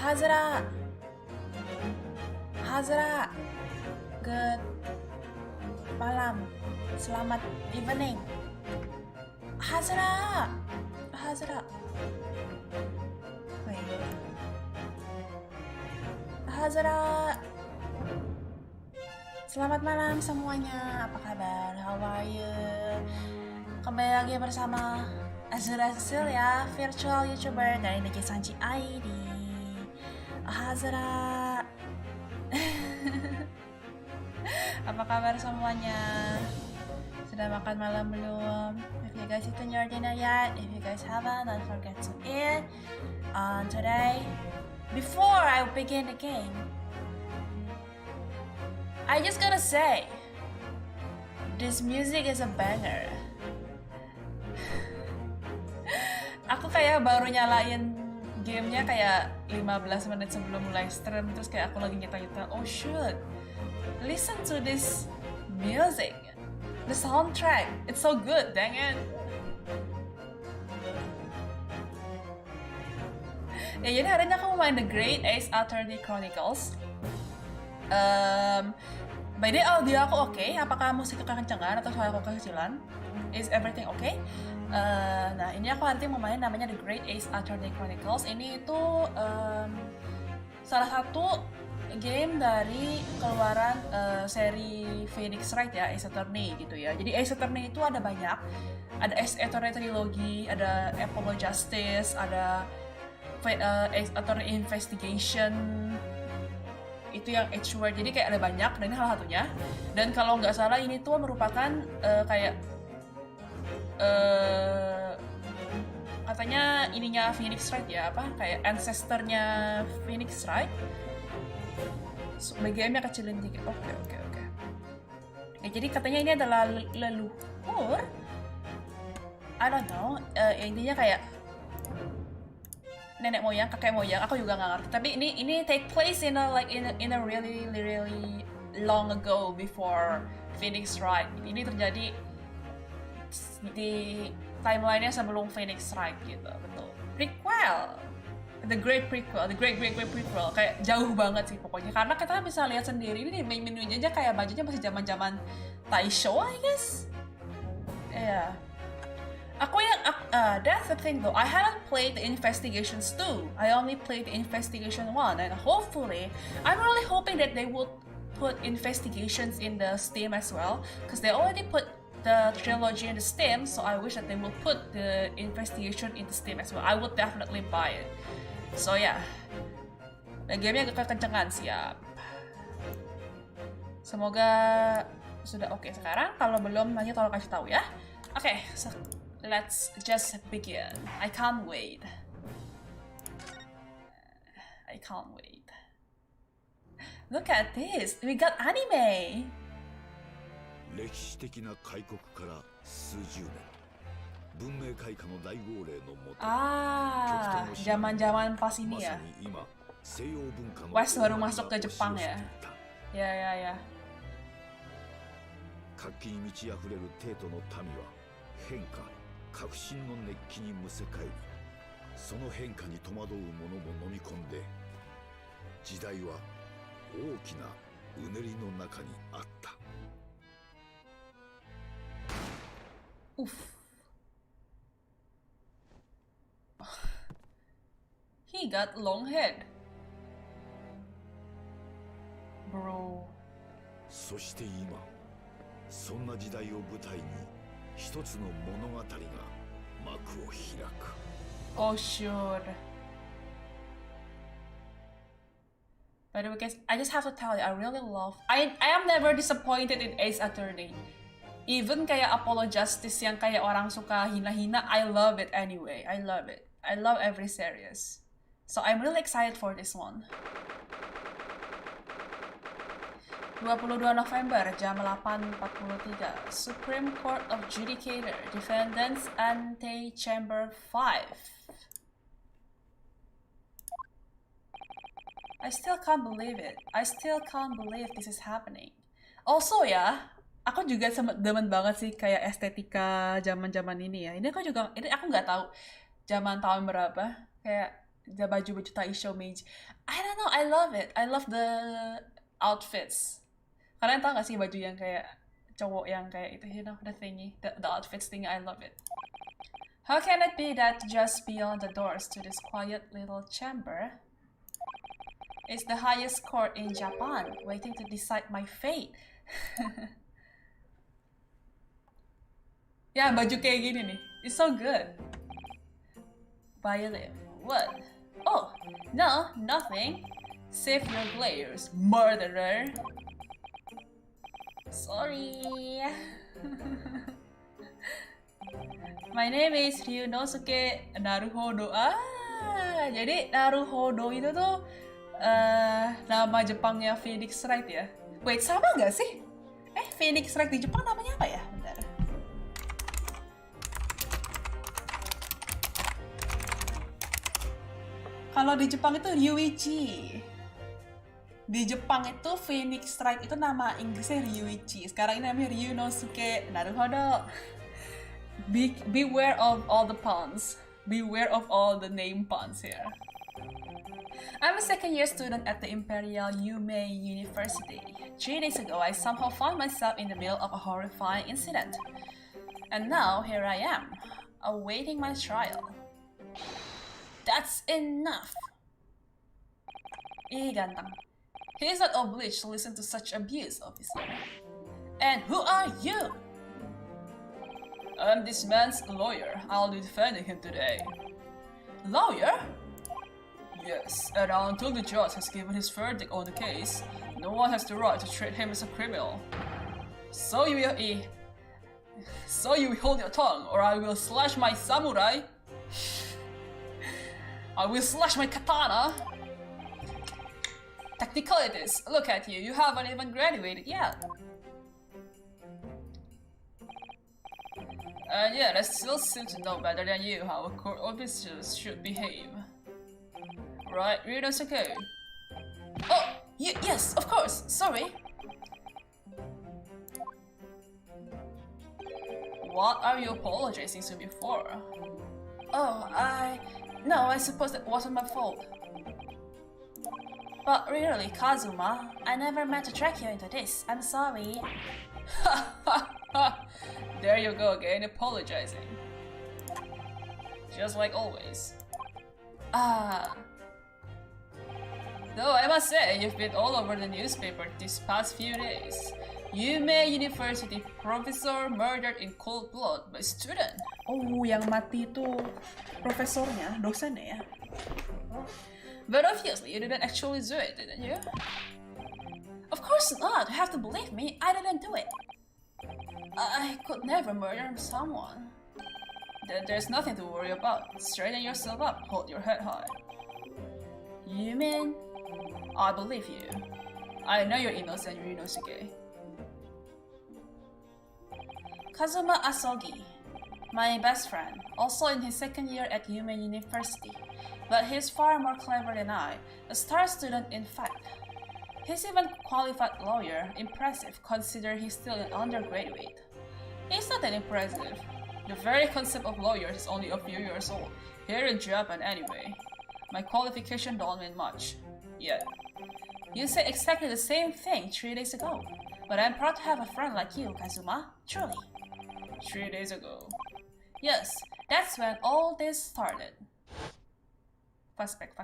Ohazura, Ohazura, good malam, selamat evening. Ohazura, Ohazura. Wait. Ohazura. Selamat malam semuanya, apa kabar? How are you? Kembali lagi bersama Azura Cecillia, virtual YouTuber dari NIJISANJI ID. Ohazura. Apa kabar semuanya? Sudah makan malam belum? If you guys eaten your dinner yet, if you guys haven't, don't forget to eat. Today, before I begin the game, I just gotta say, this music is a banger. Aku kayak baru nyalain gamenya kayak 15 menit sebelum mulai stream, terus kayak aku lagi nyeta-nyeta, oh shoot, listen to this music, the soundtrack, it's so good, dang it. Ya jadi hari ini aku mau main The Great Ace Attorney Chronicles. By the way, audio aku oke? Apakah musik kekencangan atau suara aku kekecilan? Is everything okay? Nah, ini aku nanti mau main namanya The Great Ace Attorney Chronicles. Ini itu salah satu game dari keluaran seri Phoenix Wright ya, Ace Attorney gitu ya. Jadi Ace Attorney itu ada banyak. Ada Ace Attorney Trilogy, ada Apollo Justice, ada Ace Attorney Investigation. Itu yang H-word, jadi kayak ada banyak, dan ini salah satunya. Dan kalau nggak salah ini tuh merupakan kayak katanya ininya Phoenix Wright ya, apa kayak ancestornya Phoenix Wright. BGM-nya kecilin dikit. Oke. Ya, jadi katanya ini adalah leluhur. I don't know. Intinya kayak nenek moyang, kakek moyang, aku juga nggak ngerti. Tapi ini take place in a really long ago before Phoenix Wright. Ini terjadi di timeline-nya sebelum Phoenix Wright gitu, betul. Prequel, the great prequel, the great prequel, kayak jauh banget sih pokoknya. Karena kita bisa lihat sendiri ini di main menu-nya aja kayak bajunya masih zaman-zaman Taisho, I guess. Yeah. That's the thing though, I haven't played the Investigations 2. I only played the Investigation 1, and hopefully, I'm really hoping that they will put Investigations in the Steam as well, because they already put the trilogy in the Steam, so I wish that they will put the Investigation in the Steam as well. I would definitely buy it. So yeah, gamenya agak kekencengan, siap. Semoga sudah oke sekarang, kalau belum nanti tolong kasih tahu ya. Oke, so let's just begin. I can't wait. Look at this. We got anime. 歴史的な開国から数十年、文明開化の大号令のもと、 zaman-zaman pas ini ま ya. さに今、西洋文化の West baru masuk ke Jepang ya. Ya. 活気に満ち溢れる帝都の民は変化、革新の熱気にむせ返り、その変化に戸惑う者も飲み込んで、時代は大きなうねりの中にあった。 Oof. He got long head. Bro. そして今、そんな時代を舞台に一つの物語が幕を開く。 Oh sure. By the way guys, I just have to tell you, I really love... I am never disappointed in Ace Attorney. Even kayak Apollo Justice yang kayak orang suka hina-hina, I love it anyway. I love it. I love every series. So I'm really excited for this one. 22 November, jam 8.43. Supreme Court of Judicature, Defendants Ante Chamber 5. I still can't believe it. I still can't believe this is happening. Also ya, aku juga demen banget sih kayak estetika zaman-zaman ini ya. Ini aku nggak tahu zaman tahun berapa. Kayak The baju-baju taisho meiji. I don't know, I love it. I love the outfits. Kalian tau gak sih baju yang kayak cowok yang kayak itu, you know, the thingy, the outfits thingy, I love it. How can it be that just beyond the doors to this quiet little chamber is the highest court in Japan, waiting to decide my fate? Ya, baju kayak gini nih. It's so good. Violet, what? Oh, no, nothing. Save your glares, murderer. Sorry. My name is Ryunosuke Naruhodo. Jadi Naruhodo itu tuh nama Jepangnya Phoenix Wright ya. Wait, sama nggak sih? Phoenix Wright di Jepang namanya apa ya? Bentar. Kalau di Jepang itu Ryuichi. Di Jepang itu Phoenix Wright itu nama Inggrisnya Ryuichi. Sekarang ini namanya Ryunosuke. Naruhodo. Beware of all the puns. Beware of all the name puns here. I'm a second-year student at the Imperial Yume University. 3 days ago, I somehow found myself in the middle of a horrifying incident. And now, here I am, awaiting my trial. That's enough! Gantang. He is not obliged to listen to such abuse, officer. And who are you? I'm this man's lawyer. I'll be defending him today. Lawyer? Yes, and until the judge has given his verdict on the case, no one has the right to treat him as a criminal. So you will hold your tongue, or I will slash my samurai. I will slash my katana. Technicalities, look at you. You haven't even graduated yet. And yet, I still seem to know better than you how a court officers should behave. Right, Ryunosuke? Oh, yes, of course, sorry. What are you apologizing to me for? Oh, No, I suppose that wasn't my fault. But really, Kazuma, I never meant to drag you into this. I'm sorry. There you go again, apologizing. Just like always. Though I must say, you've been all over the newspaper these past few days. Yume University professor murdered in cold blood by student. Oh, yang mati itu profesornya, dosennya ya. But obviously, you didn't actually do it, didn't you? Of course not. You have to believe me. I didn't do it. I could never murder someone. There's nothing to worry about. Straighten yourself up. Hold your head high. You mean? I believe you. I know you're innocent, Ryunosuke. Kazuma Asogi, my best friend, also in his second year at Yume University, but he's far more clever than I, a star student in fact. He's even qualified lawyer, impressive considering he's still an undergraduate. He's not that impressive. The very concept of lawyers is only a few years old, here in Japan anyway. My qualification don't mean much, yet. You said exactly the same thing 3 days ago, but I'm proud to have a friend like you, Kazuma, truly. 3 days ago. Yes, that's when all this started. Fast back.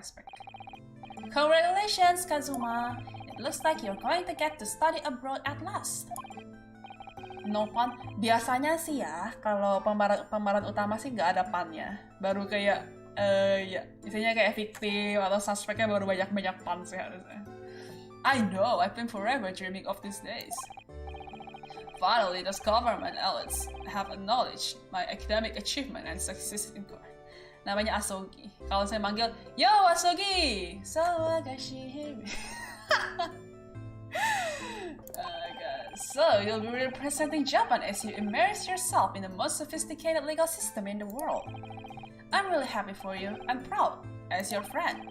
Congratulations, Kazuma! It looks like you're going to get to study abroad at last. No pun. Biasanya sih ya, kalau pemeran utama sih nggak ada punnya. Baru kayak, ya, misalnya kayak victim atau suspeknya baru banyak pun sih harusnya. I know, I've been forever dreaming of these days. Finally, those government elites have acknowledged my academic achievement and success in court. Namanya Asogi. Kalau saya manggil, yo Asogi! Sawagashi. So, you'll be representing Japan as you immerse yourself in the most sophisticated legal system in the world. I'm really happy for you. I'm proud, as your friend.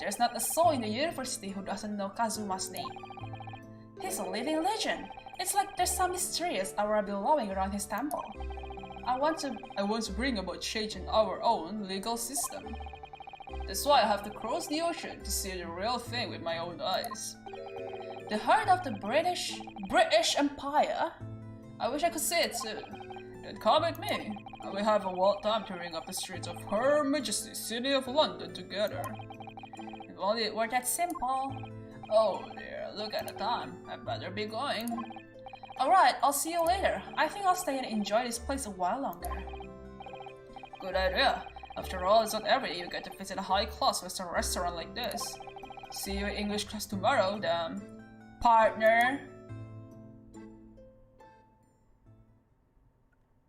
There's not a soul in the university who doesn't know Kazuma's name. He's a living legend. It's like there's some mysterious aura blowing around his temple. I want to bring about change in our own legal system. That's why I have to cross the ocean to see the real thing with my own eyes. The heart of the British Empire? I wish I could see it too. Then come with me, and we have a wild time touring up the streets of Her Majesty's City of London together. If only it were that simple. Oh dear, look at the time. I better be going. Alright, I'll see you later. I think I'll stay and enjoy this place a while longer. Good idea. After all, it's not every day you get to visit a high-class Western restaurant like this. See you in English class tomorrow, then. Partner.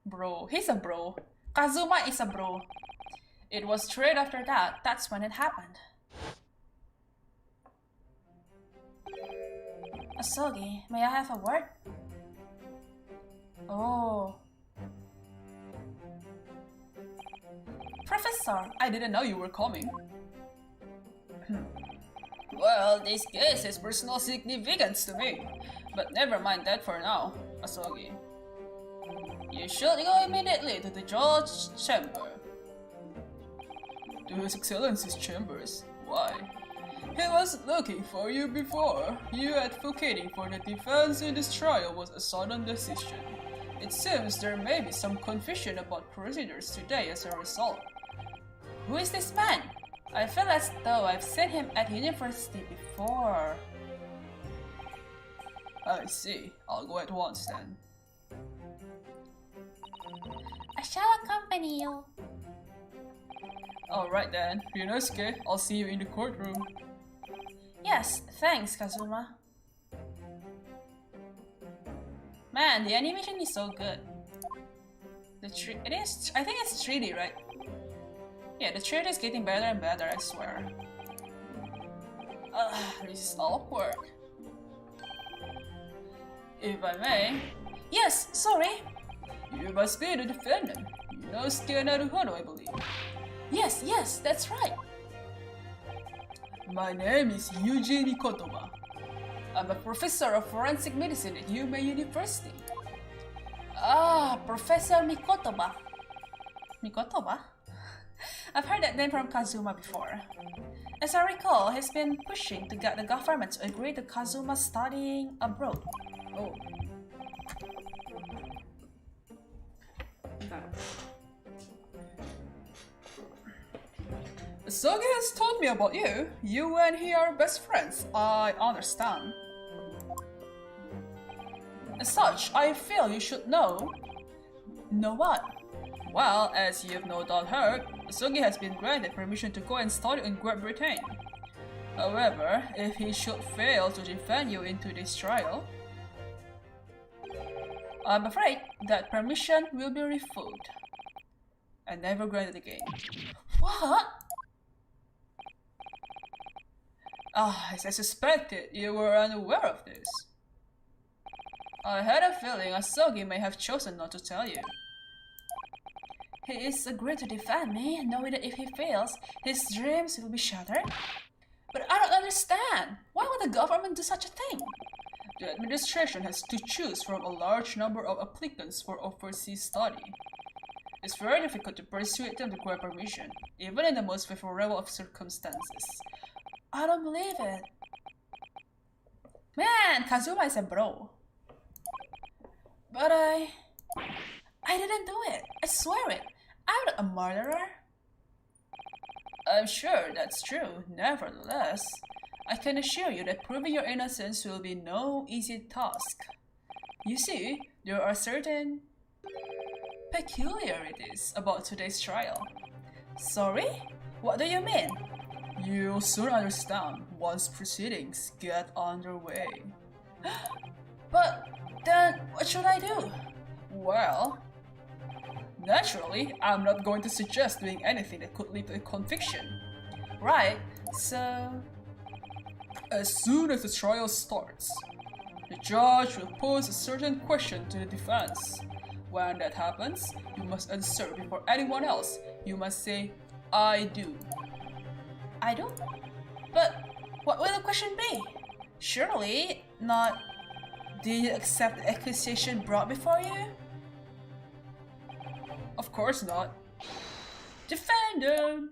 Bro. He's a bro. Kazuma is a bro. It was straight after that. That's when it happened. Asogi, may I have a word? Oh. Professor, I didn't know you were coming. Well, this case has personal significance to me, but never mind that for now, Asogi. You should go immediately to the judge's chamber. To His Excellency's chambers? Why? He was looking for you before. You advocating for the defense in this trial was a sudden decision. It seems there may be some confusion about procedures today as a result. Who is this man? I feel as though I've seen him at university before. I see. I'll go at once then. I shall accompany you. Alright then, Ryunosuke, I'll see you in the courtroom. Yes, thanks, Kazuma. Man, the animation is so good. I think it's 3D, right? Yeah, the 3D is getting better and better, I swear. This is awkward. If I may... Yes, sorry! You must be the defendant. Ryunosuke Naruhodo, I believe. Yes, that's right. My name is Yuji Mikotoba. I'm a professor of forensic medicine at Yume University. Ah, Professor Mikotoba. Mikotoba? I've heard that name from Kazuma before. As I recall, he's been pushing to get the government to agree to Kazuma studying abroad. Oh. Asogi has told me about you. You and he are best friends. I understand. As such, I feel you should know. Know what? Well, as you've no doubt heard, Asogi has been granted permission to go and study in Great Britain. However, if he should fail to defend you into this trial, I'm afraid that permission will be revoked and never granted again. What? As I suspected, you were unaware of this. I had a feeling Asogi may have chosen not to tell you. He is agreed to defend me, knowing that if he fails, his dreams will be shattered. But I don't understand. Why would the government do such a thing? The administration has to choose from a large number of applicants for overseas study. It's very difficult to persuade them to grant permission, even in the most favorable of circumstances. I don't believe it. Man, Kazuma is a bro. But I didn't do it. I swear it. I'm not a murderer. I'm sure that's true. Nevertheless, I can assure you that proving your innocence will be no easy task. You see, there are certain peculiarities about today's trial. Sorry? What do you mean? You'll soon understand once proceedings get underway. But then, what should I do? Well, naturally, I'm not going to suggest doing anything that could lead to a conviction. Right, so... As soon as the trial starts, the judge will pose a certain question to the defense. When that happens, you must answer before anyone else. You must say, I do. I do? But what will the question be? Surely not, do you accept the accusation brought before you? Of course not. Defendant!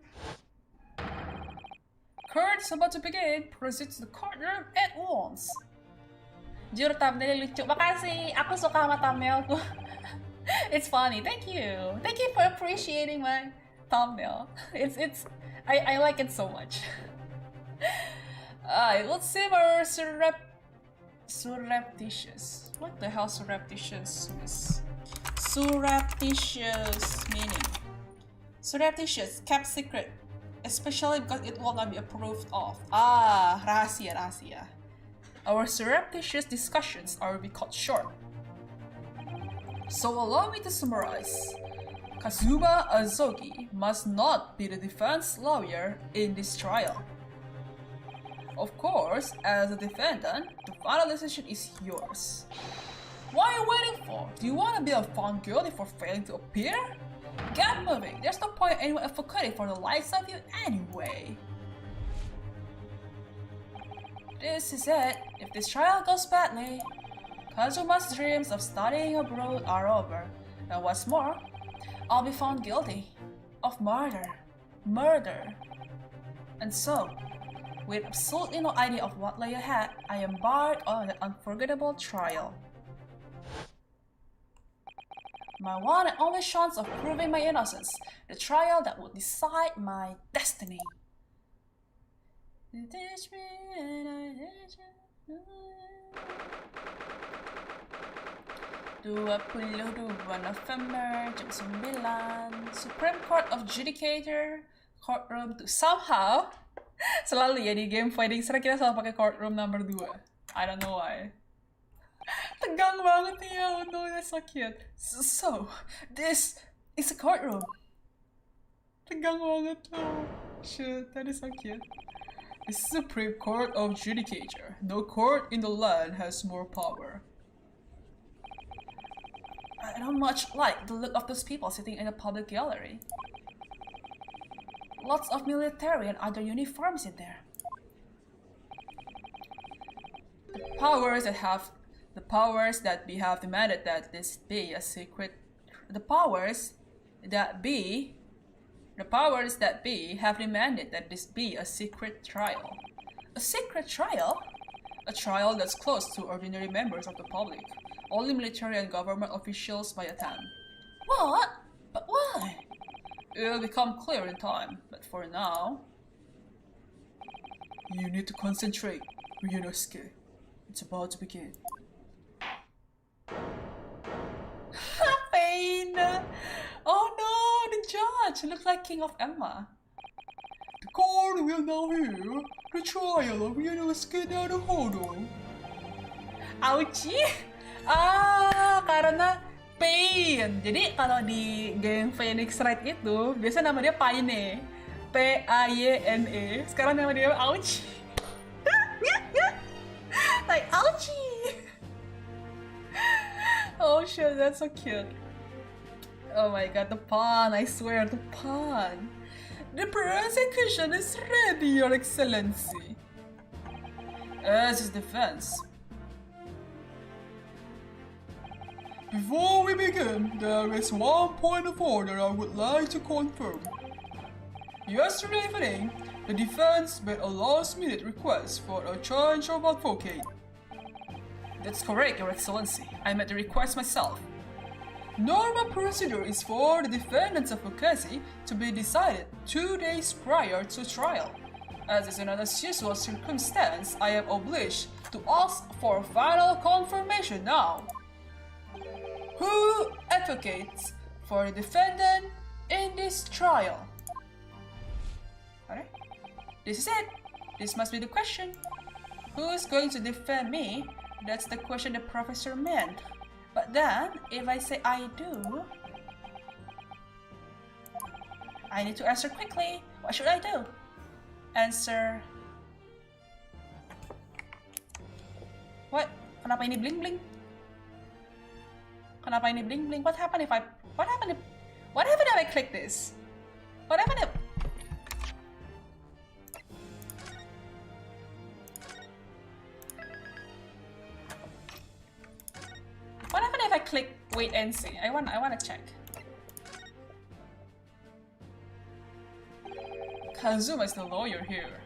Court is about to begin. Proceed to the courtroom at once. Jujur thumbnail lucu. Makasih. Aku suka sama thumbnailku. It's funny. Thank you. Thank you for appreciating my thumbnail. I like it so much. Let's see our surreptitious. What the hell surreptitious is? Surreptitious meaning. Surreptitious, kept secret. Especially because it will not be approved of. Rahasia. Our surreptitious discussions are to be cut short. So allow me to summarize. Kazuma Azogi must not be the defense lawyer in this trial. Of course, as a defendant, the final decision is yours. What are you waiting for? Do you want to be found guilty for failing to appear? Get moving! There's no point in anyone advocating for the likes of you anyway. This is it. If this trial goes badly, Kazuma's dreams of studying abroad are over. And what's more, I'll be found guilty of murder. And so, with absolutely no idea of what lay ahead, I embarked on an unforgettable trial. My one and only chance of proving my innocence, the trial that would decide my destiny. 22 November jam 9 Supreme Court of Judicator Courtroom 2. Somehow selalu ya di game fighting seru kita selalu pakai courtroom number 2. I don't know why. Tegang banget ya. Oh no, that's so cute. So this is a courtroom. Tegang banget. Oh shit, that is so cute. The Supreme Court of Judicature. No court in the land has more power. I don't much like the look of those people sitting in a public gallery. Lots of military and other uniforms in there. The powers that be have demanded that this be a secret. The powers that be have demanded that this be a secret trial. A secret trial? A trial that's closed to ordinary members of the public. Only military and government officials may attend. What? But why? It'll become clear in time, but for now... You need to concentrate, Ryunosuke. It's about to begin. Pain! Oh no, the judge looks like King of Emma. The court will now hear the trial of Ryunosuke Naruhodo. Ouchie! Karena Pain. Jadi kalau di game Phoenix Wright itu biasa nama dia Paine. Payne. Sekarang nama dia Ouchie. Like ouchie. Oh shit, that's so cute. Oh my god, the pun, I swear, the pun. The prosecution is ready, Your Excellency. As his defense. Before we begin, there is one point of order I would like to confirm. Yesterday evening, the defense made a last-minute request for a change of advocate. That's correct, Your Excellency. I made the request myself. Normal procedure is for the defendant's advocacy to be decided 2 days prior to trial. As is an unusual circumstance, I am obliged to ask for final confirmation now. Who advocates for the defendant in this trial? Alright, this is it. This must be the question. Who is going to defend me? That's the question the professor meant. But then, if I say I do, I need to answer quickly. What should I do? Answer. What? Kenapa ini bling bling? Kenapa ini bling bling? What happened if I click this? What happened if... What happened if I click wait and see? I wanna check. Kazuma is the lawyer here.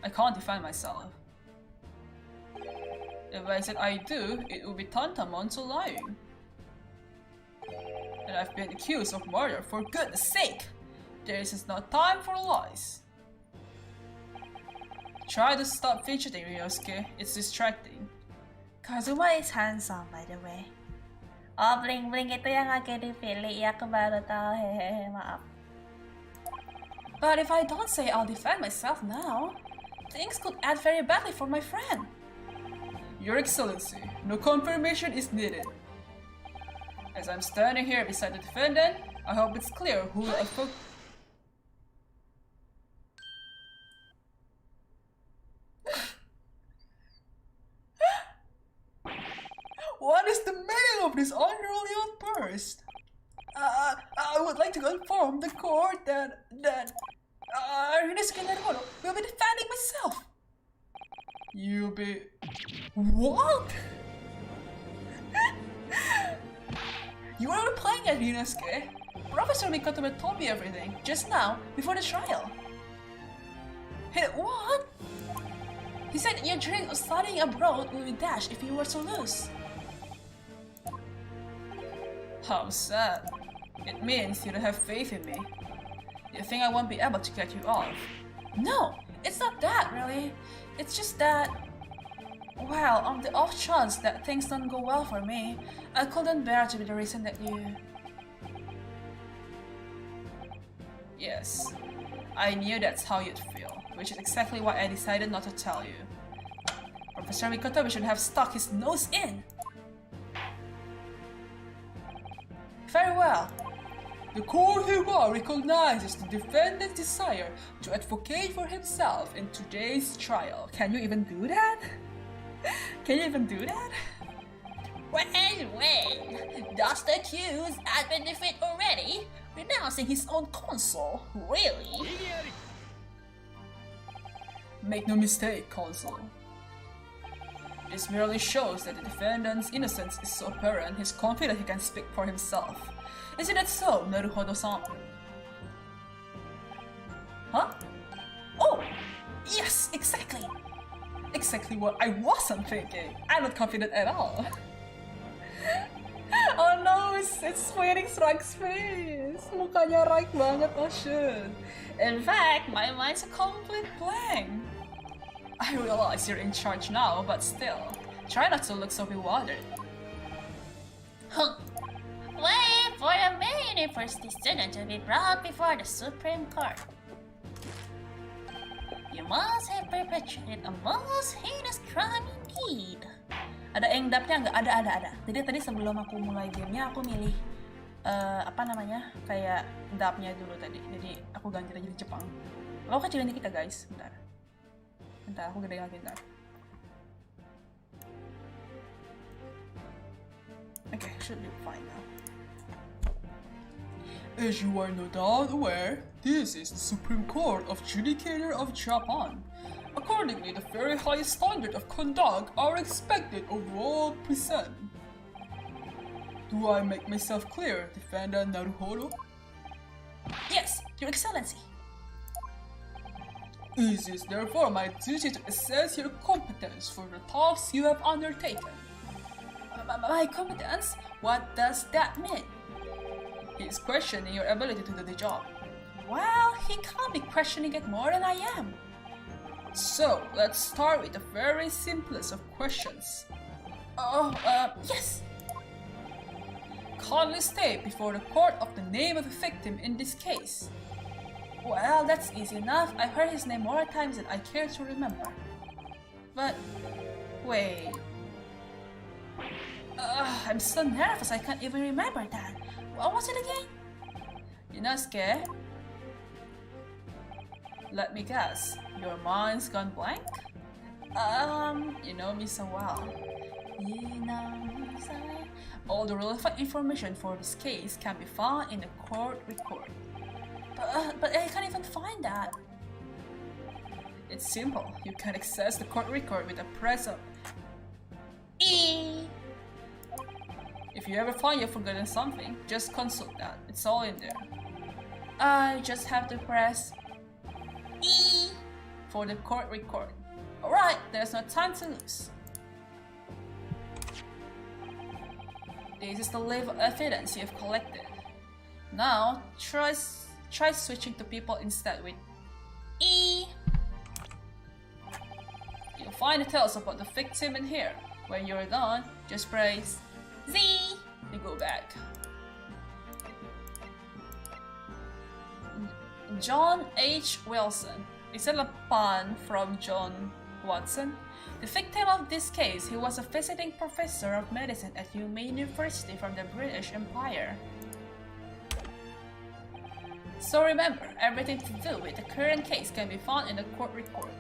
I can't defend myself. If I said I do, it would be tantamount to lying. And I've been accused of murder, for goodness sake! There is no time for lies. Try to stop fidgeting, Ryosuke. It's distracting. Kazuma is handsome, by the way. Oh, bling-bling itu yang lagi dipilih. Ya, aku baru tahu. Hehehe, maaf. But if I don't say I'll defend myself now, things could end very badly for my friend. Your Excellency, no confirmation is needed. As I'm standing here beside the defendant, I hope it's clear who will What is the meaning of this unruly outburst? I would like to inform the court that Ryunosuke Naruhodo will be defending myself. You'll be... What? You are playing at Ryunosuke. Professor Mikoto told me everything just now before the trial. Hey, what? He said your dream of studying abroad will be dashed if you were to lose. How sad. It means you don't have faith in me. You think I won't be able to get you off? No, it's not that really. It's just that... Well, on the off chance that things don't go well for me, I couldn't bear to be the reason that you... Yes, I knew that's how you'd feel, which is exactly why I decided not to tell you. Professor Mikoto should have stuck his nose in. Very well. The court hereby recognizes the defendant's desire to advocate for himself in today's trial. Can you even do that? Can you even do that? Well, does the accused have been defeated already? Renouncing his own counsel? Really? Make no mistake, counsel. This merely shows that the defendant's innocence is so apparent he's confident he can speak for himself. Isn't that so, Naruhodo-san? Huh? Oh! Yes, exactly! Exactly what I wasn't thinking! I'm not confident at all! Oh no, it's waiting Strike's face! Mukanya right banget, oh shit! In fact, my mind's a complete blank! I realize you're in charge now, but still, try not to look so bewildered. Huh. Wait for the main university student to be brought before the Supreme Court. You must have perpetrated a most heinous crime indeed. Ada engdapnya nggak? Ada. Jadi tadi sebelum aku mulai gamenya, aku milih apa namanya, kayak dapnya dulu tadi. Jadi aku ganti aja di Jepang. Aku kecilin dikit ya guys, bentar aku gedein lagi bentar. Okay, should be fine now. As you are no doubt aware, this is the Supreme Court of Judicature of Japan. Accordingly, the very highest standard of conduct are expected of all present. Do I make myself clear, Defendant Naruhodo? Yes, Your Excellency. It is therefore my duty to assess your competence for the tasks you have undertaken. My competence? What does that mean? He is questioning your ability to do the job. Well, he can't be questioning it more than I am. So, let's start with the very simplest of questions. Yes! Kindly state before the court of the name of the victim in this case. Well, that's easy enough. I've heard his name more times than I care to remember. But, wait. I'm so nervous I can't even remember that. What was it again? Yunosuke? Let me guess. Your mind's gone blank? You know me so well. You know me so well. All the relevant information for this case can be found in the court record. But I can't even find that. It's simple. You can access the court record with a press of E. If you ever find you've forgotten something, just consult that. It's all in there. I just have to press E. for the court record. Alright, there's no time to lose. This is the level of evidence you've collected. Now, try switching to people instead with E. You'll find details about the victim in here. When you're done, just press Z and go back. John H. Wilson. Is that a pun from John Watson? The victim of this case, he was a visiting professor of medicine at University from the British Empire. So remember, everything to do with the current case can be found in the court report.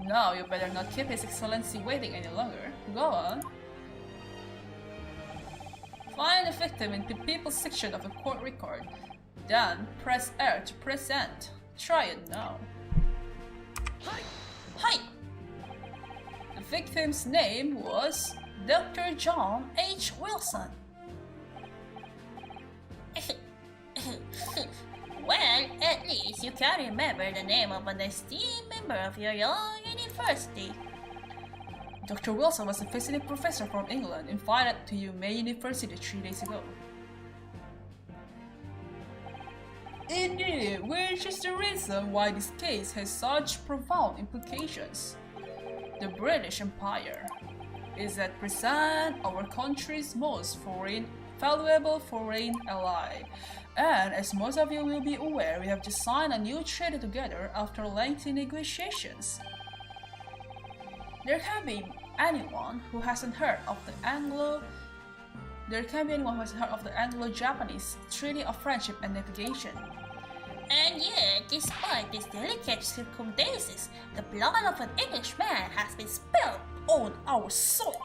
Now you better not keep His Excellency waiting any longer. Go on. Find the victim in the people section of the court record. Then press R to present. Try it now. Hi! The victim's name was Dr. John H. Wilson. Well, at least you can remember the name of an esteemed member of your young university. Dr. Wilson was a visiting professor from England invited to University 3 days ago. Indeed, which is the reason why this case has such profound implications. The British Empire is at present our country's most valuable foreign ally. And as most of you will be aware, we have just signed a new treaty together after lengthy negotiations. There can't be anyone who hasn't heard of the Anglo-Japanese Treaty of Friendship and Navigation. And yet, despite these delicate circumstances, the blood of an Englishman has been spilled on our soil.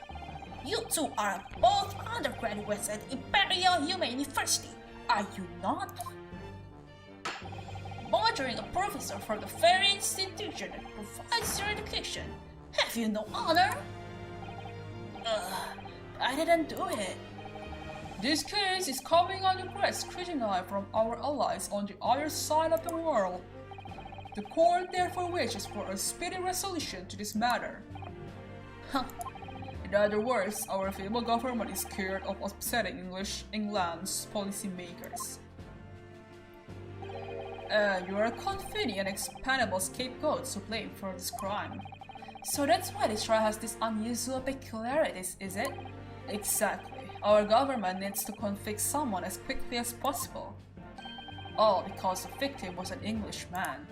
You two are both undergraduates at Imperial University, are you not? Murdering a professor from the very institution that provides your education. Have you no honor? I didn't do it. This case is coming under great scrutiny from our allies on the other side of the world. The court therefore wishes for a speedy resolution to this matter. In other words, our feeble government is scared of upsetting England's policymakers. You are a confident and expendable scapegoat to blame for this crime. So that's why this trial has these unusual peculiarities, is it? Exactly. Our government needs to convict someone as quickly as possible. All because the victim was an Englishman.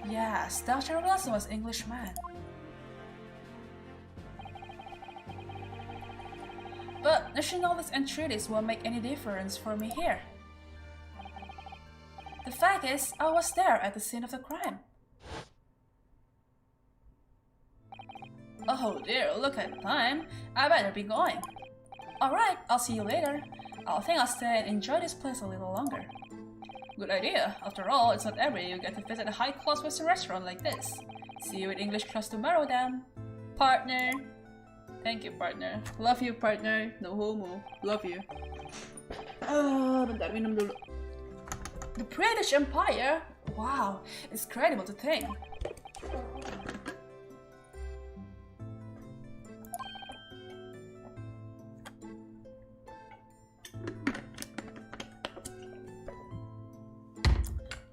Yes, Dr. Wilson was an Englishman. But nationalities and treaties won't make any difference for me here. The fact is, I was there at the scene of the crime. Oh dear, look at time. I better be going. Alright, I'll see you later. I think I'll stay and enjoy this place a little longer. Good idea. After all, it's not every day you get to visit a high-class Western restaurant like this. See you in English class tomorrow then. Partner. Thank you, partner. Love you, partner. No homo. Love you. Bentar, minum dulu. The British Empire? Wow, it's incredible to think.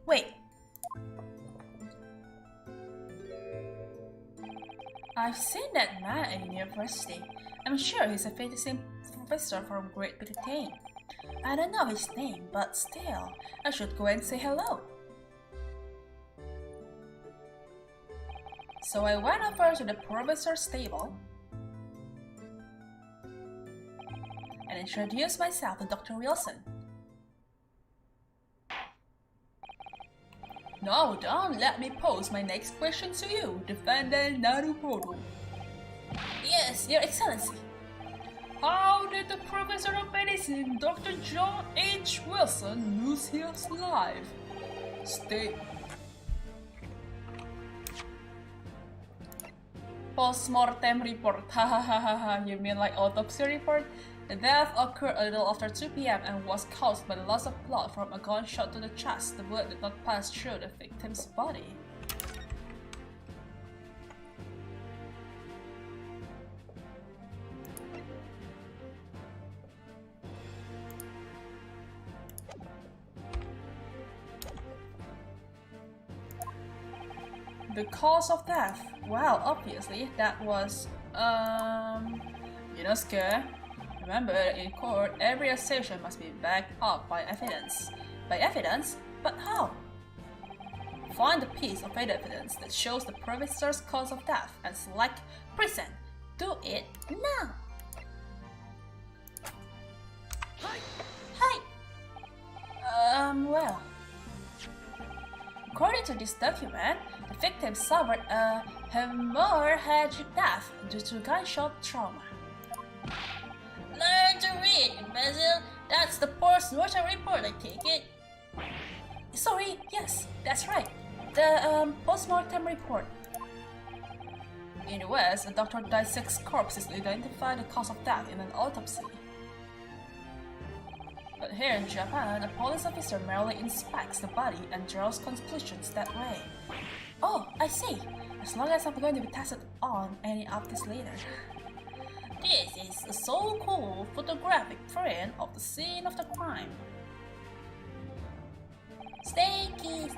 Wait. I've seen that man in university. I'm sure he's a visiting professor from Great Britain. I don't know his name, but still, I should go and say hello. So I went over to the professor's table and introduced myself to Dr. Wilson. Now don't let me pose my next question to you, Defendant Naruhodo. Yes, Your Excellency. How did the Professor of Medicine, Dr. John H. Wilson, lose his life? Stay. Post-mortem report. Hahaha. You mean like autopsy report? The death occurred a little after 2 p.m. and was caused by the loss of blood from a gunshot to the chest. The bullet did not pass through the victim's body. The cause of death. Well, obviously, that was, Inosuke. Remember, in court, every accusation must be backed up by evidence. By evidence? But how? Find the piece of evidence that shows the professor's cause of death and select prison. Do it now! Hi! Well... According to this document, the victim suffered a hemorrhagic death due to gunshot trauma. Learn to read, imbecile. That's the post-mortem report, I take it. Sorry, yes, that's right. The post-mortem report. In the West, a doctor dissects corpses to identify the cause of death in an autopsy. But here in Japan, a police officer merely inspects the body and draws conclusions that way. Oh, I see. As long as I'm going to be tested on any of this later. This is a so-called photographic print of the scene of the crime. Sticky.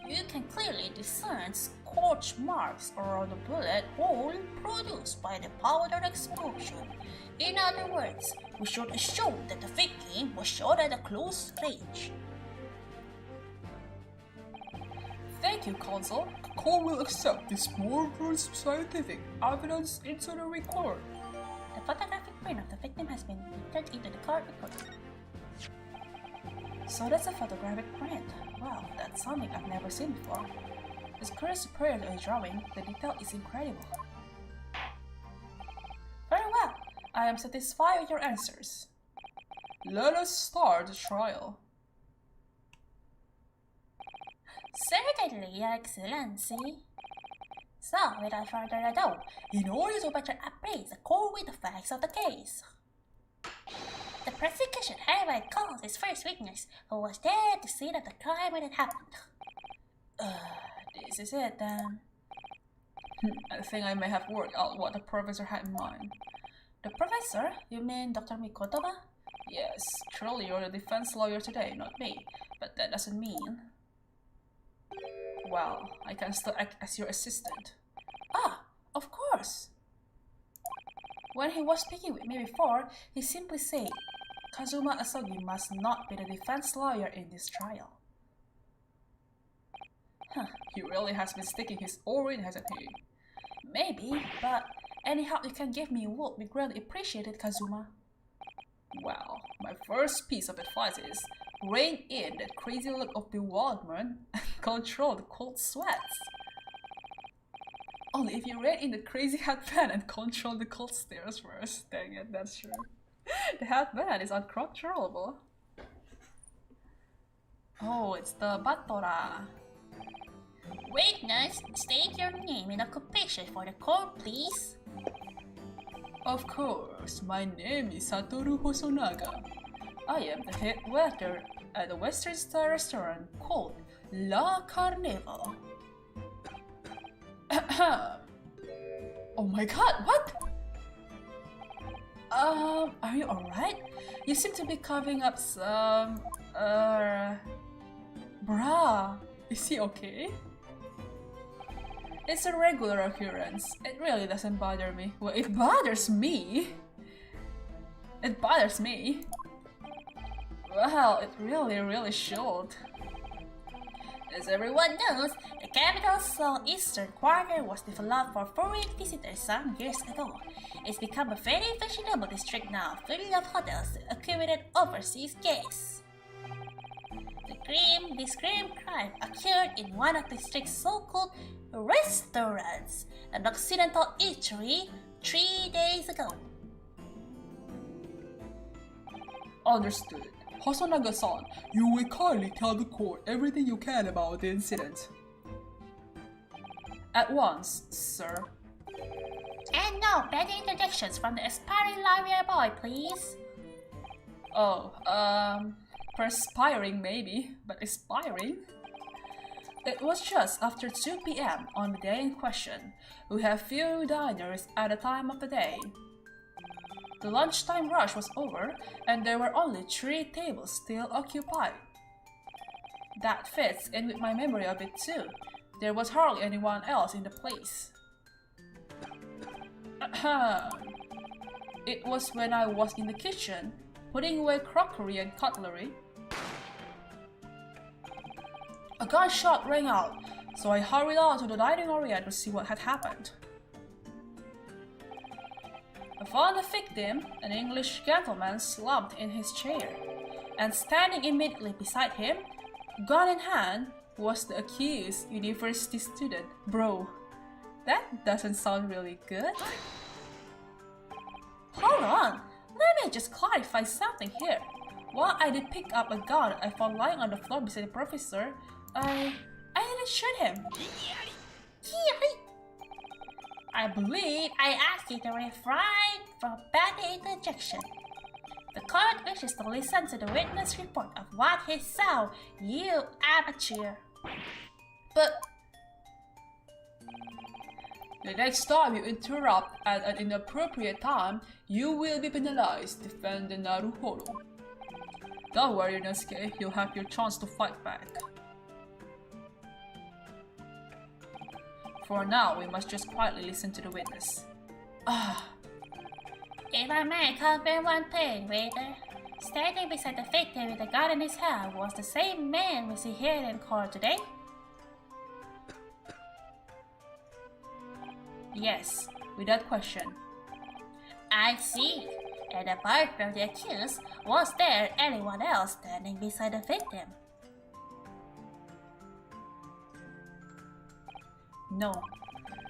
You can clearly discern scorch marks around the bullet hole produced by the powder explosion. In other words, we should assume that the victim was shot at a close range. Thank you, Counsel. The court will accept this more scientific evidence into the record. The photographic print of the victim has been entered into the court record. So that's a photographic print. Wow, that's something I've never seen before. It's pretty superior to a drawing. The detail is incredible. Very well. I am satisfied with your answers. Let us start the trial. Certainly, Your Excellency. So, without further ado, in order to better appraise the court with the facts of the case, the prosecution hereby calls its first witness, who was there to see that the crime when it happened. This is it then. I think I may have worked out what the professor had in mind. The professor? You mean Dr. Mikotoba? Yes, truly you're the defense lawyer today, not me. But that doesn't mean... Well, I can still act as your assistant. Ah, of course! When he was speaking with me before, he simply said, Kazuma Asogi must not be the defense lawyer in this trial. He really has been sticking his oar in, hasn't he? Maybe, but any help you can give me would be greatly appreciated, Kazuma. Well, my first piece of advice is rein in that crazy look of bewilderment and control the cold sweats. Only if you rein in the crazy headband and control the cold stares first. Dang it, that's true. The headband is uncontrollable. Oh, it's the Batora. Witness, state your name and occupation for the court, please. Of course, my name is Satoru Hosonaga. I am the head waiter at a Western Star restaurant called La Carnival. Oh my god, what? Are you alright? You seem to be covering up some... Bruh, is he okay? It's a regular occurrence. It really doesn't bother me. Well, it bothers me. It bothers me. Well, it really should. As everyone knows, the capital's southeastern quarter was developed for foreign visitors some years ago. It's become a very fashionable district now, full of hotels to accommodate overseas guests. This grim crime occurred in one of the district's so-called restaurants, an occidental eatery, 3 days ago. Understood. Hosonaga-san, you will kindly tell the court everything you can about the incident. At once, sir. And no petty interjections from the aspiring lawyer boy, please. Oh, perspiring maybe, but aspiring? It was just after 2 p.m. on the day in question. We have few diners at the time of the day. The lunchtime rush was over, and there were only 3 tables still occupied. That fits in with my memory of it too. There was hardly anyone else in the place. It was when I was in the kitchen, putting away crockery and cutlery. A gunshot rang out, so I hurried out to the dining area to see what had happened. I found the victim, an English gentleman, slumped in his chair, and standing immediately beside him, gun in hand, was the accused university student. Bro, that doesn't sound really good. Hold on, let me just clarify something here. While I did pick up a gun I found lying on the floor beside the professor, I didn't shoot him. I believe I asked you to refrain from petty interjection. The court wishes to listen to the witness report of what he saw, you amateur. But the next time you interrupt at an inappropriate time, you will be penalized, defended Naruhodo. Don't worry, Nosuke, you'll have your chance to fight back. For now, we must just quietly listen to the witness. If I may confirm one thing, waiter. Standing beside the victim with a gun in his hand was the same man we see here in court today? Yes, without question. I see. And apart from the accused, was there anyone else standing beside the victim? No,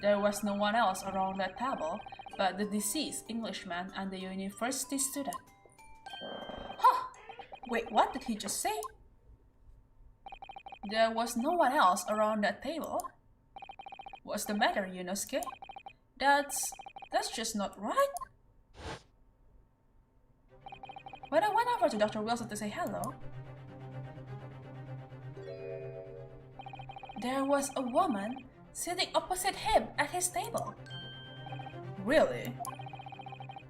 there was no one else around that table but the deceased Englishman and the university student. Huh! Wait, what did he just say? There was no one else around that table? What's the matter, Yunosuke? That's just not right. When I went over to Dr. Wilson to say hello, there was a woman sitting opposite him at his table. Really?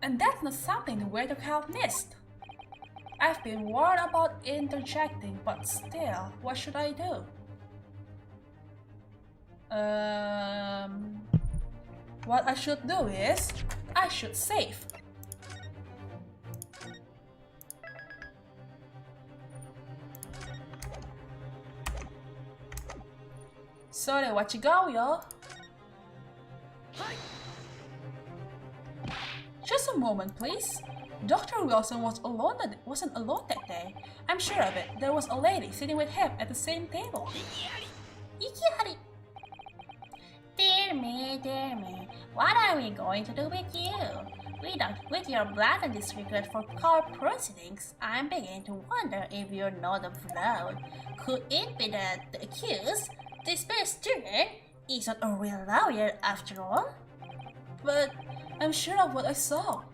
And that's not something the waiter could have missed. I've been warned about interjecting, but still, what should I do? What I should do is, I should save. So then, what you go, yo? Just a moment, please. Dr. Wilson wasn't alone that day. I'm sure of it. There was a lady sitting with him at the same table. Dear me, what are we going to do with you? With your blatant disregard for court proceedings, I'm beginning to wonder if you're not a fraud. Could it be that the accused, this very student, isn't a real lawyer after all? But I'm sure of what I saw.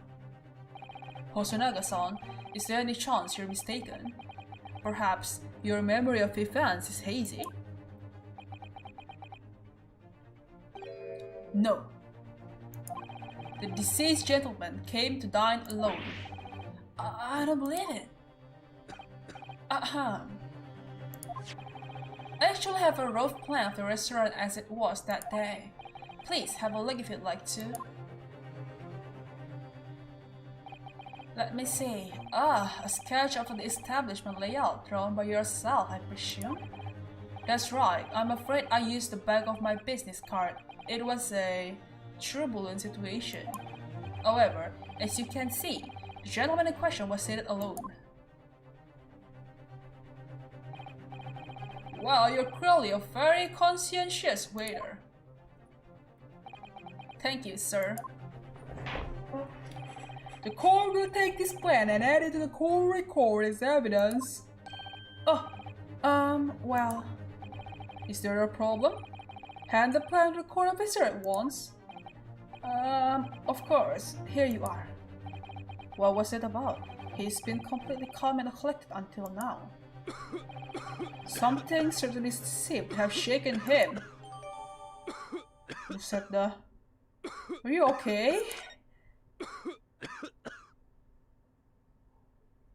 Hosonaga-san, is there any chance you're mistaken? Perhaps your memory of events is hazy? No. The deceased gentleman came to dine alone. I don't believe it. I actually have a rough plan of the restaurant as it was that day. Please have a look if you'd like to. Let me see. A sketch of the establishment layout drawn by yourself, I presume? That's right. I'm afraid I used the back of my business card. It was a turbulent situation. However, as you can see, the gentleman in question was seated alone. Well, you're clearly a very conscientious waiter. Thank you, sir. The court will take this plan and add it to the court record as evidence. Well, is there a problem? Hand the plan to the court officer at once. Of course, here you are. What was it about? He's been completely calm and collected until now. Something certainly seemed to have shaken him. You said the... Are you okay?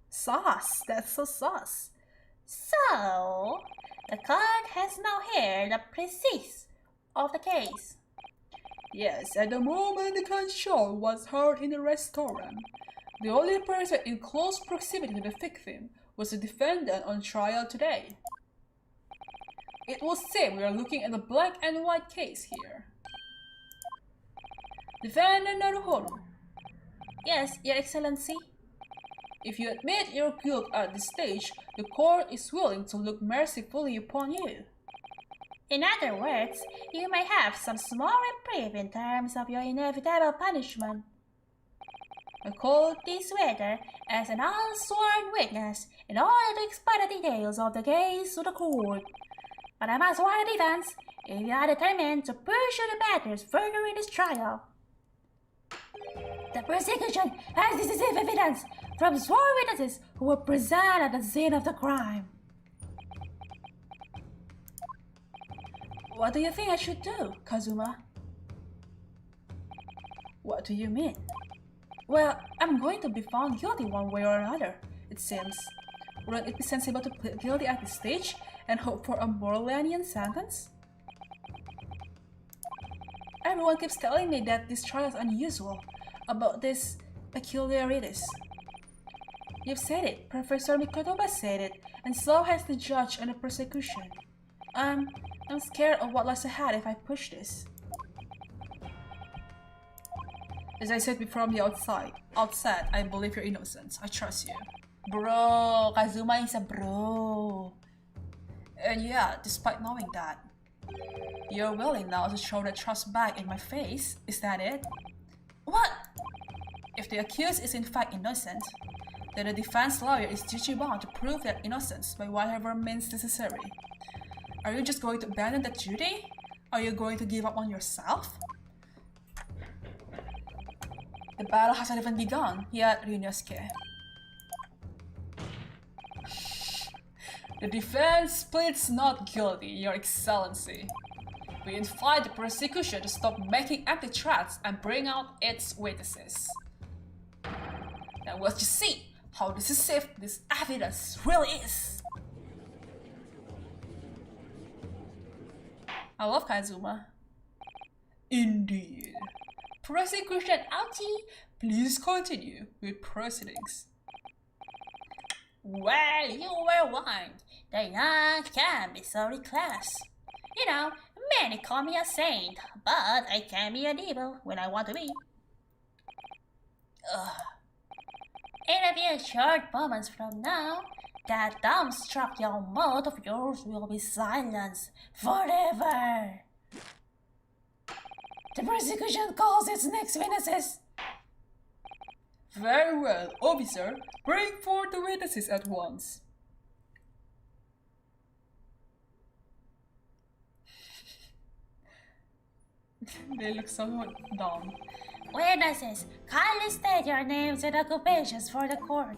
Sus, that's so sus. So, the court has now heard the precise of the case. Yes, at the moment the gunshot was heard in the restaurant. The only person in close proximity to the victim was the defendant on trial today. It will seem we are looking at a black and white case here. Defendant Naruhodo, Yes, Your Excellency. if you admit your guilt at this stage, the court is willing to look mercifully upon you. In other words, you may have some small reprieve in terms of your inevitable punishment. I call this witness as an unsworn witness in order to explain the details of the case to the court. But I must warn the defense if you are determined to pursue the matters further in this trial. The prosecution has decisive evidence from sworn witnesses who were present at the scene of the crime. What do you think I should do, Kazuma? What do you mean? Well, I'm going to be found guilty one way or another, it seems. Wouldn't it be sensible to plead guilty at this stage and hope for a more lenient sentence? Everyone keeps telling me that this trial is unusual, about this peculiarities. You've said it, Professor Mikotoba said it, and so has the judge and the prosecution. I'm scared of what lies ahead if I push this. As I said before from the outset, I believe your innocence. I trust you. Bro, Kazuma is a bro. And yeah, despite knowing that, you're willing now to throw that trust back in my face, is that it? What? If the accused is in fact innocent, then the defense lawyer is duty bound to prove that innocence by whatever means necessary. Are you just going to abandon that duty? Are you going to give up on yourself? The battle hasn't even begun yet, Ryunosuke. The defense pleads not guilty, Your Excellency. We invite the prosecution to stop making empty threats and bring out its witnesses. Then we'll just see how decisive this evidence really is. I love Kazuma. Indeed. Prosecution Auntie, please continue with proceedings. Well, you were warned. The young can be so reckless. You know, many call me a saint, but I can be a devil when I want to be. In a few short moments from now, that dumbstruck young mouth of yours will be silenced forever. The prosecution calls its next witnesses. Very well, officer. Bring forth the witnesses at once. They look so dumb. Witnesses, kindly state your names and occupations for the court.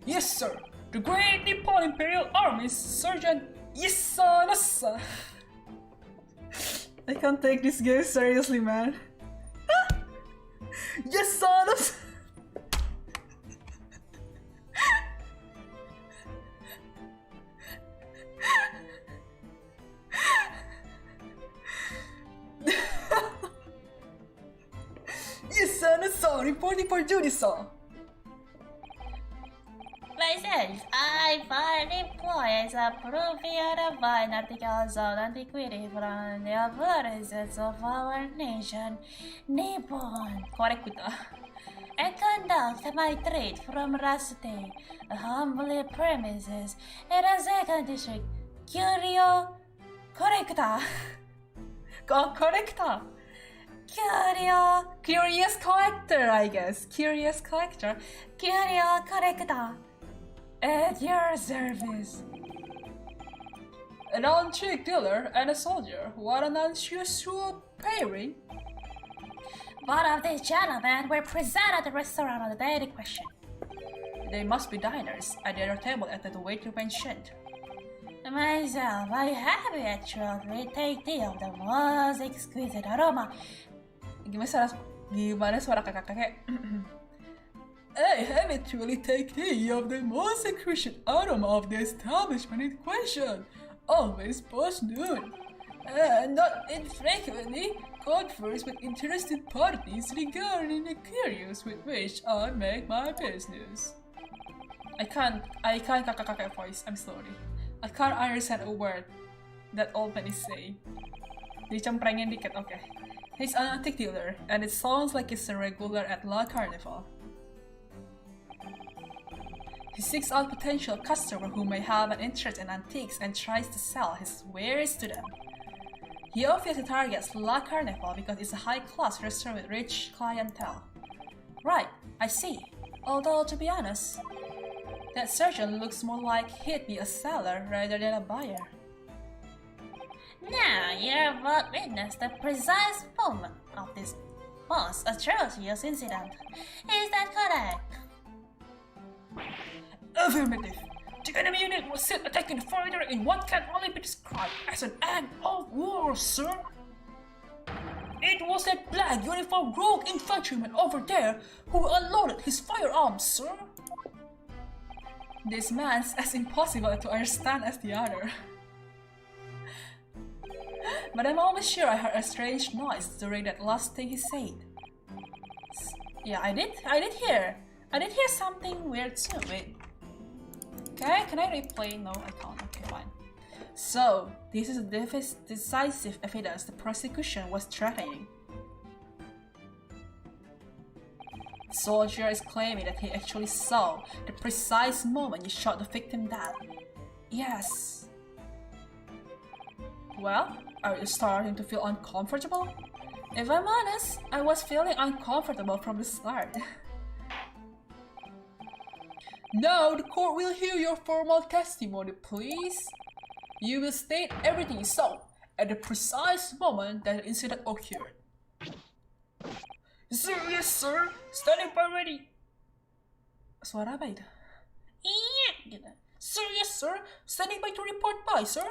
Yes, sir. The Great Nippon Imperial Army's Sergeant Isanasa. I can't take this game seriously, man. Isanasa. Isanasa, reporting for duty, sir. Myself, I find employees approving of fine articles of antiquity from the authorities of our nation, Nippon, Correcta. and conduct my trade from rusty, humble premises in the second district, Correcta. Correcta. Curious collector, I guess. Curious collector. Correcta. At your service. An antique dealer and a soldier. What an unusual pairing. One of these gentlemen were present at the restaurant on the day in question. They must be diners at the other table at the waiter mentioned. Myself, I have actually taken of the most exquisite aroma. Gimana suara kakak-kakak? I have actually taken of the most exquisite aroma of the establishment in question. Always post noon. Not infrequently converse with interested parties regarding the curious with which I make my business. I can't kakak-kakak voice, I'm sorry. I can't understand a word that old man is saying. Dicemprengin dikit, okay. He's an antique dealer, and it sounds like he's a regular at La Carnival. He seeks out potential customers who may have an interest in antiques and tries to sell his wares to them. He obviously targets La Carnival because it's a high-class restaurant with rich clientele. Right, I see. Although, to be honest, that surgeon looks more like he'd be a seller rather than a buyer. Now you're about to witness the precise moment of this most atrocious incident. Is that correct? Affirmative. The enemy unit was seen attacking the fighter in what can only be described as an act of war, sir. It was that black uniformed rogue infantryman over there who unloaded his firearms, sir. This man's as impossible to understand as the other. But I'm almost sure I heard a strange noise during that last thing he said. Yeah, I did hear something weird too. Wait. Can I replay? No, I can't. Okay, fine. So, this is a decisive evidence the prosecution was threatening. The soldier is claiming that he actually saw the precise moment you shot the victim dead. Yes. Well, are you starting to feel uncomfortable? If I'm honest, I was feeling uncomfortable from the start. Now the court will hear your formal testimony, please. You will state everything you saw at the precise moment that the incident occurred. Sir, yes sir, standing by ready. Suara apa itu? Iya, gitu. Sir, yes sir, standing by to report by, sir.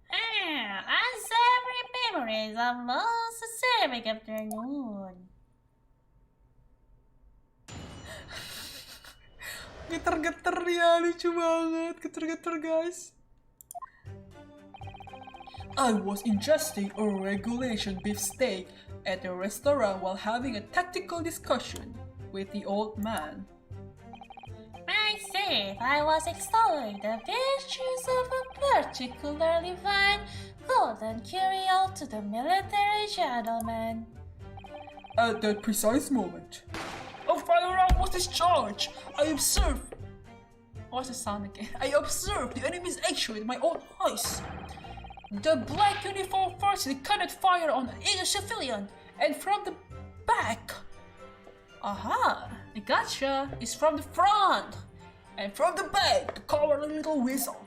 As every memory is a most specific afternoon. Geter-geter ya, lucu banget. Geter-geter guys. I was ingesting a regulation beef steak at the restaurant while having a tactical discussion with the old man. Myself, I was extolling the virtues of a particularly fine golden curio to the military gentleman. At that precise moment, a firearm was discharged. I observed. What's the sound again? I observed the enemy's action with my own eyes. The black uniform firstly cannot fire on a civilian, and from the back. Aha! I gotcha! It's from the front! And from the back, the cowardly little weasel.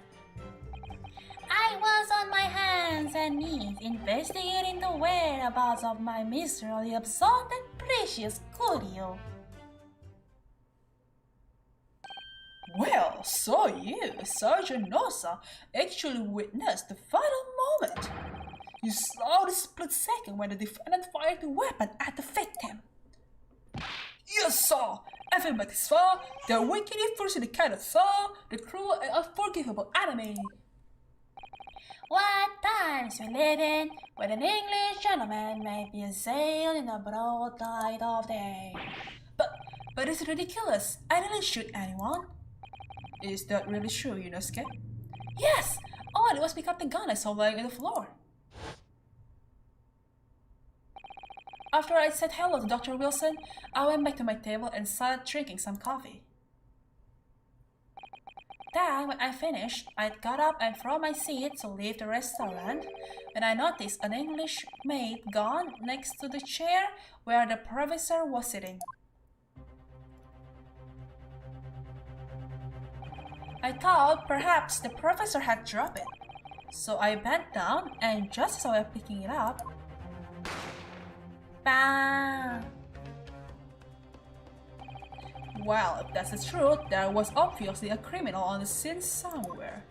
I was on my hands and knees investigating the whereabouts of my miserably absorbed and precious curio. Well, so you, Sergeant Nosa, actually witnessed the final moment. You saw the split second when the defendant fired the weapon at the victim. You saw everybody saw the wicked person cannot saw the cruel and unforgivable enemy. What times we live in, when an English gentleman may be assailed in the broad light of day. But it's ridiculous. I didn't shoot anyone. Is that really true, Yunosuke? Yes! All I did was pick up the gun I saw lying on the floor. After I said hello to Dr. Wilson, I went back to my table and started drinking some coffee. Then, when I finished, I got up and from my seat to leave the restaurant, and I noticed an English maid gone next to the chair where the professor was sitting. I thought perhaps the professor had dropped it, so I bent down and just as I was picking it up, 빵. Well, if that's the truth, there was obviously a criminal on the scene somewhere.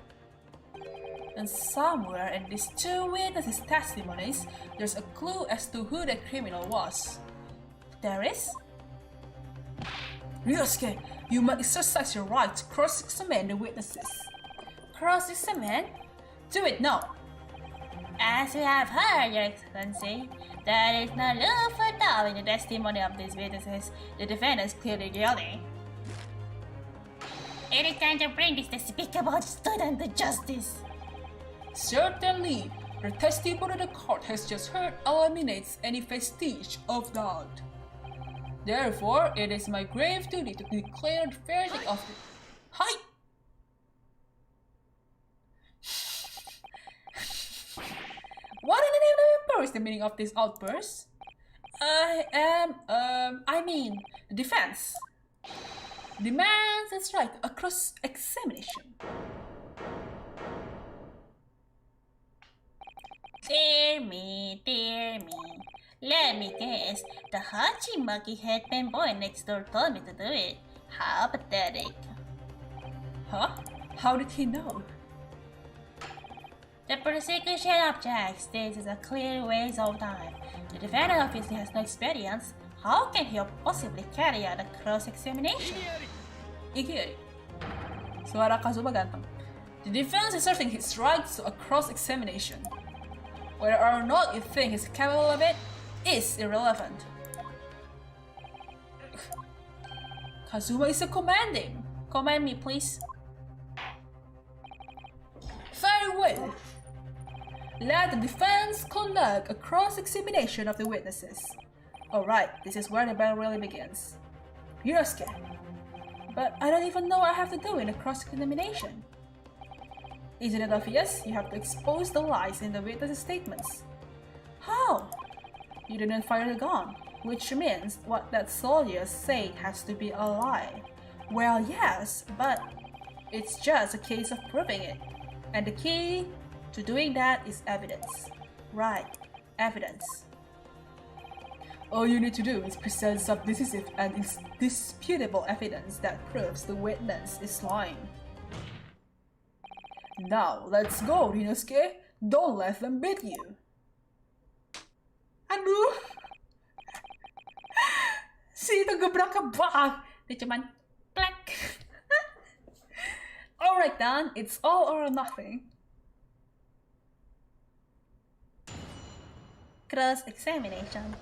And somewhere in these two witnesses' testimonies, there's a clue as to who the criminal was. There is? Ryosuke, you must exercise your right to cross-examine the witnesses. Cross-examine? Do it now! As we have heard, Your Excellency, there is no room for doubt in the testimony of these witnesses. The defendant is clearly guilty. It is time to bring this despicable student to justice. Certainly, the testimony the court has just heard eliminates any vestige of doubt. Therefore, it is my grave duty to declare the verdict of the... Hi! What in the name of the emperor is the meaning of this outburst? I mean, the defense demands its right to a cross-examination. Dear me, dear me. Let me guess, the Hachimaki headband boy next door told me to do it. How pathetic. Huh? How did he know? The prosecution objects. This is a clear waste of time. The defendant obviously has no experience. How can he possibly carry out a cross-examination? Ikiri. Suara Kazuma ganteng. The defense is asserting his right to a cross-examination. Whether or not you think he's capable of it is irrelevant. Kazuma is commanding. Command me, please. Very well. Let the defense conduct a cross-examination of the witnesses. Alright, this is where the battle really begins. Ryosuke. But I don't even know what I have to do in a cross-examination. Isn't it obvious? You have to expose the lies in the witnesses' statements. How? You didn't fire the gun, which means what that soldier said has to be a lie. Well, yes, but it's just a case of proving it. And the key to doing that is evidence. Right, evidence. All you need to do is present some decisive and indisputable evidence that proves the witness is lying. Now, let's go, Rinosuke. Don't let them beat you. Aduh. Si itu gebrak kebak. Dia cuman plek. Alright then, it's all or nothing. Cross-examination.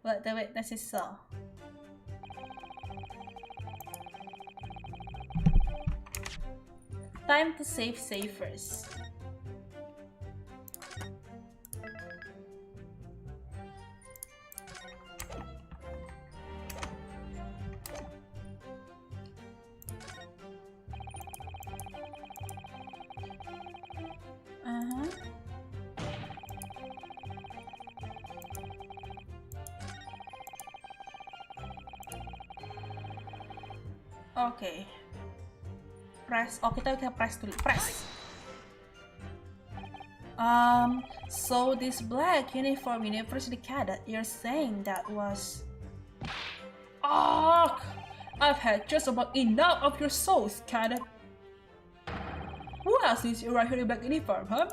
What the witnesses saw. Time to save first. Okay. Press. Oh, kita press dulu. Press. So this black uniform university cadet, you're saying that was... Ah! I've had just about enough of your souls, cadet. Who else is right here in black uniform, huh?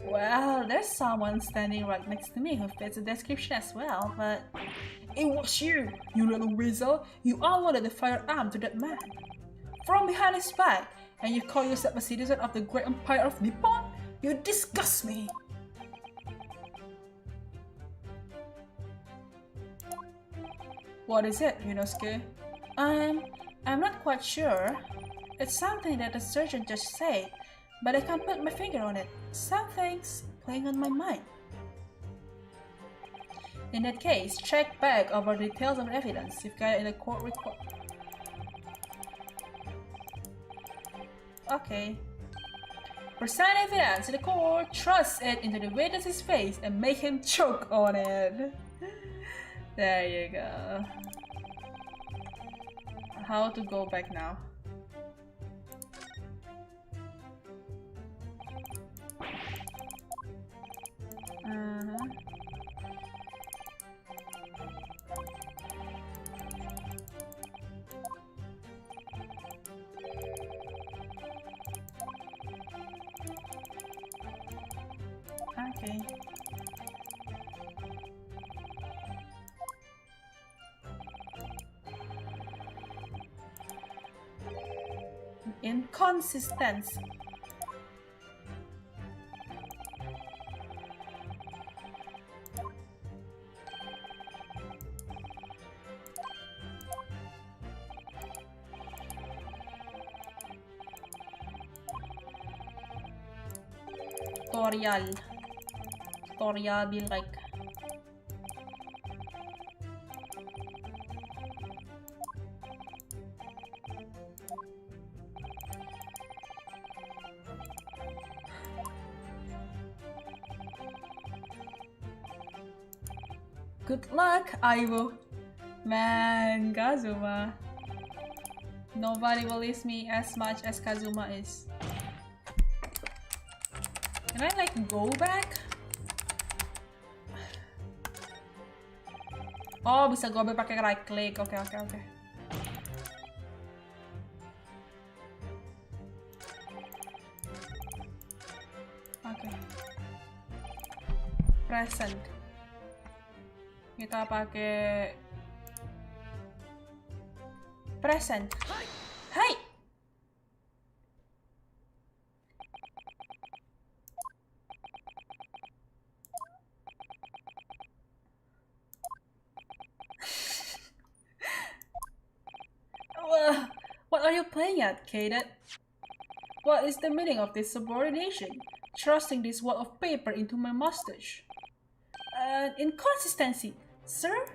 Well, there's someone standing right next to me who fits the description as well, but... It was you, you little weasel. You unloaded the firearm to that man. From behind his back, and you call yourself a citizen of the great empire of Nippon? You disgust me! What is it, Rinosuke? I'm not quite sure. It's something that the surgeon just said, but I can't put my finger on it. Something's playing on my mind. In that case, check back over details of evidence you've got in the court report. Okay. Present evidence in the court, thrust it into the witness's face and make him choke on it. There you go. How to go back now? okay. Inconsistency. Tutorial be like. Good luck, Aivo. Man, Kazuma. Nobody believes me as much as Kazuma is. Can I like go back? Oh, bisa go back pakai right click. Oke. Oke. Present. Kita pakai present. Hai. What are you playing at, Cadet? What is the meaning of this subordination? Thrusting this wad of paper into my mustache? Inconsistency, sir?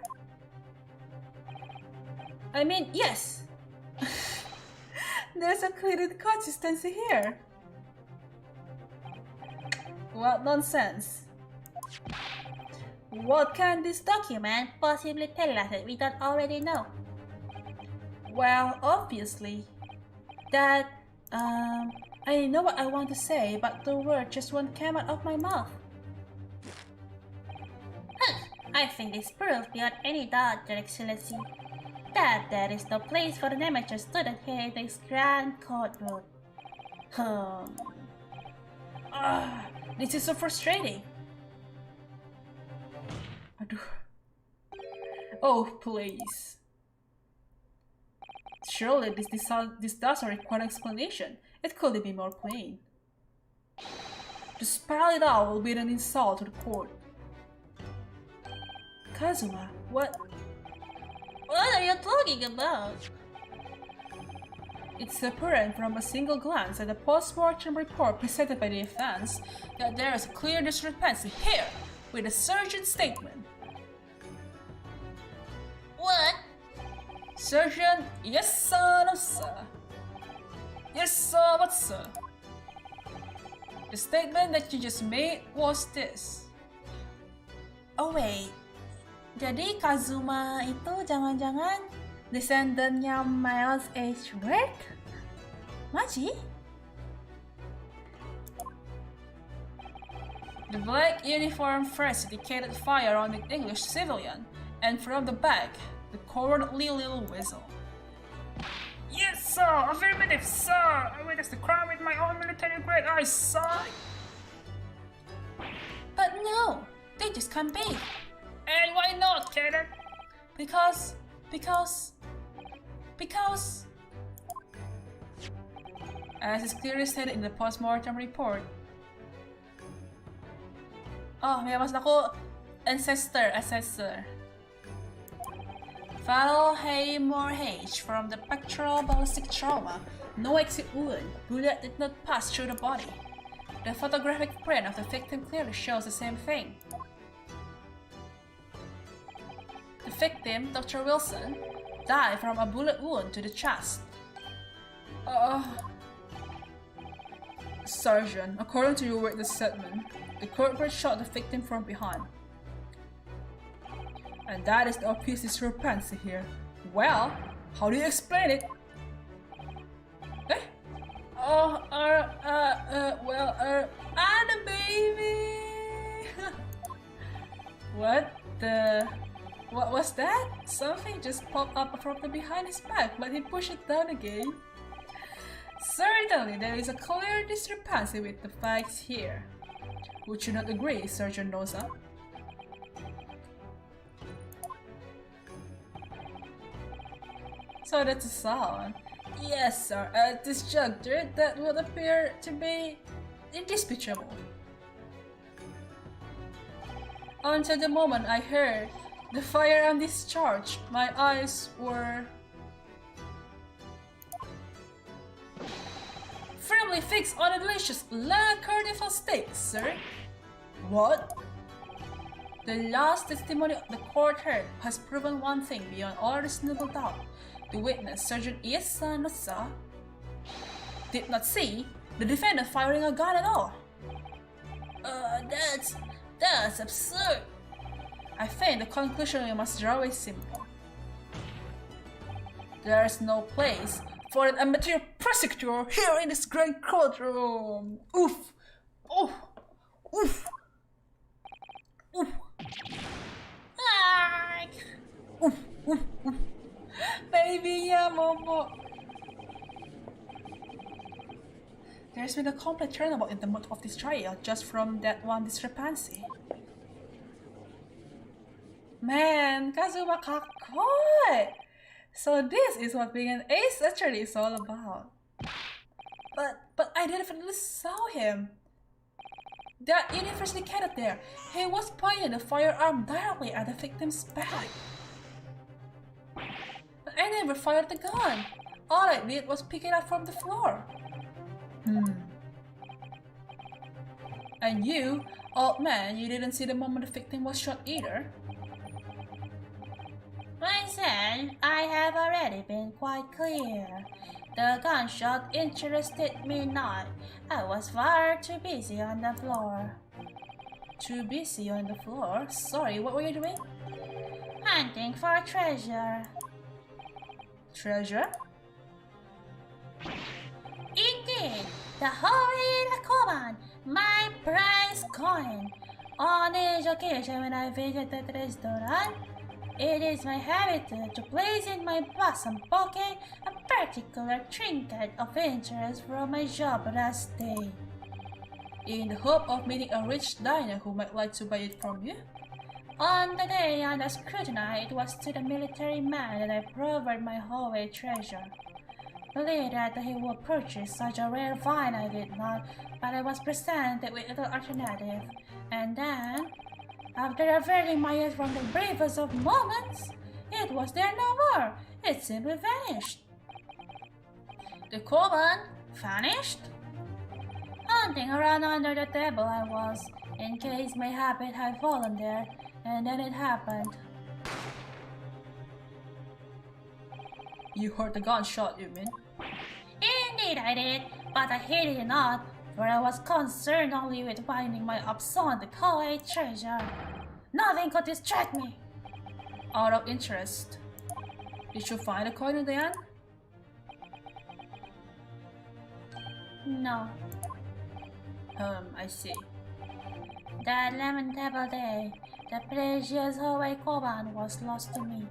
I mean, yes. There's a clear inconsistency here. What nonsense. What can this document possibly tell us that we don't already know? Well, obviously, that, I know what I want to say, but the word just won't come out of my mouth. I think this proves beyond any doubt, Your Excellency, that there is no place for an amateur student here in this grand courtroom. This is so frustrating. Aduh. Oh, please. Surely this doesn't require explanation. It couldn't be more plain. To spell it out will be an insult to the court. Kazuma, what? What are you talking about? It's apparent from a single glance at the post-mortem report presented by the defense that there is a clear discrepancy here with the surgeon's statement. What? Surgeon, yes sir, no sir. Yes sir, what sir? The statement that you just made was this. Oh wait, jadi Kazuma itu jangan-jangan descendantnya Miles H. Ward? Maji? The black uniform first indicated fire on the English civilian, and from the back, the cowardly little whistle. Yes, sir! Affirmative, sir! I witnessed the crime with my own military-grade eyes, sir! But no! They just can't be! And why not, Cadet? Because... As is clearly stated in the post-mortem report. Oh, may mas ako assessor. Fatal hemorrhage from the pectoral ballistic trauma. No exit wound. Bullet did not pass through the body. The photographic print of the victim clearly shows the same thing. The victim, Dr. Wilson, died from a bullet wound to the chest. Sergeant, according to your witness statement, the culprit shot the victim from behind. And that is the obvious discrepancy here. Well, how do you explain it? Eh? Anna baby! What the... What was that? Something just popped up from the behind his back, but he pushed it down again. Certainly, there is a clear discrepancy with the facts here. Would you not agree, Sergeant Noza? So that's a sound. Yes, sir. At this juncture, that would appear to be indisputable. Until the moment I heard the firearm discharge, my eyes were firmly fixed on a delicious carnival steak, sir. What? The last testimony the court heard has proven one thing beyond all reasonable doubt. The witness, Sergeant Noza, did not see the defendant firing a gun at all. That's absurd. I think the conclusion we must draw is simple. There is no place for an amateur prosecutor here in this grand courtroom. Oof! Oof! Oof! Oof! Oof! Oof! Oof! Baby, yeah, Momo. There's been a complete turnabout in the mood of this trial just from that one discrepancy. Man, Kazuma kakoi! So this is what being an ace attorney is all about. But I definitely saw him. That university cadet there, he was pointing the firearm directly at the victim's back. But I never fired the gun. All I did was pick it up from the floor. And you, old man, you didn't see the moment the victim was shot either? Myself, I have already been quite clear. The gunshot interested me not. I was far too busy on the floor. Too busy on the floor? Sorry, what were you doing? Hunting for treasure. Treasure? Indeed, the holy Koban, my prize coin. On each occasion when I visit the restaurant, it is my habit to place in my bosom pocket a particular trinket of interest from my job last day. In the hope of meeting a rich diner who might like to buy it from you? On the day under scrutiny, it was to the military man that I proffered my holy treasure. Believed that he would purchase such a rare find, I did not, but I was presented with little alternative. And then, after averting my eyes from the bravest of moments, it was there no more. It simply vanished. The Koban Vanished? Hunting around under the table I was, in case my habit had fallen there, and then it happened. You heard the gunshot, you mean? Indeed I did, but I heeded it not, for I was concerned only with finding my absent Kawaii treasure. Nothing could distract me. Out of interest, did you find the coin in the end? No. I see. That lamentable day, the precious Hawaii Koban was lost to me.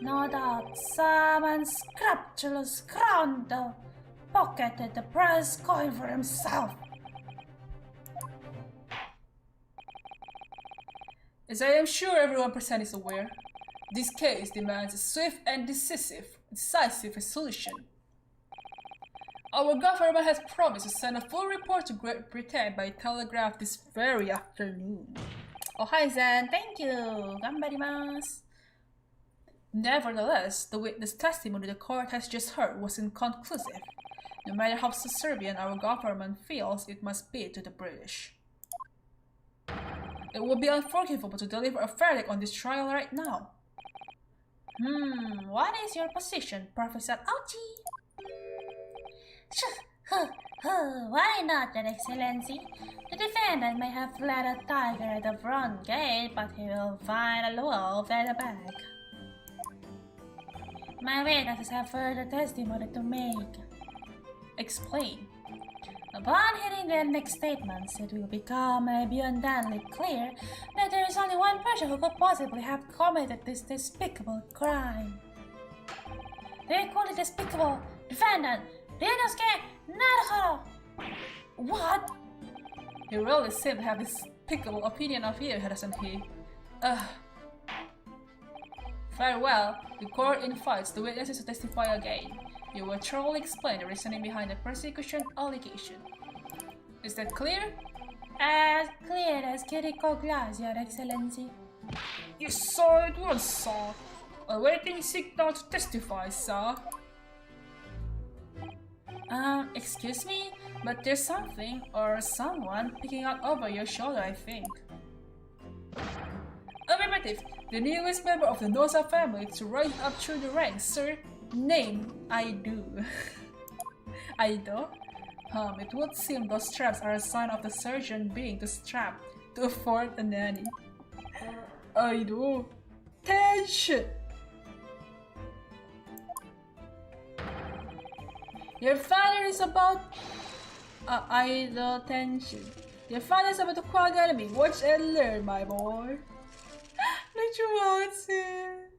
No doubt, some unscrupulous scoundrel pocketed the prize coin for himself. As I am sure everyone present is aware, this case demands a swift and decisive resolution. Our government has promised to send a full report to Great Britain by telegraph this very afternoon. Ohazura, thank you! Gambarimasu! Nevertheless, the witness testimony the court has just heard was inconclusive, no matter how subservient our government feels it must be to the British. It would be unforgivable to deliver a verdict on this trial right now. What is your position, Professor Ouchie? Why not, Your Excellency? The defendant may have fled a tiger at the front gate, but he will find a wolf at the back. My witnesses have further testimony to make. Explain. Upon hearing their next statements, it will become abundantly clear that there is only one person who could possibly have committed this despicable crime. The equally despicable defendant, Ryunosuke Naruhodo! What? He really seemed to have this pickle opinion of you, doesn't he? Very well. The court invites the witnesses to testify again. You will thoroughly explain the reasoning behind the persecution allegation. Is that clear? As clear as critical glass, Your Excellency. Yes, sir, it was, sir. Awaiting signal to testify, sir. Excuse me, but there's something or someone peeking out over your shoulder, I think. Affirmative. The newest member of the Noza family to rise up through the ranks, sir. Name, I do. I do? It would seem those straps are a sign of the surgeon being the strap to afford a nanny. I do. Tension! Your father is about... idle tension. Your father is about to quell the enemy. Watch and learn, my boy. Lucu banget sih.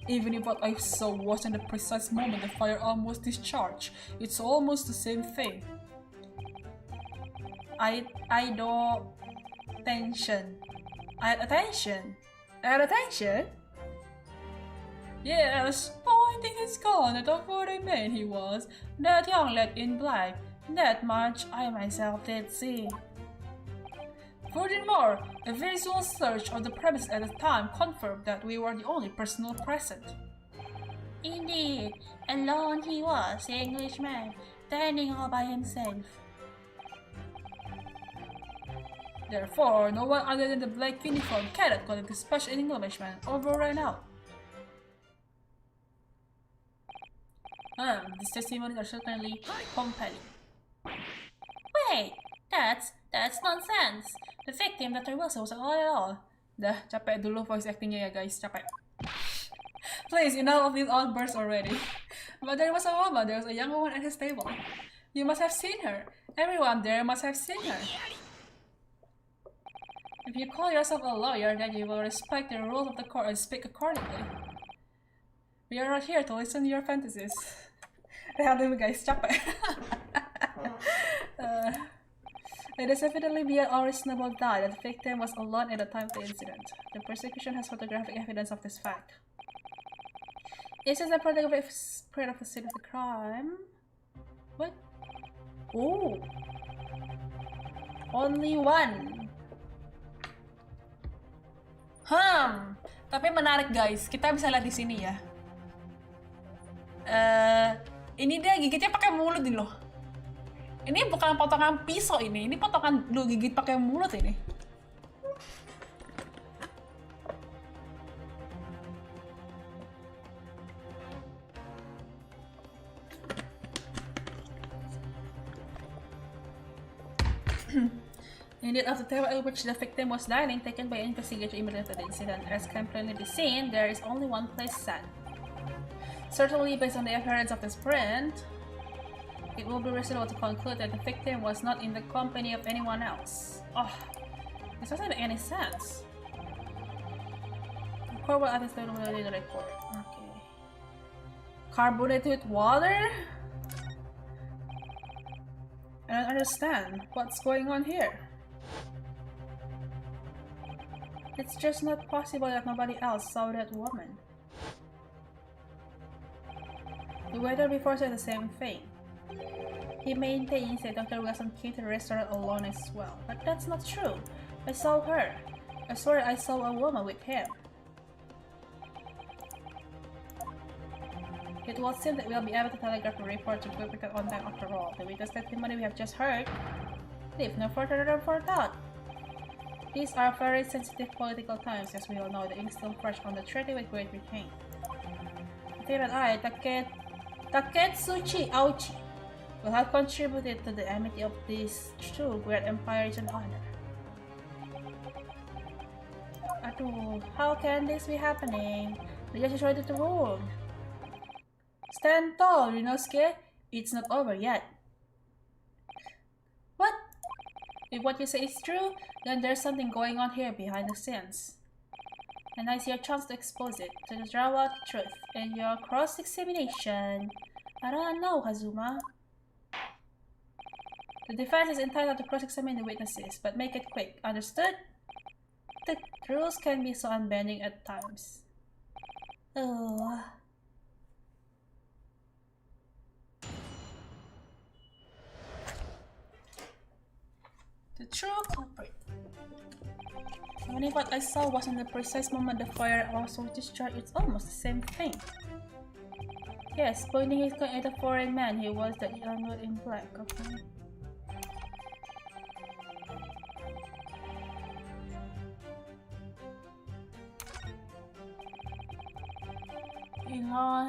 Even if what I saw wasn't the precise moment the firearm was discharged, it's almost the same thing. Idle tension. Attention? Attention? Yes, pointing his gun at the funny man he was, that young lad in black. That much I myself did see. Furthermore, a visual search of the premises at the time confirmed that we were the only personnel present. Indeed, alone he was, the Englishman, standing all by himself. Therefore, no one other than the black uniform cadet could have dispatched an Englishman over and out. These testimonies are certainly compelling. Wait, that's nonsense. The victim, Dr. Wilson, was all at all. Dah, capek dulu voice actingnya ya guys, capek. Please, enough of these outbursts already. But there was a woman, there was a young woman at his table. You must have seen her. Everyone there must have seen her. If you call yourself a lawyer, then you will respect the rules of the court and speak accordingly. We are not here to listen to your fantasies. Rehat dulu guys, capek. It is evidently beyond all reasonable doubt that the victim was alone at the time of the incident. The prosecution has photographic evidence of this fact. Is this a photographic spread of the scene of the crime? What? Oh! Only one! Tapi menarik guys, kita bisa lihat di sini ya. Ini dia gigitnya pakai mulut nih loh. Ini bukan potongan pisau ini potongan lu gigit pakai mulut ini. Indeed, of the table at which the victim was dining, taken by an investigator immediately after the incident, as can plainly be seen, there is only one place set. Certainly, based on the appearance of this print, it will be reasonable to conclude that the victim was not in the company of anyone else. Oh, this doesn't make any sense. The court will attest to the report. Okay. Carbonated water? I don't understand what's going on here. It's just not possible that nobody else saw that woman. The waiter before said the same thing. He maintains that Dr. Wilson came to the restaurant alone as well, but that's not true. I saw her. I swear I saw a woman with him. It will seem that we'll be able to telegraph the report to Quick on time after all. The witness testimony we have just heard leave no further room for doubt. These are very sensitive political times, as we all know. The ink still fresh on the treaty with Great Britain. Fear and I, Taketsuchi Auchi, will have contributed to the amity of these two great empires and honor. Aduh, how can this be happening? The judge is ready to rule. Stand tall, Rinosuke. It's not over yet. What? If what you say is true, then there's something going on here behind the scenes. And I see a chance to expose it, to draw out the truth in your cross-examination. I don't know, Hazuma. The defense is entitled to cross-examine the witnesses, but make it quick. Understood? The rules can be so unbending at times. Oh. The true culprit. Only what I saw was in the precise moment the fire also discharged. It's almost the same thing. Yes, pointing his gun at a foreign man, he was that young one in black. Okay.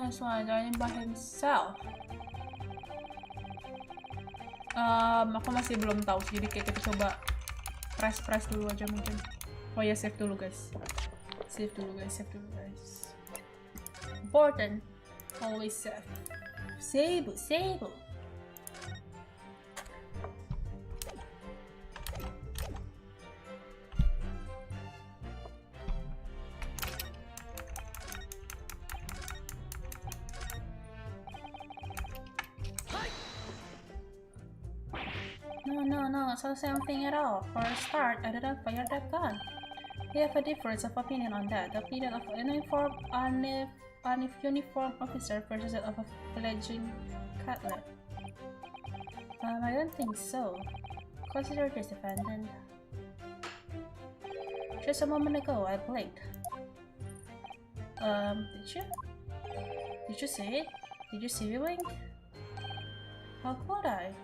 His one dining by himself. Aku masih belum tahu, jadi kayak kita coba press dulu aja mungkin. Oh ya, save dulu guys. Save dulu guys. Important. Always save. Save. No, it's not the same thing at all. For a start, I didn't fire that gun. We have a difference of opinion on that. The opinion of an uniformed officer versus that of a fledgling cadet. I don't think so. Consider this, defendant. Just a moment ago, I blinked. Did you? Did you see it? Did you see me blink? How could I?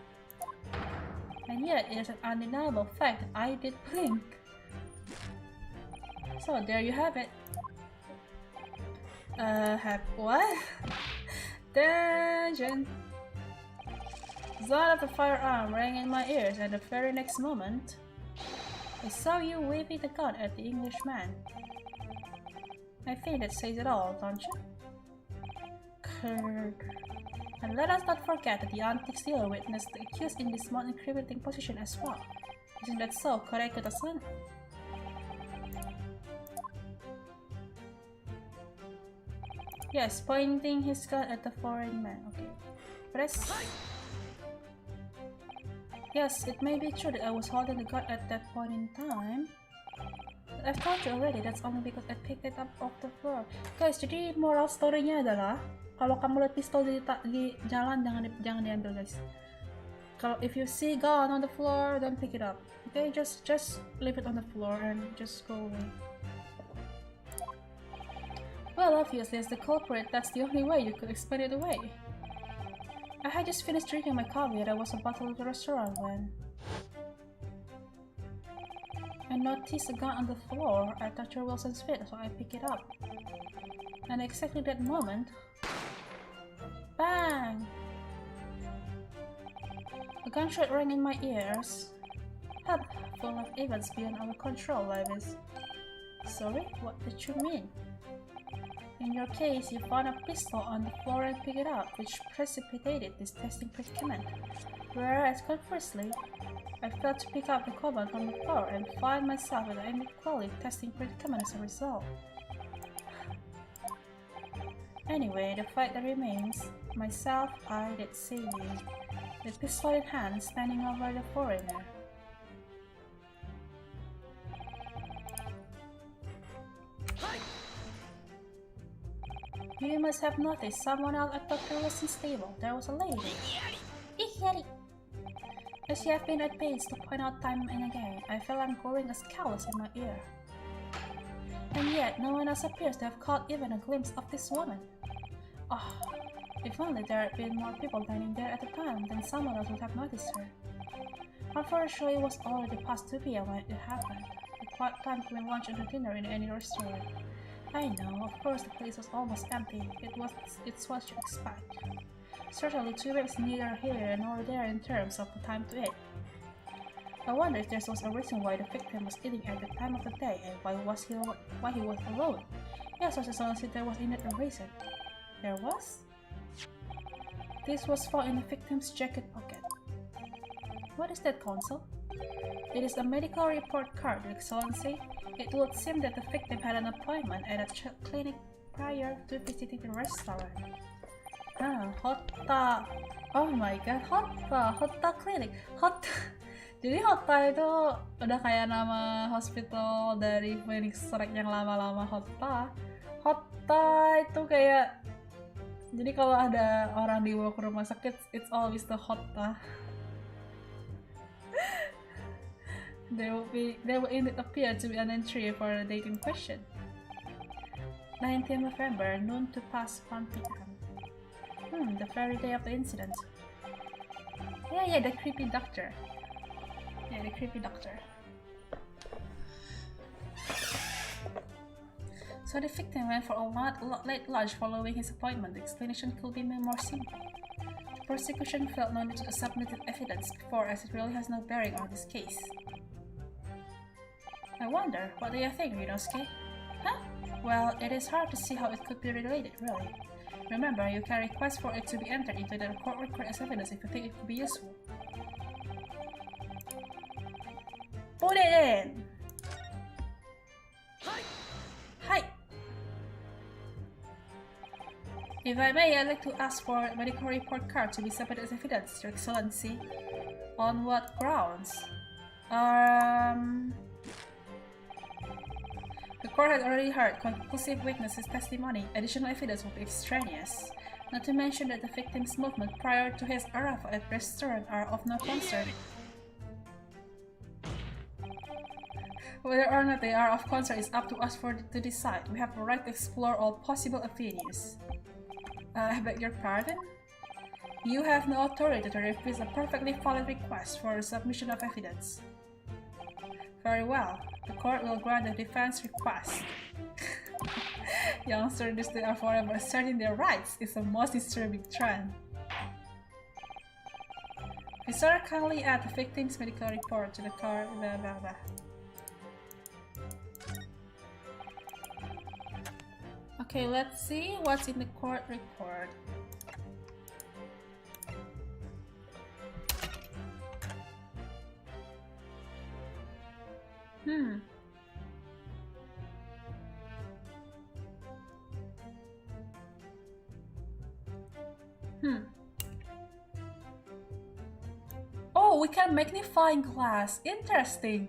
And yet, it is an undeniable fact that I did blink. So, there you have it. Have what? Dungeon! The sound of the firearm rang in my ears, and the very next moment, I saw you waving the gun at the Englishman. I think that says it all, don't you? Kirk. And let us not forget that the antique dealer witnessed the accused in this most incriminating position as well. Isn't that so, Koreko-san? Yes, pointing his gun at the foreign man. Okay. Press. Yes, it may be true that I was holding the gun at that point in time. But I've told you already, that's only because I picked it up off the floor. Guys, jadi moral story-nya adalah kalau kamu lihat pistol di jalan, jangan diambil, guys. Kalau if you see gun on the floor, don't pick it up. Okay, just leave it on the floor and just go away. Well, obviously, as the culprit, that's the only way you could explain it away. I had just finished drinking my coffee and I was about to leave the restaurant when I noticed a gun on the floor at Dr. Wilson's feet, so I picked it up. And exactly that moment, bang! A gunshot rang in my ears. Help, full of events beyond our control, Levis. Sorry, what did you mean? In your case, you found a pistol on the floor and picked it up, which precipitated this testing predicament. Whereas, conversely, I failed to pick up the carbon from the floor and find myself in an inequality testing predicament as a result. Anyway, the fact that remains, myself, I did see you, the pistol in hand, standing over the foreigner. You must have noticed someone else at Dr. Wilson's table. There was a lady. As you have been at pains to point out time and again, I feel I'm growing a scowls in my ear. And yet, no one else appears to have caught even a glimpse of this woman. Oh, if only there had been more people dining there at the time, then someone else would have noticed her. Unfortunately, it was already past 2 p.m. when it happened. A quiet time between lunch and dinner in any restaurant. I know, of course the place was almost empty. It's what you expect. Certainly 2 p.m. is neither here nor there in terms of the time to eat. I wonder if there was a reason why the victim was eating at the time of the day and why he was alone. Yes, as long as there was indeed a reason. There was? This was found in the victim's jacket pocket. What is that, Consul? It is a medical report card, Your Excellency. It would seem that the victim had an appointment at a clinic prior to visiting the restaurant. Hotta. Oh my god, Hotta Clinic. Jadi Hotta itu udah kayak nama hospital dari Phoenix Wright yang lama-lama. Hotta itu kayak, jadi kalau ada orang dibawa ke rumah sakit, it's always the Hotta. There will indeed appear to be an entry for the date in question. 19th November, noon to past 1 p.m. The very day of the incident. Yeah, the creepy doctor. So the victim went for a late lunch following his appointment. The explanation could be made more simple. The prosecution felt no need to submit evidence before, as it really has no bearing on this case. I wonder, what do you think, Rinosuke? Huh? Well, it is hard to see how it could be related, really. Remember, you can request for it to be entered into the court record as evidence if you think it could be useful. Put it in! Hi! If I may, I'd like to ask for a medical report card to be submitted as evidence, Your Excellency. On what grounds? The court had already heard conclusive witnesses' testimony. Additional evidence will be extraneous. Not to mention that the victim's movement prior to his arrival at the restaurant are of no concern. Whether or not they are of concern is up to us to decide. We have the right to explore all possible avenues. I beg your pardon? You have no authority to refuse a perfectly valid request for the submission of evidence. Very well. The court will grant the defense request. Youngsters they are forever asserting their rights is a most disturbing trend. Please sir, kindly add the victim's medical report to the court. Blah, blah, blah. Okay, let's see what's in the court report. Oh, we can magnifying glass. Interesting.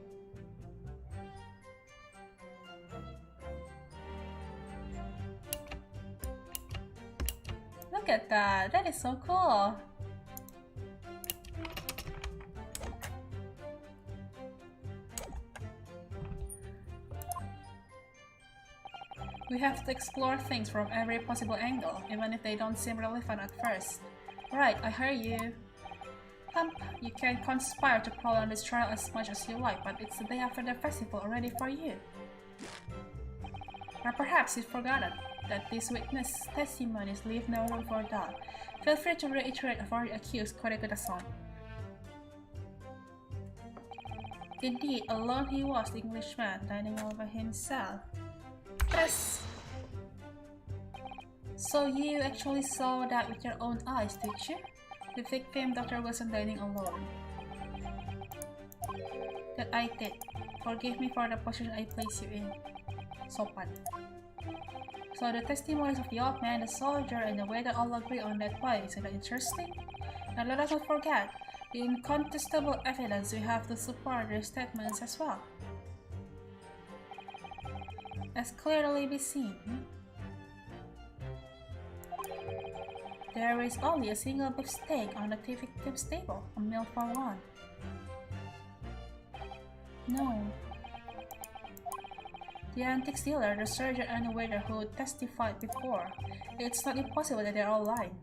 Look at that. That is so cool. We have to explore things from every possible angle, even if they don't seem relevant at first. Right, I hear you. You can conspire to prolong this trial as much as you like, but it's the day after the festival already for you. Or perhaps you've forgotten that these witness testimonies leave no room for doubt. Feel free to reiterate for the accused, Korekuda-san. Indeed, alone he was, the Englishman, dining all by himself. Yes! So you actually saw that with your own eyes, did you? The victim, Dr. Wilson, dining alone. That I did. Forgive me for the position I placed you in. Sopan. So the testimonies of the old man, the soldier, and the waiter all agree on that point. Isn't that interesting? And let us not forget, the incontestable evidence we have to support their statements as well. As clearly be seen, there is only a single beef steak on the victim's table, a meal for one. No. The antiques dealer, the surgeon, and the waiter who testified before. It's not impossible that they're all lying.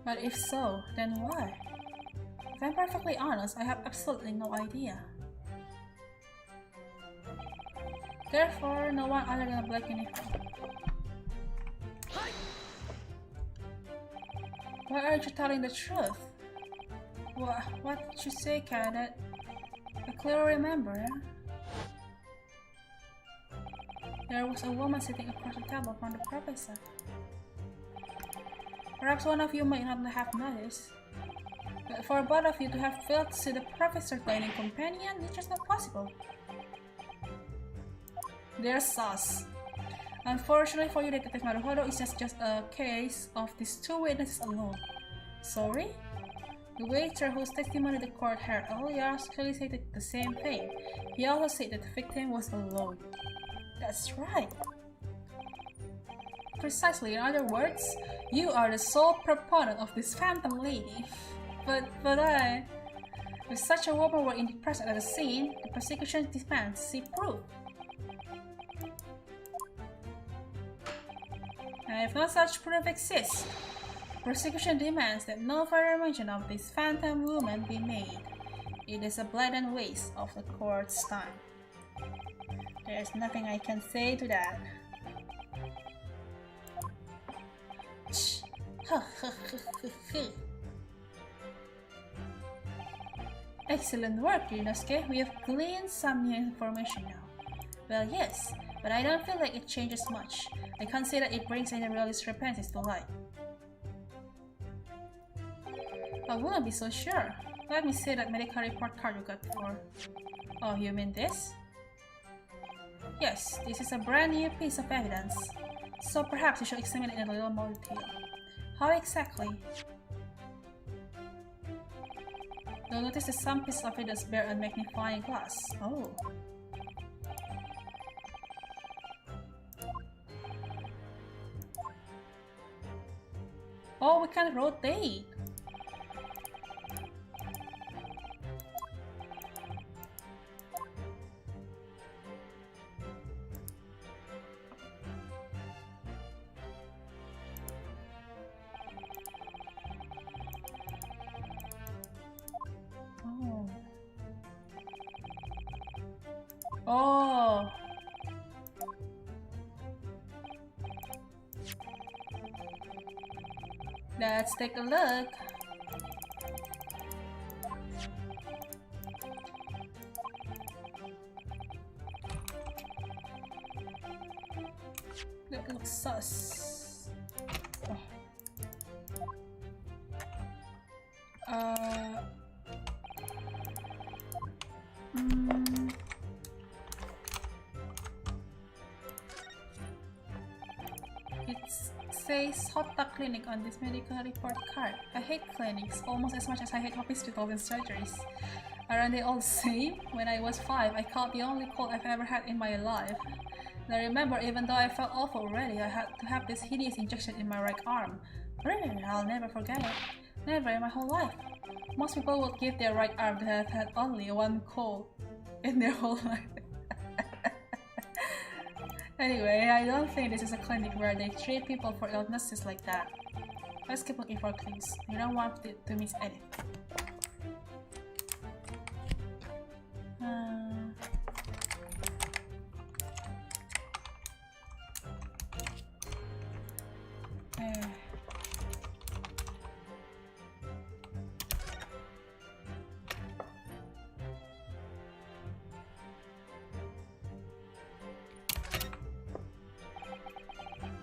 But if so, then why? If I'm perfectly honest, I have absolutely no idea. Therefore, no one other than a black uniform. Why aren't you telling the truth? What did you say, Cadet? I clearly remember. There was a woman sitting across the table from the professor. Perhaps one of you might not have noticed. But for both of you to have failed to see the professor's dining companion, it's just not possible. They're sus. Unfortunately for you, Detective Naruhodo, it's just a case of these two witnesses alone. Sorry? The waiter whose testimony the court heard earlier clearly stated the same thing. He also said that the victim was alone. That's right. Precisely, in other words, you are the sole proponent of this phantom lady. But I... If such a woman were indeed present at the scene, the prosecution demands to see proof. And if no such proof exists, the prosecution demands that no further mention of this phantom woman be made. It is a blatant waste of the court's time. There is nothing I can say to that. Excellent work, Ryunosuke. We have gleaned some new information now. Well, yes, but I don't feel like it changes much. I can't say that it brings any real discrepancies to light. I wouldn't be so sure. Let me see that medical report card you got before. Oh, you mean this? Yes, this is a brand new piece of evidence. So perhaps you should examine it in a little more detail. How exactly? You'll notice that some pieces of evidence bear a magnifying glass. Oh. Oh, we can rotate. Oh. Let's take a look. That looks sus. Oh. It says Hotta Clinic on this medical report card. I hate clinics almost as much as I hate hospitals and surgeries. Aren't they all the same? When I was 5, I caught the only cold I've ever had in my life. And I remember, even though I felt awful already, I had to have this hideous injection in my right arm. Really, I'll never forget it. Never in my whole life. Most people would give their right arm to have had only one cold in their whole life. Anyway, I don't think this is a clinic where they treat people for illnesses like that. Let's keep looking for clues. You don't want to miss anything.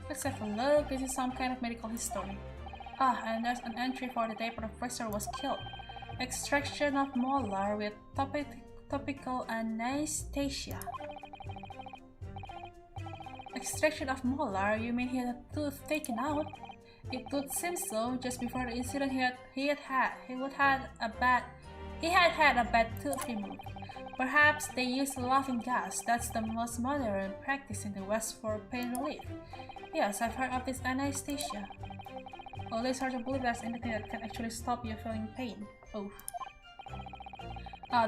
Let's have a look. This is some kind of medical history. Ah, and there's an entry for the day the professor was killed. Extraction of molar with topical anesthesia. Extraction of molar? You mean he had a tooth taken out? It would seem so. Just before the incident, he had a bad tooth removed. Perhaps they used laughing gas. That's the most modern practice in the West for pain relief. Yes, I've heard of this anesthesia. Although it's hard to believe there's anything that can actually stop you feeling pain. Oh.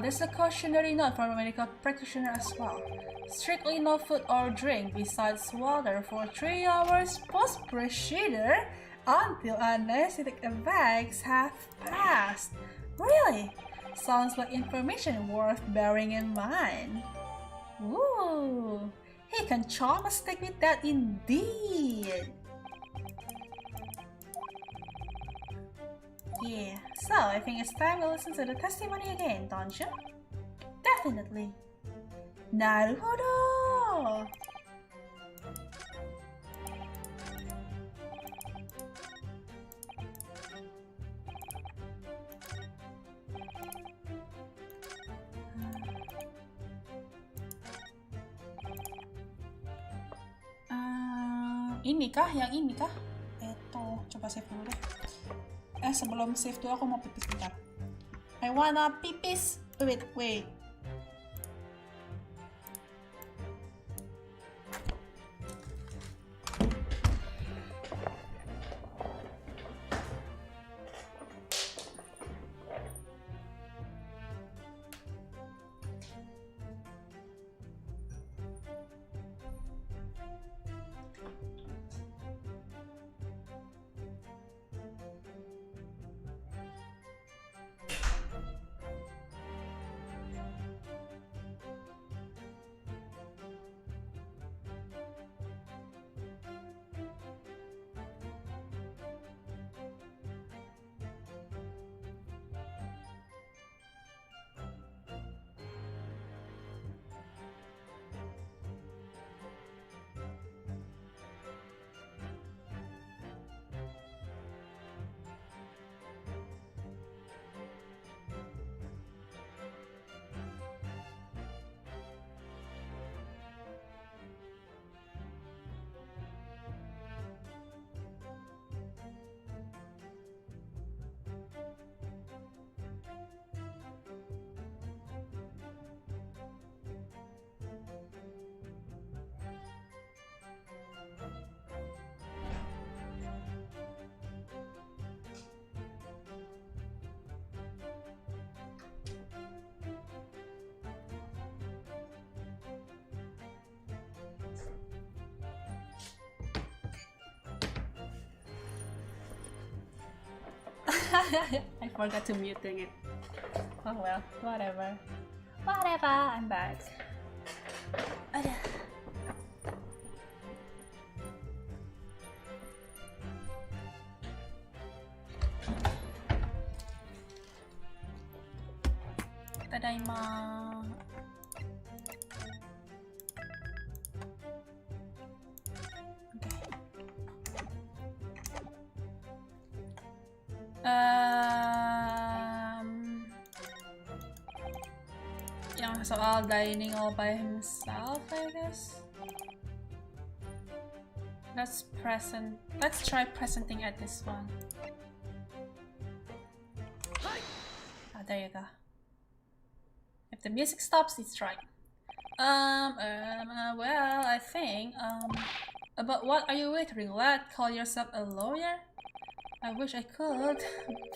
There's a cautionary note from a medical practitioner as well. Strictly no food or drink besides water for 3 hours post-procedure until anesthetic effects have passed. Really? Sounds like information worth bearing in mind. Ooh, he can charm a stick with that indeed. Yeah, so I think it's time to listen to the testimony again, don't you? Definitely. Naruhodo! Ini kah? Yang ini kah? Eto, coba save dulu deh. Sebelum save tuh aku mau pipis bentar. I wanna pipis. Wait. I forgot to muting it. Oh well, whatever. I'm back. Aduh. Tadaima. Yang soal dining all by himself, I guess. Let's try presenting at this one. There you go. If the music stops, it's right. Well, I think, but what are you waiting, lad? Call yourself a lawyer? I wish I could.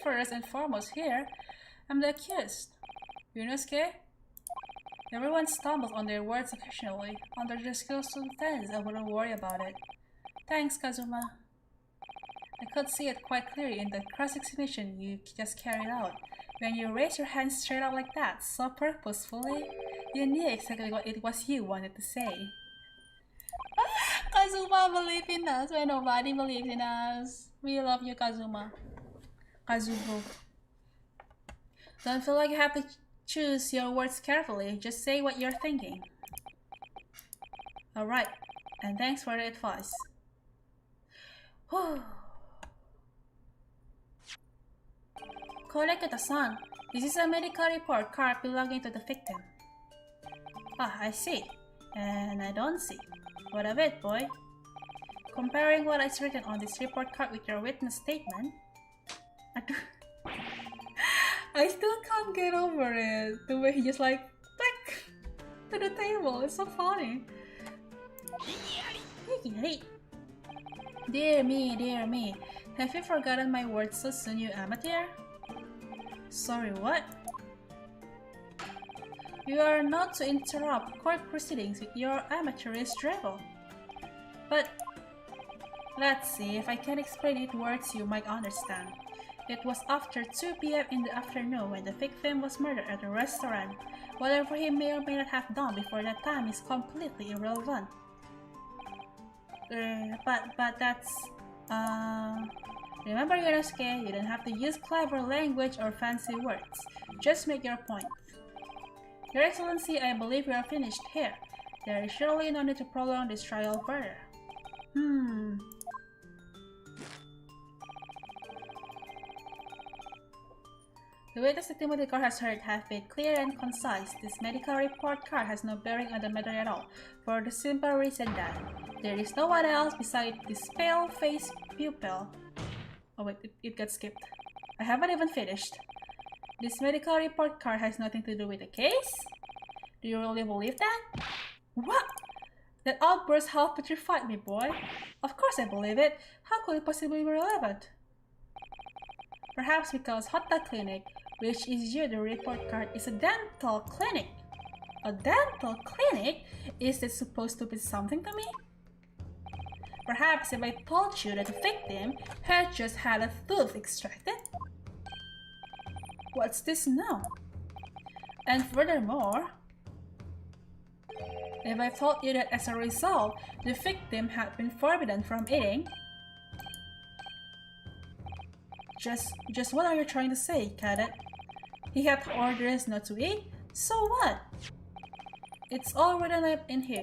First and foremost here, I'm the accused. Yunosuke? Everyone stumbles on their words occasionally. Under the circumstances, I wouldn't worry about it. Thanks, Kazuma. I could see it quite clearly in the cross-examination you just carried out. When you raise your hand straight up like that, so purposefully, you knew exactly what it was you wanted to say. Kazuma believed in us when nobody believes in us. We love you, Kazuma. Kazubo. Don't feel like you have to choose your words carefully. Just say what you're thinking. Alright, and thanks for the advice. Koreketa-san, this is a medical report card belonging to the victim. Ah, I see. And I don't see. What of it, boy? Comparing what is written on this report card with your witness statement, I still can't get over it. The way he just like, back to the table. It's so funny. Dear me. Have you forgotten my words so soon, you amateur? Sorry, what? You are not to interrupt court proceedings with your amateurish drivel. But let's see if I can explain it in words you might understand. It was after 2 p.m. in the afternoon when the victim was murdered at a restaurant. Whatever he may or may not have done before that time is completely irrelevant. But that's... Remember, Yunosuke, you don't have to use clever language or fancy words. Just make your point. Your Excellency, I believe we are finished here. There is surely no need to prolong this trial further. The witness testimony the court has heard have been clear and concise. This medical report card has no bearing on the matter at all, for the simple reason that there is no one else beside this pale-faced pupil. Oh wait, it got skipped. I haven't even finished. This medical report card has nothing to do with the case? Do you really believe that? What? That outburst half petrified me, boy. Of course I believe it. How could it possibly be relevant? Perhaps because Hotta Clinic, which issued the report card, is a dental clinic. A dental clinic? Is it supposed to be something to me? Perhaps if I told you that the victim had just had a tooth extracted? What's this now? And furthermore, if I told you that as a result, the victim had been forbidden from eating, just what are you trying to say, Cadet? He had orders not to eat, so what? It's all written up in here.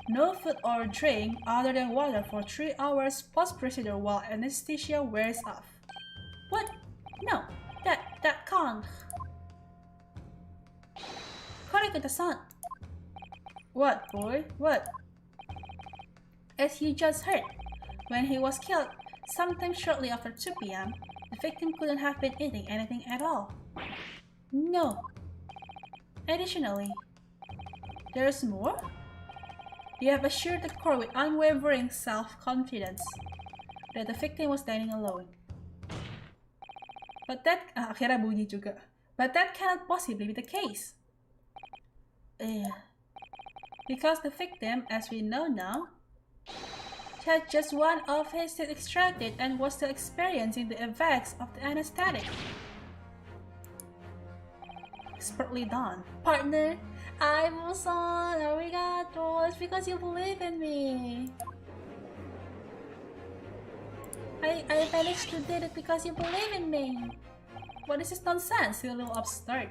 No food or drink other than water for 3 hours post-procedure while anesthesia wears off. What? No, that can't. Korikuta-san. What, boy? What? As you just heard, when he was killed, sometime shortly after 2 p.m., the victim couldn't have been eating anything at all. No. Additionally, there's more? You have assured the court with unwavering self-confidence that the victim was dining alone. But that... akhirnya bunyi juga. But that cannot possibly be the case. Because the victim, as we know now, had just one of his teeth extracted and was still experiencing the effects of the anesthetic. Expertly done. Partner, I'm on. Arigato. It's because you believe in me. I managed to do it because you believe in me. What is this nonsense, you little upstart?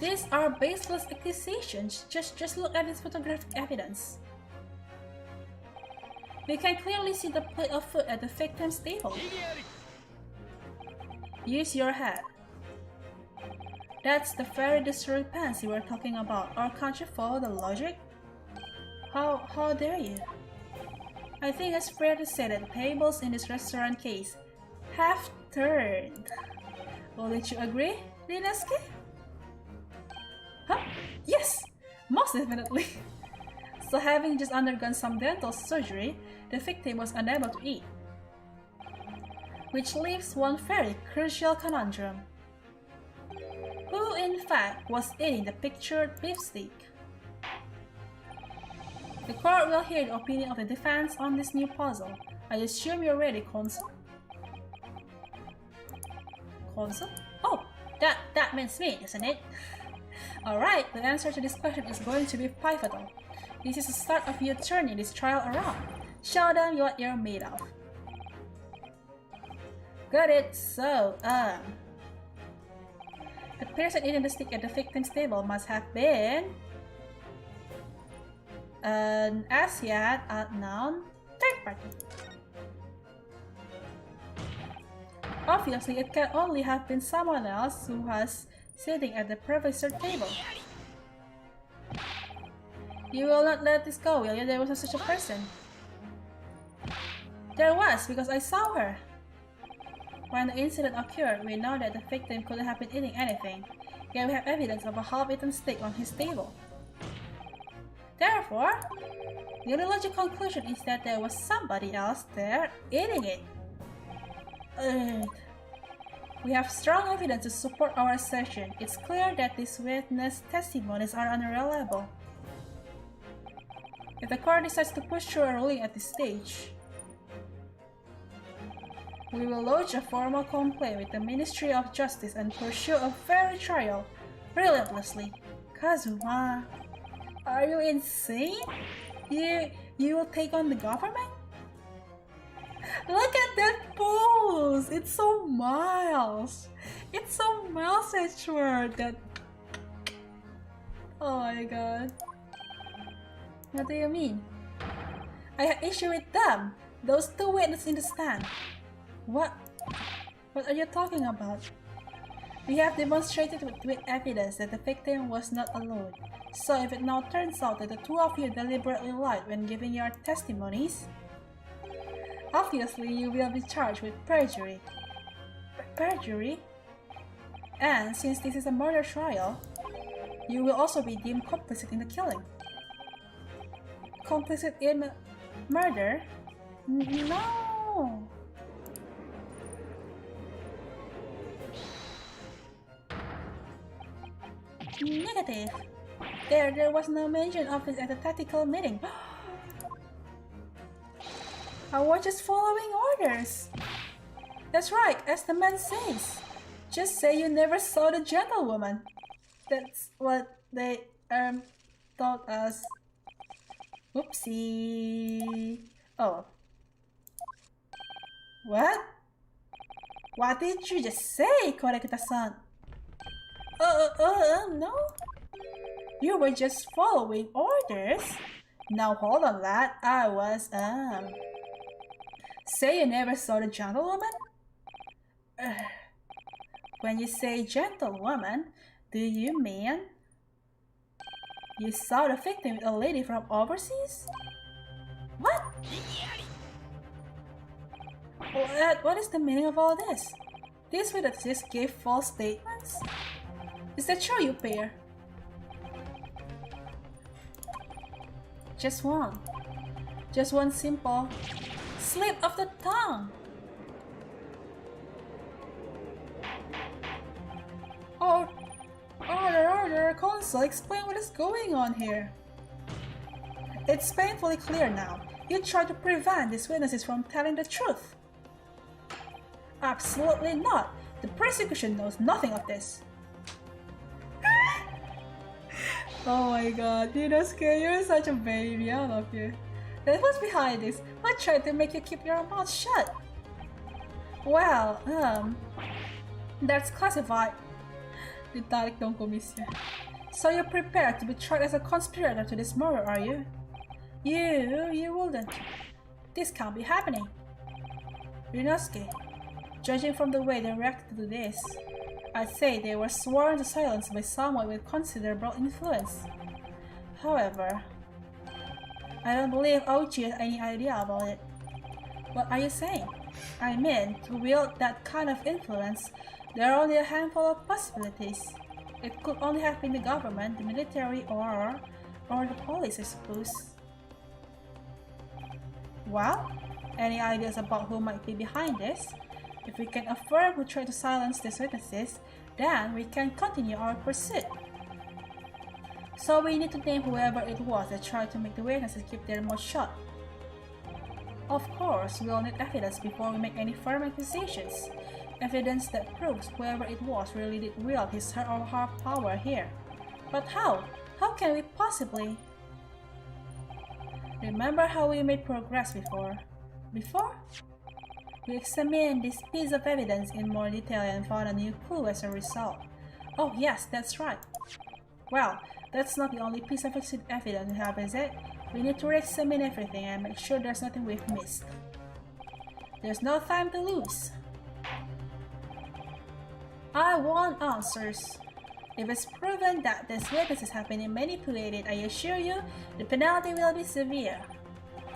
These are baseless accusations. Just look at this photographic evidence. We can clearly see the plate of food at the victim's table. Use your head. That's the very discrepancy we're talking about, or can't you follow the logic? How dare you? I think it's fair to say that the tables in this restaurant case have turned. Wouldn't you agree, Rinasuke? Huh? Yes! Most definitely! So having just undergone some dental surgery, the victim was unable to eat. Which leaves one very crucial conundrum. Who in fact was eating the pictured beef steak? The court will hear the opinion of the defense on this new puzzle. I assume you're ready, Consul. Consul? Oh, that means me, isn't it? Alright, the answer to this question is going to be pivotal. This is the start of you turning this trial around. Show them what you're made of. Got it, so, the person eating the steak at the victim's table must have been an as yet unknown third party. Obviously, it can only have been someone else who was sitting at the professor table. You will not let this go, will you? There was such a person. There was, because I saw her. When the incident occurred, we know that the victim couldn't have been eating anything, yet we have evidence of a half-eaten steak on his table. Therefore, the only logical conclusion is that there was somebody else there eating it. We have strong evidence to support our assertion. It's clear that these witness testimonies are unreliable. If the court decides to push through a ruling at this stage, we will lodge a formal complaint with the Ministry of Justice and pursue a fair trial relentlessly. Kazuma, are you insane? You will take on the government? Look at that pose! It's so mild. It's so mild that... Oh my god. What do you mean? I have issue with them. Those two witnesses in the stand. What? What are you talking about? We have demonstrated with evidence that the victim was not alone. So if it now turns out that the two of you deliberately lied when giving your testimonies, obviously you will be charged with perjury. Perjury? And since this is a murder trial, you will also be deemed complicit in the killing. Complicit in murder? No! Negative. There was no mention of this at the tactical meeting. I was just following orders. That's right, as the man says. Just say you never saw the gentlewoman. That's what they taught us. Oopsie. Oh. What? What did you just say, Korekita-san? No? You were just following orders? Now hold on, lad. I was, Say you never saw the gentlewoman? When you say gentlewoman, do you mean you saw the victim with a lady from overseas? What? What is the meaning of all this? These witnesses gave false statements? Is that true, you pair? Just one simple slip of the tongue. Order, Consul, explain what is going on here. It's painfully clear now. You tried to prevent these witnesses from telling the truth. Absolutely not. The prosecution knows nothing of this. Oh my god, Dinosuke, you're such a baby. I love you. Then what's behind this? What tried to make you keep your mouth shut? Well, that's classified. Ditarik dong komisnya. So you're prepared to be tried as a conspirator to this murder, are you? You wouldn't. This can't be happening. Rinosuke, judging from the way they reacted to this, I'd say they were sworn to silence by someone with considerable influence. However, I don't believe Ochi has any idea about it. What are you saying? I mean, to wield that kind of influence, there are only a handful of possibilities. It could only have been the government, the military, or the police, I suppose. Well, any ideas about who might be behind this? If we can affirm who tried to silence these witnesses, then we can continue our pursuit. So we need to name whoever it was that tried to make the witnesses keep their mouth shut. Of course, we'll need evidence before we make any firm accusations. Evidence that proves whoever it was really did wield his or her power here. But how? How can we possibly? Remember how we made progress before? We examined this piece of evidence in more detail and found a new clue as a result. Oh yes, that's right. Well, that's not the only piece of evidence we have, is it? We need to re-examine everything and make sure there's nothing we've missed. There's no time to lose. I want answers. If it's proven that these witnesses have been manipulated, I assure you, the penalty will be severe.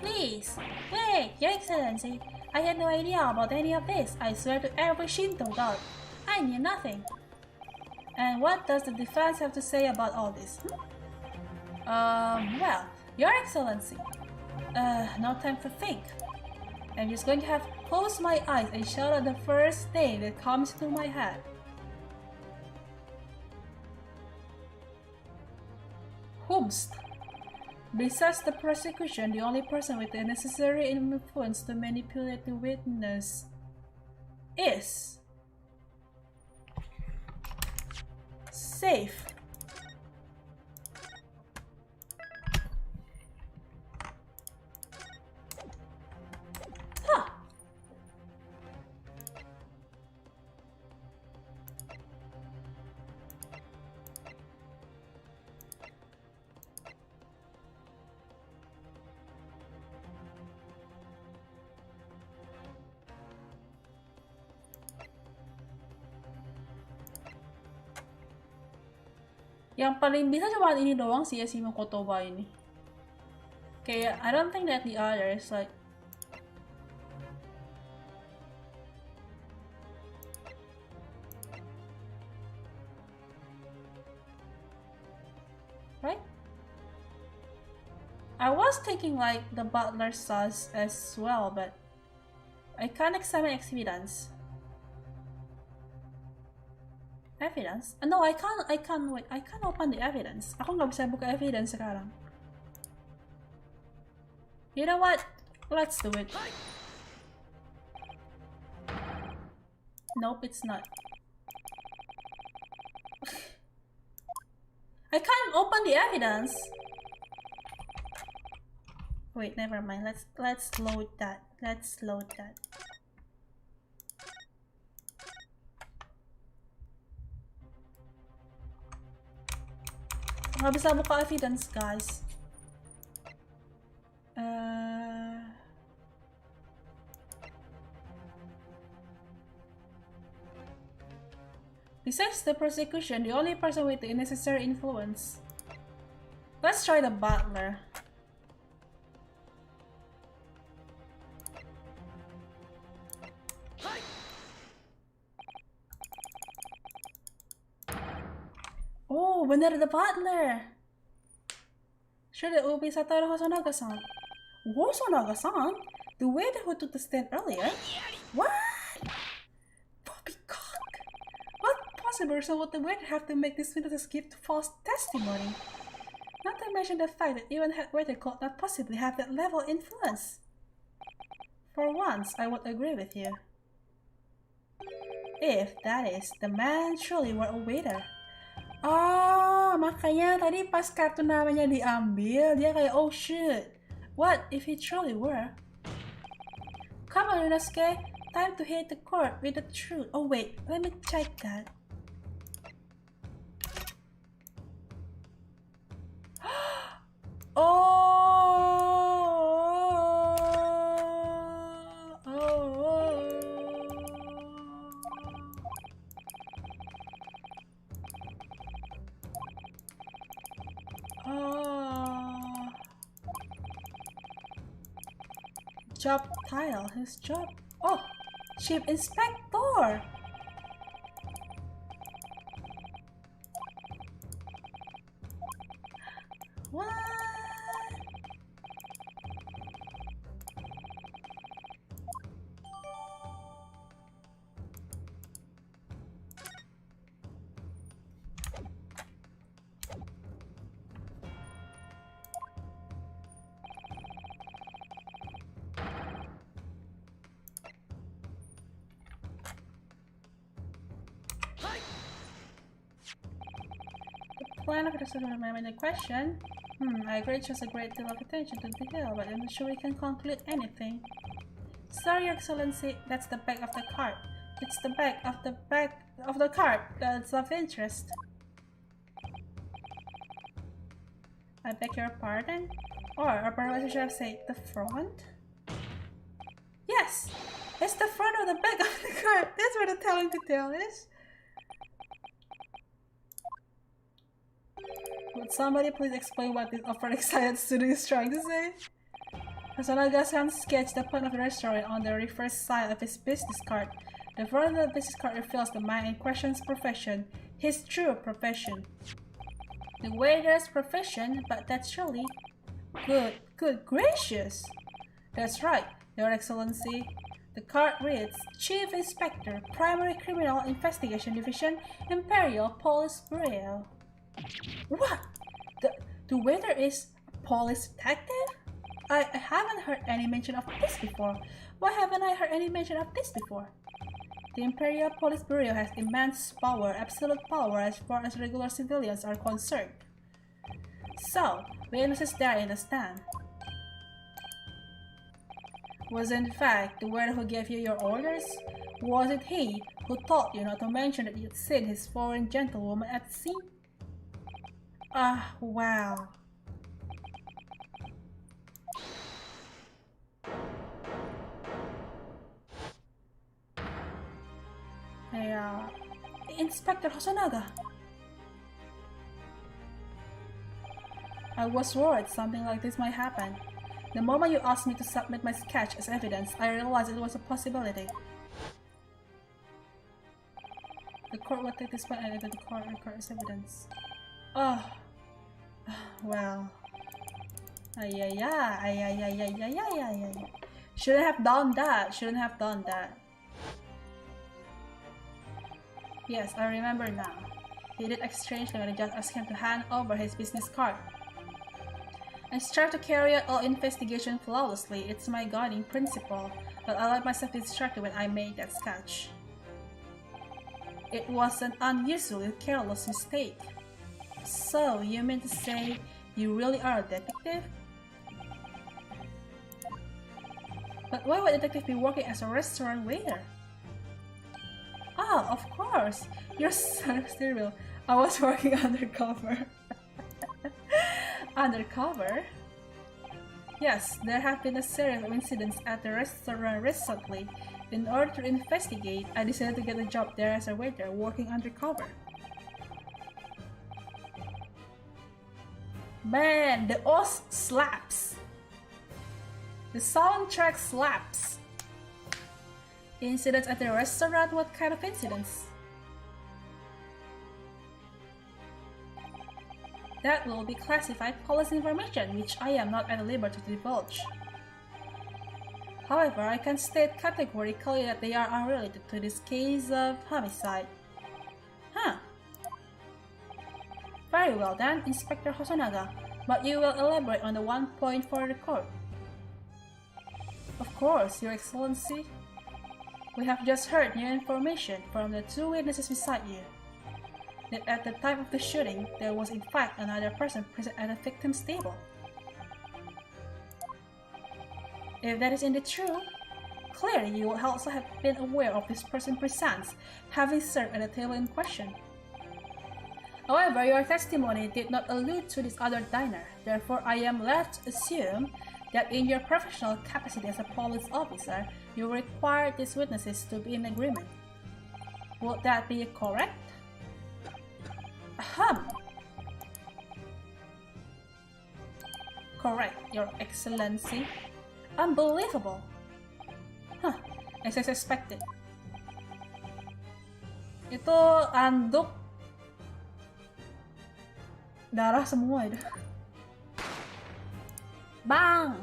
Please, wait, Your Excellency. I had no idea about any of this. I swear to every Shinto god. I knew nothing. And what does the defense have to say about all this? Well, Your Excellency. No time to think. I'm just going to have to close my eyes and shout out the first name that comes to my head. Whomst. Besides the prosecution, the only person with the necessary influence to manipulate the witness is safe. Huh. Yang paling bisa cuma ini doang sih ya, si Mokotoba ini. Kayak, I don't think that the others like... Right? I was thinking like the butler sus as well, but I can't examine evidence. Evidence? No, I can't wait. I can't open the evidence. Ako nggak bisa buka evidence sekarang. You know what? Let's do it. Nope, it's not. I can't open the evidence. Wait, never mind. Let's load that. Let's load that. Nggak bisa buka evidence, guys. Besides the prosecution, the only person with the necessary influence. Let's try the butler. Oh, benar, the butler. Sure, that will be Satoru Hosonaga-san. Hosonaga-san? The waiter who took the stand earlier? What? Poppycock! What possible reason would the waiter have to make this witness give false testimony? Not to mention the fact that even head waiter could not possibly have that level of influence. For once, I would agree with you. If, that is, the man truly were a waiter. Oh, makanya tadi pas kartu namanya diambil, dia kayak, oh shit. What if he truly were? Come on, Yunosuke. Time to hit the court with the truth. Oh wait, let me check that. Job title, his job. Oh, Chief Inspector. What? Plan of the question. I agree it shows a great deal of attention to detail, but I'm not sure we can conclude anything. Sorry, Your Excellency, that's the back of the card. It's the back of the card that's of interest. I beg your pardon? Or perhaps I should have said the front? Yes! It's the front or the back of the card. That's where the telling detail is. Would somebody please explain what this overexcited student is trying to say? Hosonaga-san sketched the plan of the restaurant on the reverse side of his business card. The front of the business card reveals the man in question's profession, his true profession. The waiter's profession, but that's surely... Good gracious! That's right, Your Excellency. The card reads, Chief Inspector, Primary Criminal Investigation Division, Imperial Police Bureau. What? The waiter is a police detective? I haven't heard any mention of this before. Why haven't I heard any mention of this before? The Imperial Police Bureau has immense power, absolute power as far as regular civilians are concerned. So, witnesses there in the stand. Was in fact the waiter who gave you your orders? Was it he who taught you not to mention that you'd seen his foreign gentlewoman at the scene? Ah, wow. Hey, Inspector Hosonaga. I was worried something like this might happen. The moment you asked me to submit my sketch as evidence, I realized it was a possibility. The court will take this point and enter the court record as evidence. Oh, well. Shouldn't have done that. Shouldn't have done that. Yes, I remember now. He did strangely when the judge asked him to hand over his business card. I strive to carry out all investigation flawlessly. It's my guiding principle, but I let myself distracted when I made that sketch. It was an unusually careless mistake. So, you mean to say you really are a detective? But why would a detective be working as a restaurant waiter? Ah, of course! You're so serial. I was working undercover. Undercover? Yes, there have been a series of incidents at the restaurant recently. In order to investigate, I decided to get a job there as a waiter, working undercover. Man, the OS slaps! The soundtrack slaps! Incidents at the restaurant? What kind of incidents? That will be classified police information, which I am not at liberty to divulge. However, I can state categorically that they are unrelated to this case of homicide. Huh. Very well then, Inspector Hosonaga, but you will elaborate on the one point for the court. Of course, Your Excellency. We have just heard new information from the two witnesses beside you. That at the time of the shooting, there was in fact another person present at the victim's table. If that is indeed true, clearly you will also have been aware of this person's presence, having served at the table in question. However, your testimony did not allude to this other diner, therefore I am left to assume that in your professional capacity as a police officer, you require these witnesses to be in agreement. Would that be correct? Ahem. Correct, Your Excellency. Unbelievable. Huh, as I suspected. Itu anduk darah semua itu. Bang!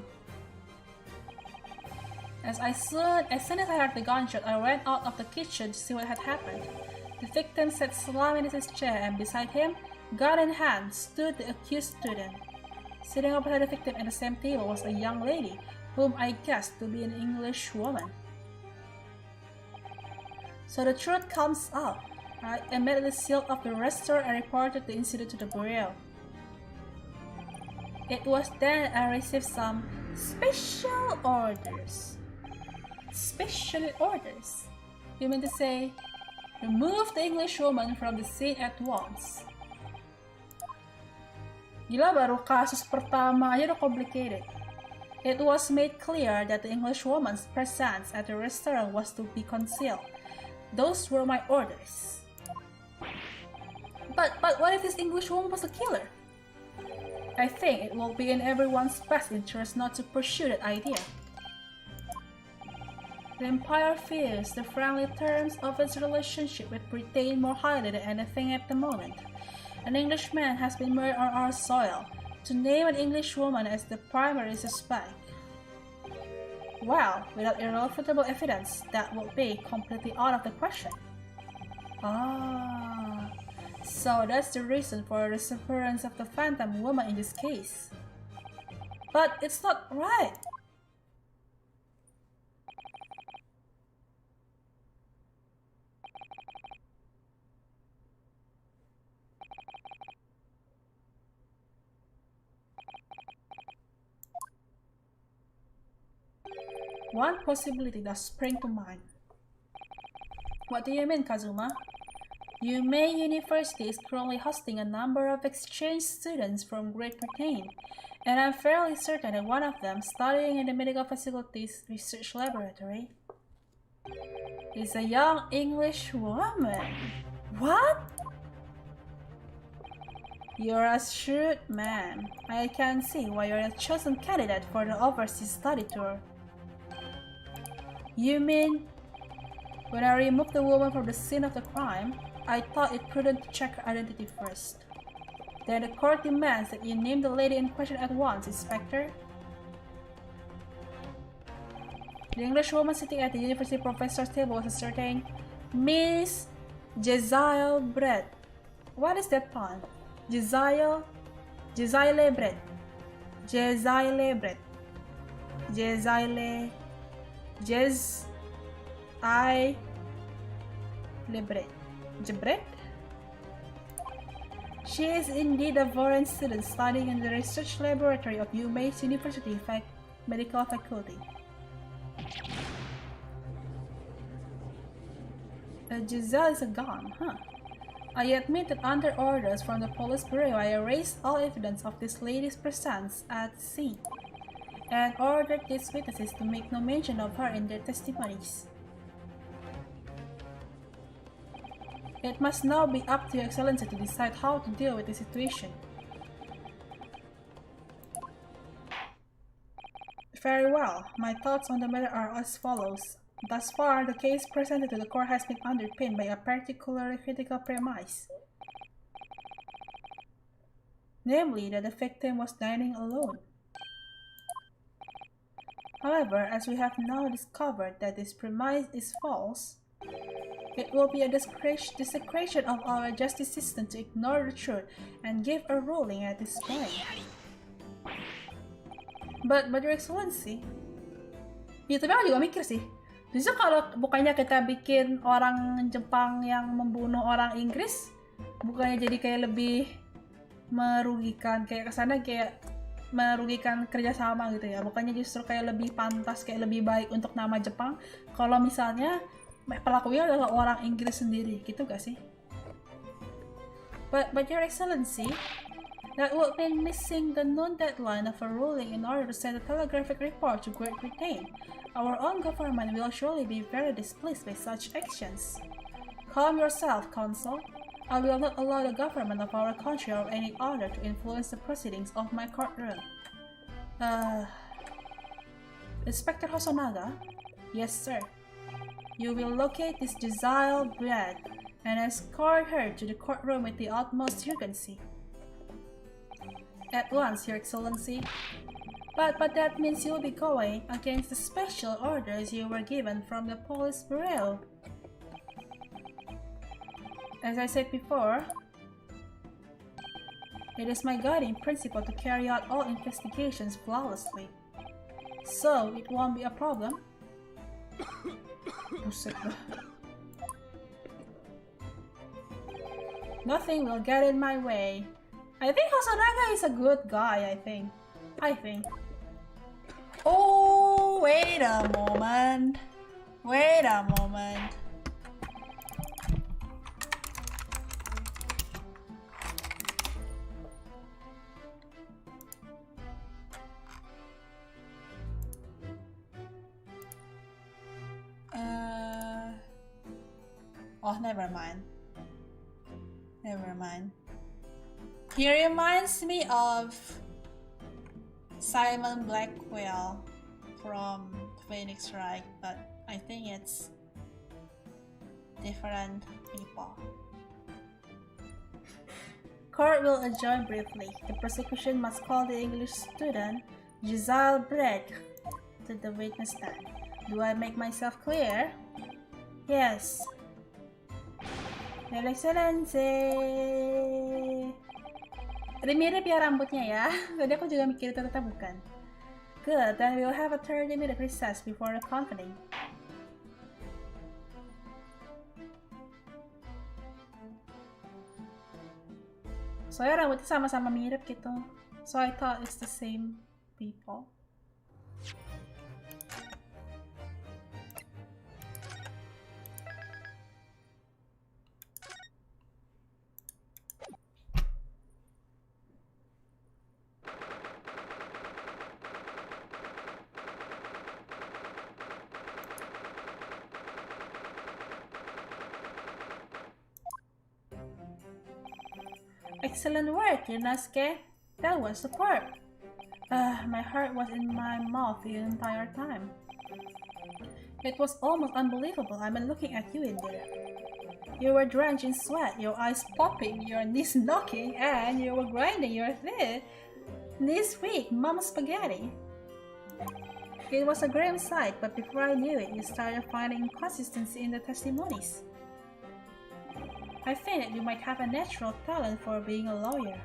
As soon as I heard the gunshot, I ran out of the kitchen to see what had happened. The victim sat slumped in his chair, and beside him, gun in hand, stood the accused student. Sitting opposite the victim at the same table was a young lady, whom I guessed to be an English woman. So the truth comes out. I immediately sealed up the restaurant and reported the incident to the bureau. It was then I received some special orders. Special orders? You mean to say, remove the English woman from the scene at once? Gila, baru kasus pertama aja udah complicated. It was made clear that the English woman's presence at the restaurant was to be concealed. Those were my orders. But what if this English woman was a killer? I think it will be in everyone's best interest not to pursue that idea. The Empire fears the friendly terms of its relationship with Britain more highly than anything at the moment. An Englishman has been murdered on our soil. To name an English woman as the primary suspect, well, without irrefutable evidence, that would be completely out of the question. Ah, so that's the reason for the disappearance of the phantom woman in this case. But it's not right. One possibility does spring to mind. What do you mean, Kazuma? Yumei University is currently hosting a number of exchange students from Great Britain, and I'm fairly certain that one of them, studying in the Medical Facilities Research Laboratory, is a young English woman. What? You're a shrewd man. I can see why you're a chosen candidate for the overseas study tour. You mean, when I removed the woman from the scene of the crime, I thought it prudent to check her identity first. Then the court demands that you name the lady in question at once, Inspector. The English woman sitting at the university professor's table was a certain Miss Jezile Brett. What is that pun? Jezile Brett. Jezile Brett. Jezile. Lebret. Jebret? She is indeed a foreign student studying in the research laboratory of UMass University Medical Faculty. Giselle is a gun, huh? I admit that under orders from the police bureau, I erased all evidence of this lady's presence at the scene and ordered these witnesses to make no mention of her in their testimonies. It must now be up to Your Excellency to decide how to deal with the situation. Very well. My thoughts on the matter are as follows. Thus far, the case presented to the court has been underpinned by a particularly critical premise. Namely, that the victim was dining alone. However, as we have now discovered that this premise is false, it will be a desecration of our justice system to ignore the truth and give a ruling at this point. But Your Excellency, ya tapi aku juga mikir sih, justru kalau bukannya kita bikin orang Jepang yang membunuh orang Inggris, bukannya jadi kayak lebih merugikan, kayak kesana kayak merugikan kerjasama gitu ya, bukannya justru kayak lebih pantas, kayak lebih baik untuk nama Jepang kalau misalnya pelakunya adalah orang Inggris sendiri, gitu gak sih? But Your Excellency, that would mean missing the known deadline of a ruling in order to send a telegraphic report to Great Britain. Our own government will surely be very displeased by such actions. Calm yourself, Consul. I will not allow the government of our country or any other to influence the proceedings of my courtroom. Inspector Hosonaga? Yes, sir. You will locate this Giselle Brad and escort her to the courtroom with the utmost urgency. At once, Your Excellency. But that means you'll be going against the special orders you were given from the police bureau. As I said before, it is my guiding principle to carry out all investigations flawlessly. So, it won't be a problem. Nothing will get in my way. I think Hosonaga is a good guy, I think. Oh, wait a moment. Oh, never mind. He reminds me of Simon Blackwell from Phoenix Wright, but I think it's different people. Court will adjourn briefly. The prosecution must call the English student Giselle Brett to the witness stand. Do I make myself clear? Yes. Your Excellency. Ada mirip ya rambutnya ya. Tadi aku juga mikir ternyata bukan. Good, then we'll have a 30-minute recess before the convening. Soalnya rambutnya sama-sama mirip gitu. So I thought it's the same people. Excellent work, Yunosuke. That was superb. My heart was in my mouth the entire time. It was almost unbelievable. I've been looking at you in there. You were drenched in sweat, your eyes popping, your knees knocking, and you were grinding your teeth. This week, Mama Spaghetti. It was a grim sight, but before I knew it, you started finding inconsistency in the testimonies. I think that you might have a natural talent for being a lawyer.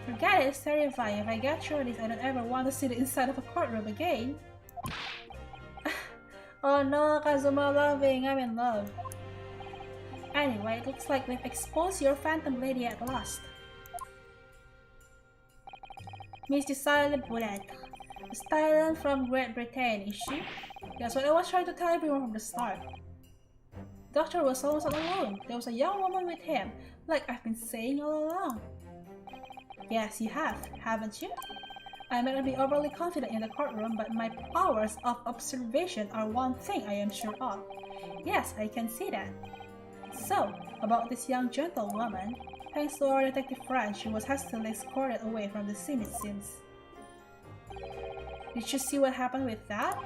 Forget it, it's terrifying. If I get through this, I don't ever want to see the inside of a courtroom again. Oh no, Kazuma loving, I'm in love. Anyway, it looks like we've exposed your phantom lady at last. Miss Desire Bullet. A stallion from Great Britain, is she? That's what I was trying to tell everyone from the start. Doctor was almost not alone. There was a young woman with him, like I've been saying all along. Yes, you have, haven't you? I may not be overly confident in the courtroom, but my powers of observation are one thing I am sure of. Yes, I can see that. So, about this young gentlewoman, thanks to our detective friend, she was hastily escorted away from the scene, it seems. Did you see what happened with that?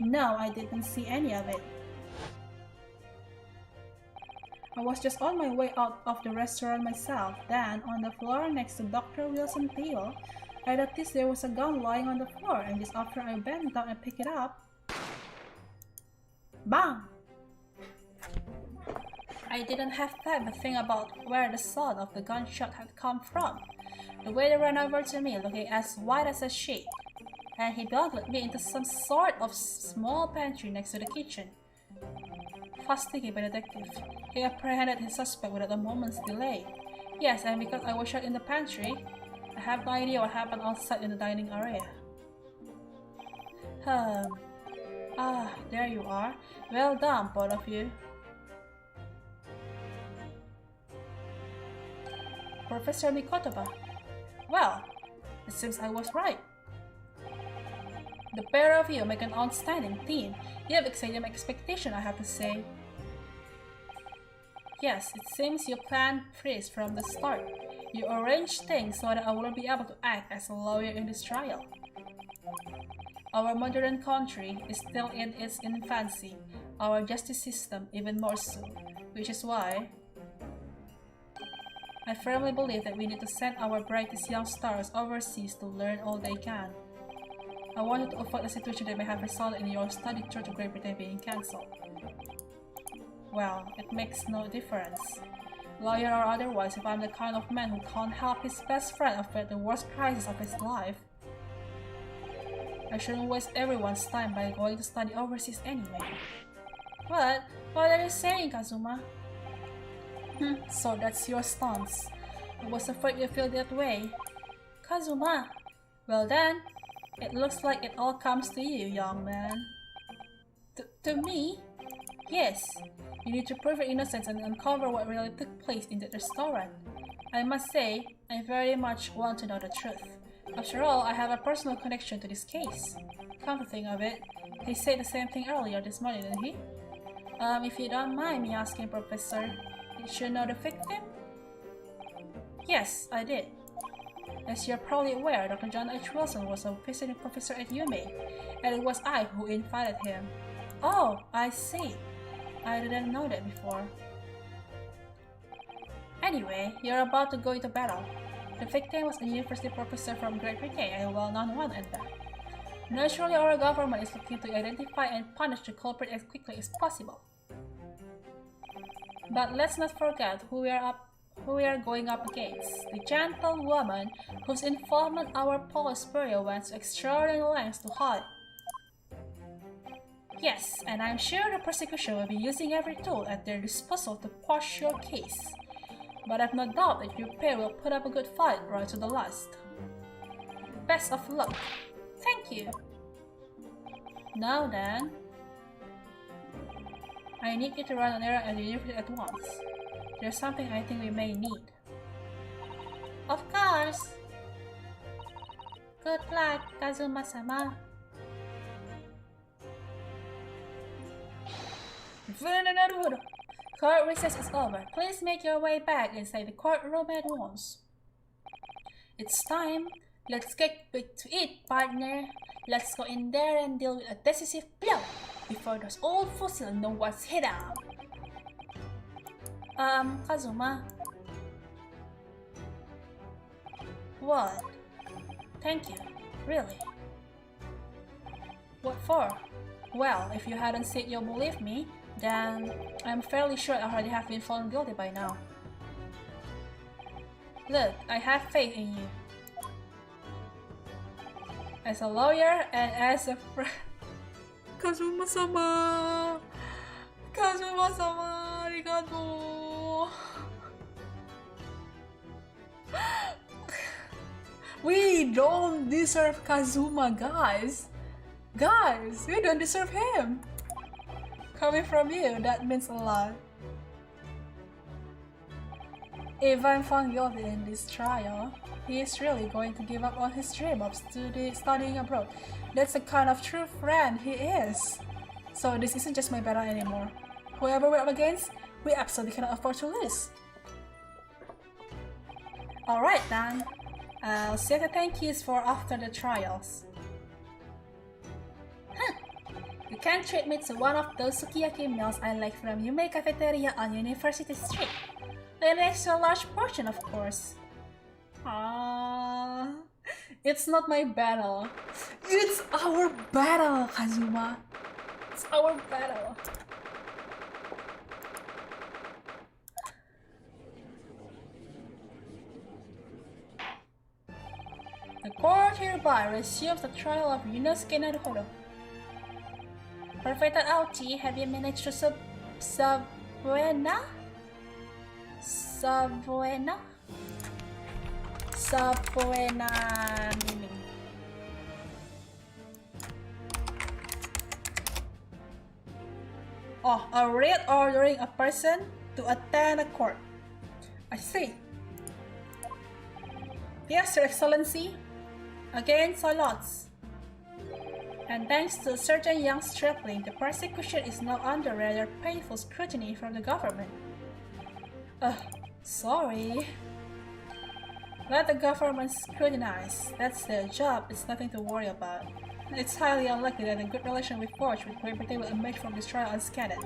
No, I didn't see any of it. I was just on my way out of the restaurant myself. Then, on the floor next to Dr. Wilson's table, I noticed there was a gun lying on the floor, and just after I bent down and picked it up, bang! I didn't have time to think about where the sound of the gunshot had come from. The waiter ran over to me, looking as white as a sheet, and he bundled me into some sort of small pantry next to the kitchen. Fast thinking by the detective, he apprehended his suspect without a moment's delay. Yes, and because I was shot in the pantry, I have no idea what happened outside in the dining area. There you are. Well done, both of you. Professor Mikotoba. Well, it seems I was right. The pair of you make an outstanding team. You have exceeded my expectation, I have to say. Yes, it seems you planned this from the start. You arranged things so that I wouldn't be able to act as a lawyer in this trial. Our modern country is still in its infancy, our justice system even more so, which is why I firmly believe that we need to send our brightest young stars overseas to learn all they can. I wanted to avoid a situation that may have resulted in your study tour to Great Britain being cancelled. Well, it makes no difference. Lawyer or otherwise, if I'm the kind of man who can't help his best friend avoid the worst crisis of his life, I shouldn't waste everyone's time by going to study overseas anyway. What are you saying, Kazuma? So that's your stance. I was afraid you feel that way. Kazuma! Well then, it looks like it all comes to you, young man. To me? Yes. You need to prove your innocence and uncover what really took place in that restaurant. I must say, I very much want to know the truth. After all, I have a personal connection to this case. Come to think of it, he said the same thing earlier this morning, didn't he? If you don't mind me asking, Professor, did you know the victim? Yes, I did. As you're probably aware, Dr. John H. Wilson was a visiting professor at UMA, and it was I who invited him. Oh, I see. I didn't know that before. Anyway, you're about to go into battle. The victim was a university professor from Great Britain and a well-known one at that. Naturally, our government is looking to identify and punish the culprit as quickly as possible. But let's not forget who we are going up against. The gentlewoman whose involvement our police bureau went to extraordinary lengths to hide. Yes, and I'm sure the prosecution will be using every tool at their disposal to quash your case. But I've no doubt that your pair will put up a good fight right to the last. Best of luck. Thank you. Now then, I need you to run an errand at the university at once. There's something I think we may need. Of course. Good luck, Kazuma-sama. Court recess is over. Please make your way back inside the courtroom at once. It's time. Let's get back to it, partner. Let's go in there and deal with a decisive blow before those old fossils know what's hit up. Kazuma. What? Thank you. Really? What for? Well, if you hadn't said you'll believe me, then I'm fairly sure I already have been found guilty by now. Look, I have faith in you. As a lawyer and as a friend. Kazuma-sama! Kazuma-sama! Arigato! We don't deserve Kazuma, guys! Guys, we don't deserve him! Coming from you, that means a lot. If I'm found guilty in this trial, he is really going to give up on his dream of studying abroad. That's the kind of true friend he is. So this isn't just my battle anymore. Whoever we're up against, we absolutely cannot afford to lose. Alright then, I'll save the thank yous for after the trials. You can treat me to one of those sukiyaki meals I like from Yume Cafeteria on University Street. An extra large portion, of course. Ah, it's not my battle. It's our battle, Kazuma. It's our battle. The court hereby resumes the trial of Yunosuke Naruhodo. Perfected Aochi, have you managed to Sabuena? Meaning. Oh, a writ ordering a person to attend a court. I see. Yes, Your Excellency. Again, Solots. And thanks to a certain young stripling, the prosecution is now under rather painful scrutiny from the government. Sorry. Let the government scrutinize. That's their job, it's nothing to worry about. It's highly unlikely that a good relation we forged with Great Britain will emerge from this trial unscathed.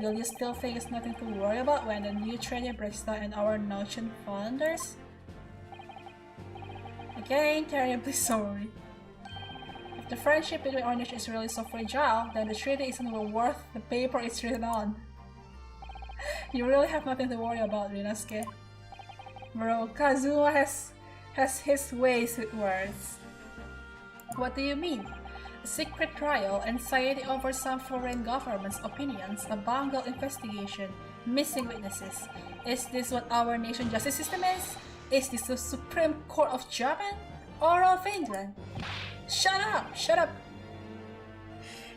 Will you still think it's nothing to worry about when the new treaty breaks down and our nation founders? Again, terribly sorry. If the friendship between our nations is really so fragile, then the treaty isn't even worth the paper it's written on. You really have nothing to worry about, Ryunosuke. Bro, Kazuma has his ways with words. What do you mean? A secret trial, anxiety over some foreign government's opinions, a bungled investigation, missing witnesses. Is this what our nation's justice system is? Is this the Supreme Court of Japan? Or of England? Shut up! Shut up!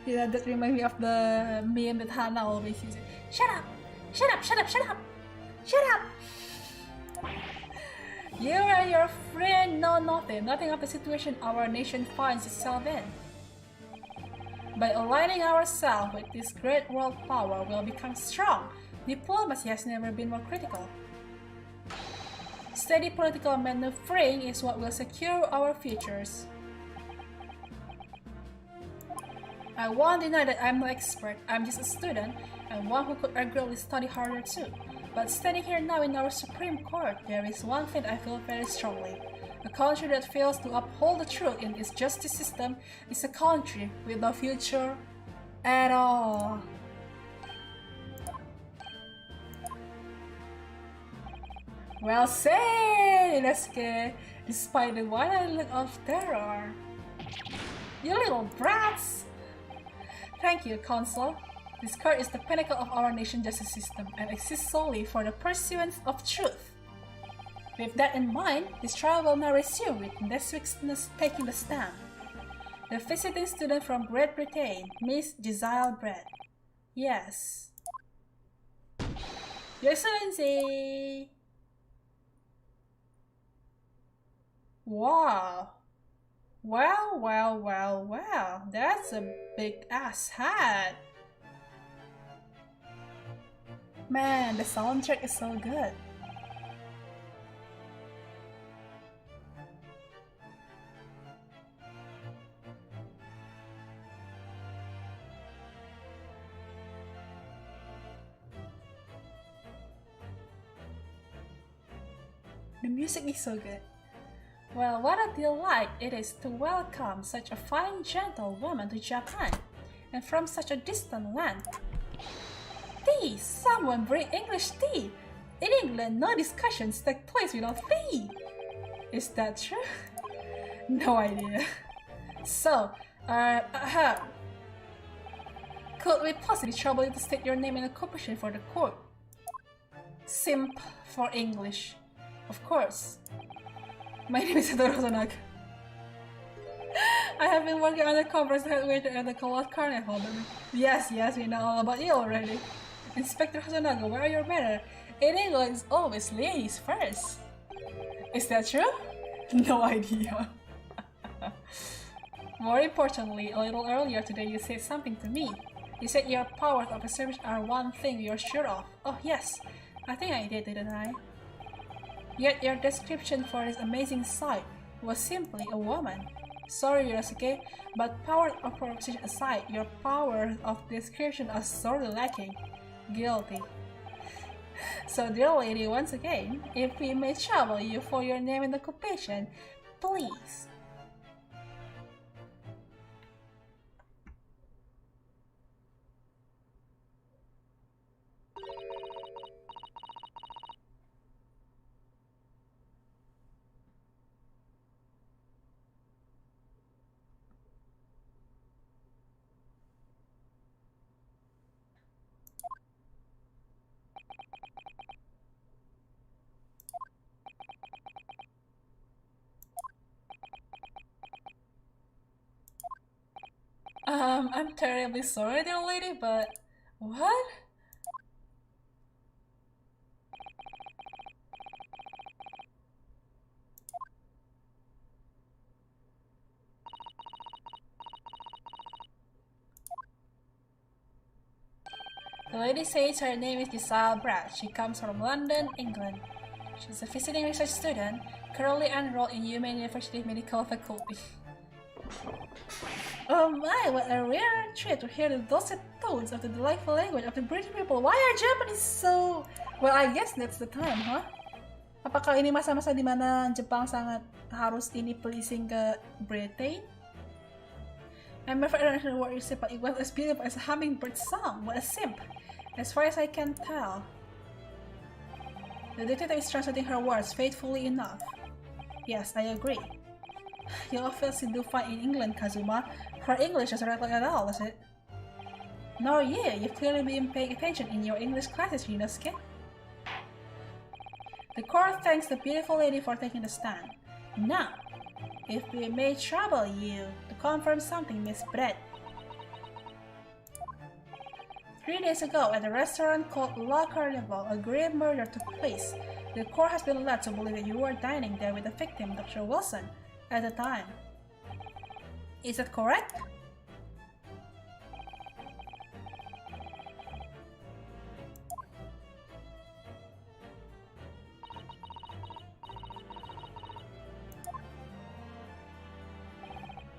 Yeah, that reminds me of the meme that Hana always uses. Shut up! Shut up! Shut up! Shut up! Shut up! You and your friend know nothing of the situation our nation finds itself in. By aligning ourselves with this great world power, we'll become strong. Diplomacy has never been more critical. Steady political maneuvering is what will secure our futures. I won't deny that I'm no expert, I'm just a student, and one who could arguably study harder too. But standing here now in our Supreme Court, there is one thing I feel very strongly. A country that fails to uphold the truth in its justice system is a country with no future at all. Well said, Ryunosuke, despite the wide look of terror. You little brats! Thank you, Consul. This court is the pinnacle of our nation's justice system and exists solely for the pursuance of truth. With that in mind, this trial will now resume with next week's taking the stand. The visiting student from Great Britain, Miss Giselle Brett. Yes. Your Excellency! Wow. Wow. That's a big ass hat. Man, the soundtrack is so good. The music is so good. Well, what a delight it is to welcome such a fine, gentle woman to Japan, and from such a distant land. Tea! Someone bring English tea! In England, no discussions take place without tea! Is that true? No idea. So, could we possibly trouble you to state your name and occupation for the court? Simp for English. Of course. My name is Hozonaga. I have been working on the conference head waiter at the Carnival. Yes, we know all about you already. Inspector Hozonaga, where are your manners? In England, it's always ladies first. Is that true? No idea. More importantly, a little earlier today you said something to me. You said your powers of observation are one thing you're sure of. Oh yes, I think I did, didn't I? Yet your description for this amazing sight was simply a woman. Sorry, Yosuke, but power of observation aside, your powers of description are sorely lacking. Guilty. So, dear lady, once again, if we may trouble you for your name and occupation, please. I'm terribly sorry, dear lady, but what? The lady says her name is Giselle Brad. She comes from London, England. She's a visiting research student, currently enrolled in Human University Medical Faculty. Oh my, what a rare treat to hear the dulcet tones of the delightful language of the British people. Why are Japanese so... Well, I guess that's the time, huh? Apakah ini masa-masa dimana Jepang sangat harus ini pleasing ke Britain? I'm afraid I don't know what you said, but it was as beautiful as a hummingbird song. What a simp! As far as I can tell. The detective is translating her words faithfully enough. Yes, I agree. You obviously do fine in England, Kazuma. Her English doesn't rattle at all, does it? Nor you. You've clearly been paying attention in your English classes, Ryunosuke. The court thanks the beautiful lady for taking the stand. Now, if we may trouble you to confirm something, Miss Brett. 3 days ago, at a restaurant called La Carnival, a grave murder took place. The court has been led to believe that you were dining there with the victim, Dr. Wilson, at the time. Is that correct?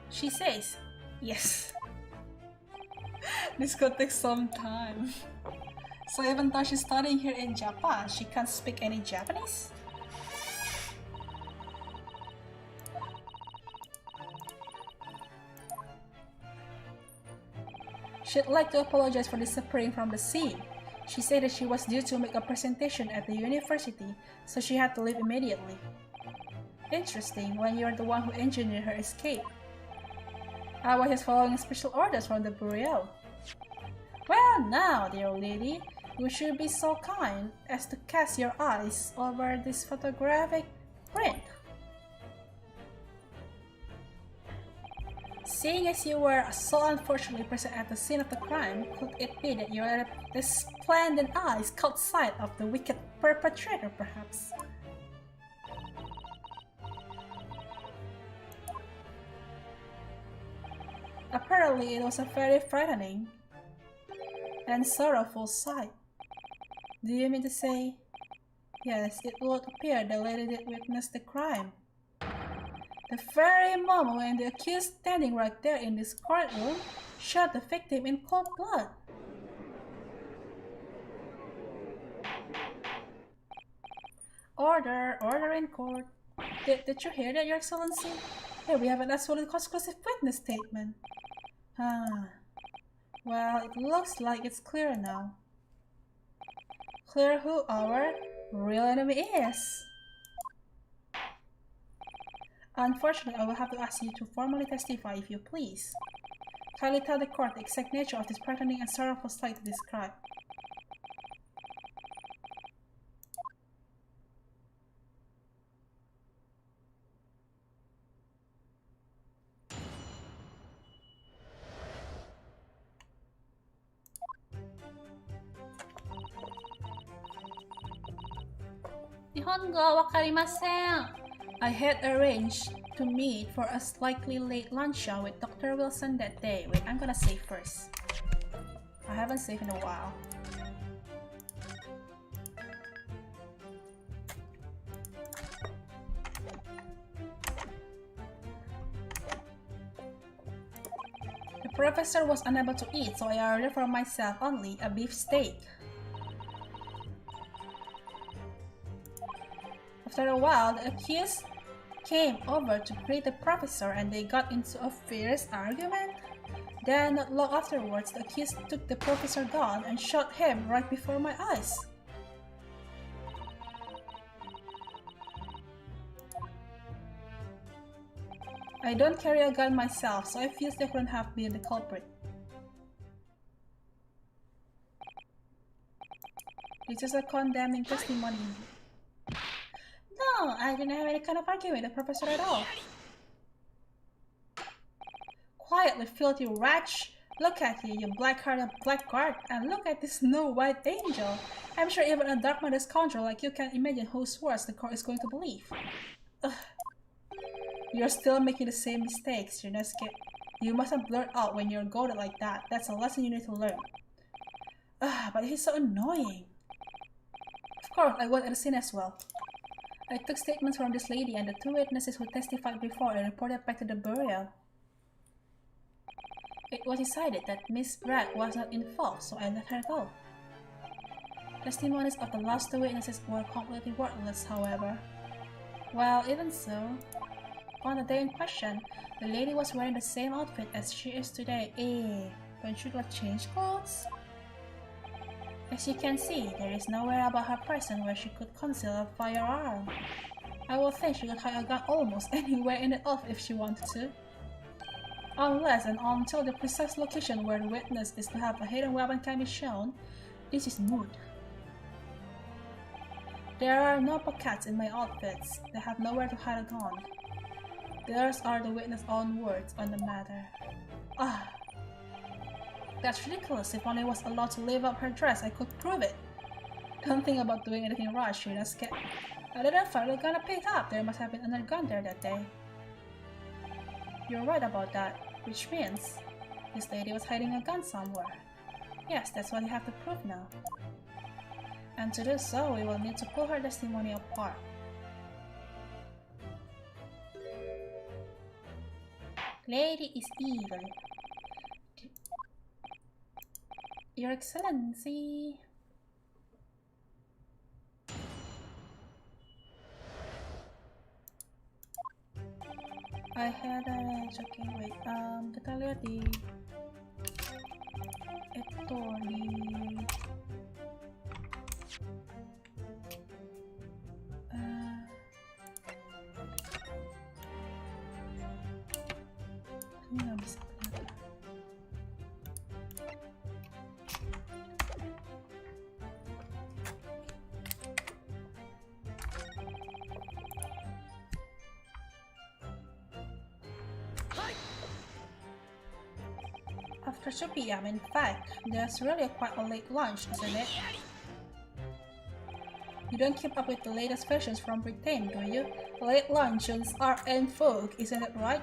She says, yes. This could take some time. So even though she's studying here in Japan, she can't speak any Japanese? She'd like to apologize for disappearing from the scene. She said that she was due to make a presentation at the university, so she had to leave immediately. Interesting, when you're the one who engineered her escape. I was just following special orders from the bureau. Well now, dear lady, you should be so kind as to cast your eyes over this photographic print. Seeing as you were so unfortunately present at the scene of the crime, could it be that your resplendent eyes caught sight of the wicked perpetrator, perhaps? Apparently, it was a very frightening and sorrowful sight. Do you mean to say? Yes, it would appear the lady did witness the crime. The very moment when the accused standing right there in this courtroom shot the victim in cold blood. Order in court. Did you hear that, Your Excellency? Here we have an absolute conclusive witness statement. Well, it looks like it's clear now. Clear who our real enemy is. Unfortunately, I will have to ask you to formally testify if you please. Kindly tell the court the exact nature of this frightening and sorrowful sight to describe. Nihongo wakarimasen. I had arranged to meet for a slightly late luncheon with Dr. Wilson that day. Wait, I'm gonna save first. I haven't saved in a while. The professor was unable to eat, so I ordered for myself only a beef steak. After a while, the accused came over to greet the professor and they got into a fierce argument. Then, not long afterwards, the accused took the professor gun and shot him right before my eyes. I don't carry a gun myself, so I feel they couldn't have been the culprit. This is a condemning testimony. No, I didn't have any kind of argument with the professor at all. Quietly, filthy wretch! Look at you, you black-hearted blackguard, and look at this snow-white angel! I'm sure even a dark-minded scoundrel like you can't imagine whose words the court is going to believe. Ugh. You're still making the same mistakes, Yunosuke. You mustn't blurt out when you're goaded like that. That's a lesson you need to learn. Ugh, but he's so annoying. Of course, I was at the scene as well. I took statements from this lady and the two witnesses who testified before and reported back to the bureau. It was decided that Miss Bragg was not involved, so I let her go. Testimonies of the last two witnesses were completely worthless, however. Well, even so, on the day in question, the lady was wearing the same outfit as she is today. Don't she got change clothes? As you can see, there is nowhere about her person where she could conceal a firearm. I would think she could hide a gun almost anywhere in the earth if she wanted to. Unless and until the precise location where the witness is to have a hidden weapon can be shown, this is moot. There are no pockets in my outfits. They have nowhere to hide a gun. Theirs are the witness' own words on the matter. That's ridiculous. If only I was allowed to leave up her dress, I could prove it. Don't think about doing anything rash, you're not scared. I didn't fire the gun I picked up. There must have been another gun there that day. You're right about that, which means this lady was hiding a gun somewhere. Yes, that's what you have to prove now. And to do so, we will need to pull her testimony apart. Lady is evil. Your Excellency. I had arranged. Okay, wait. Kita lihat di itu di ini nggak bisa kelihatan. After 2 p.m. in fact, there's really quite a late lunch, isn't it? You don't keep up with the latest fashions from Britain, do you? Late luncheons are en vogue, isn't it right?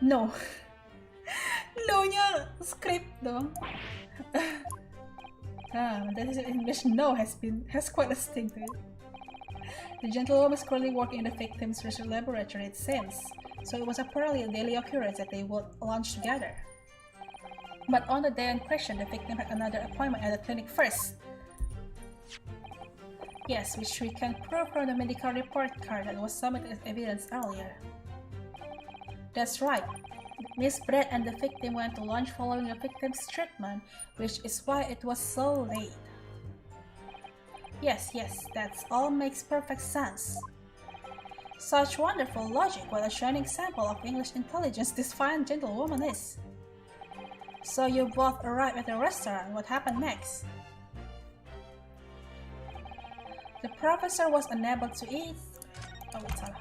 No. No-nya script dong. That is English no has quite a sting to it. The gentlewoman is currently working in the victim's research laboratory, it seems, so it was apparently a daily occurrence that they would lunch together. But on the day in question, the victim had another appointment at the clinic first. Yes, which we can prove from the medical report card that was submitted as evidence earlier. That's right. Miss Brett and the victim went to lunch following the victim's treatment, which is why it was so late. Yes, that all makes perfect sense. Such wonderful logic, what a shining example of English intelligence this fine gentlewoman is. So you both arrived at the restaurant, what happened next? The professor was unable to eat. Oh, wait, salah.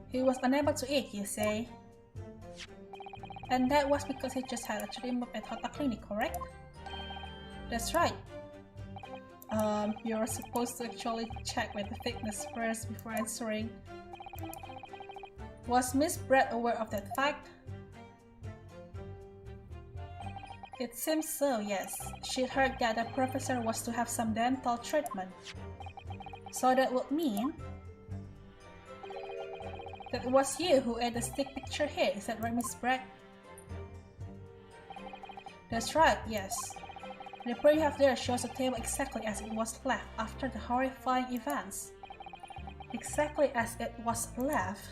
He was unable to eat, you say? And that was because he just had a dream at Hota Clinic, correct? That's right. You're supposed to actually check with the fitness first before answering. Was Miss Brett aware of that fact? It seems so, yes. She heard that the professor was to have some dental treatment. So that would mean that it was you who ate the stick picture here, is that right, Miss Brett? That's right, yes. The report you have there shows the table exactly as it was left after the horrifying events. Exactly as it was left?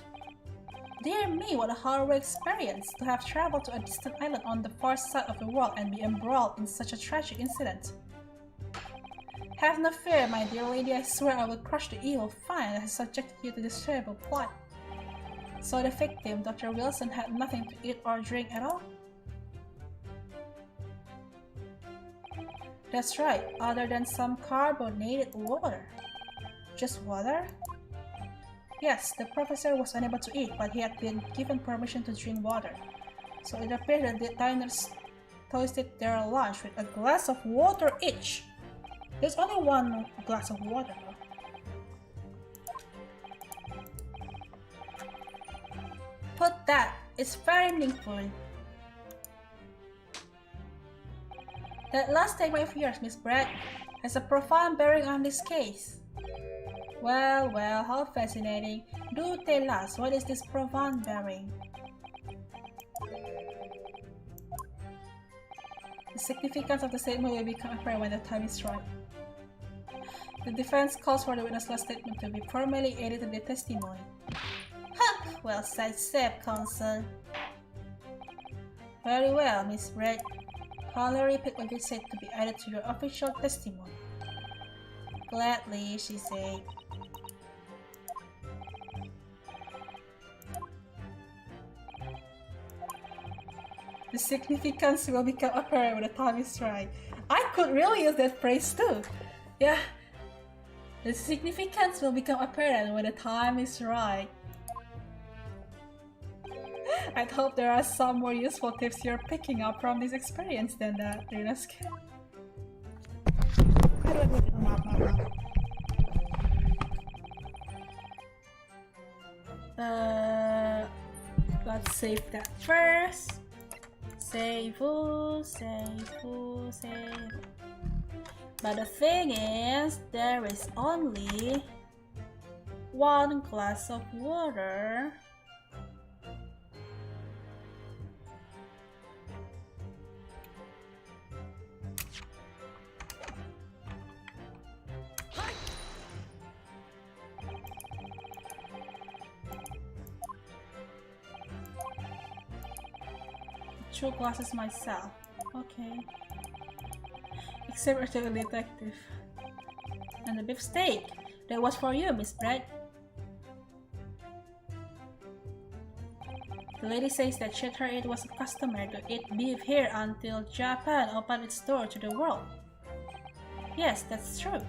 Dear me, what a horrible experience to have traveled to a distant island on the far side of the world and be embroiled in such a tragic incident. Have no fear, my dear lady, I swear I will crush the evil fiend that has subjected you to this terrible plight. So the victim, Dr. Wilson, had nothing to eat or drink at all? That's right, other than some carbonated water. Just water? Yes, the professor was unable to eat, but he had been given permission to drink water. So it appeared that the diners toasted their lunch with a glass of water each. There's only one glass of water, though. Put that, it's very meaningful. That last statement of yours, Miss Brett, has a profound bearing on this case. Well, how fascinating. Do tell us, what is this profound bearing? The significance of the statement will become apparent when the time is right. The defense calls for the witness' last statement to be formally added to the testimony. Ha! Well said, counsel. Very well, Miss Brett. Kindly repeat what you said to be added to your official testimony. Gladly, she said. The significance will become apparent when the time is right. I could really use that phrase too. Yeah. The significance will become apparent when the time is right. I hope there are some more useful tips you're picking up from this experience than that, Rinaske. Let's save that first. Save. But the thing is, there is only one glass of water. Two glasses myself. Okay. Except for the detective. And the beef steak. That was for you, Miss Brett. The lady says that she heard it was customary to eat beef here until Japan opened its door to the world. Yes, that's true.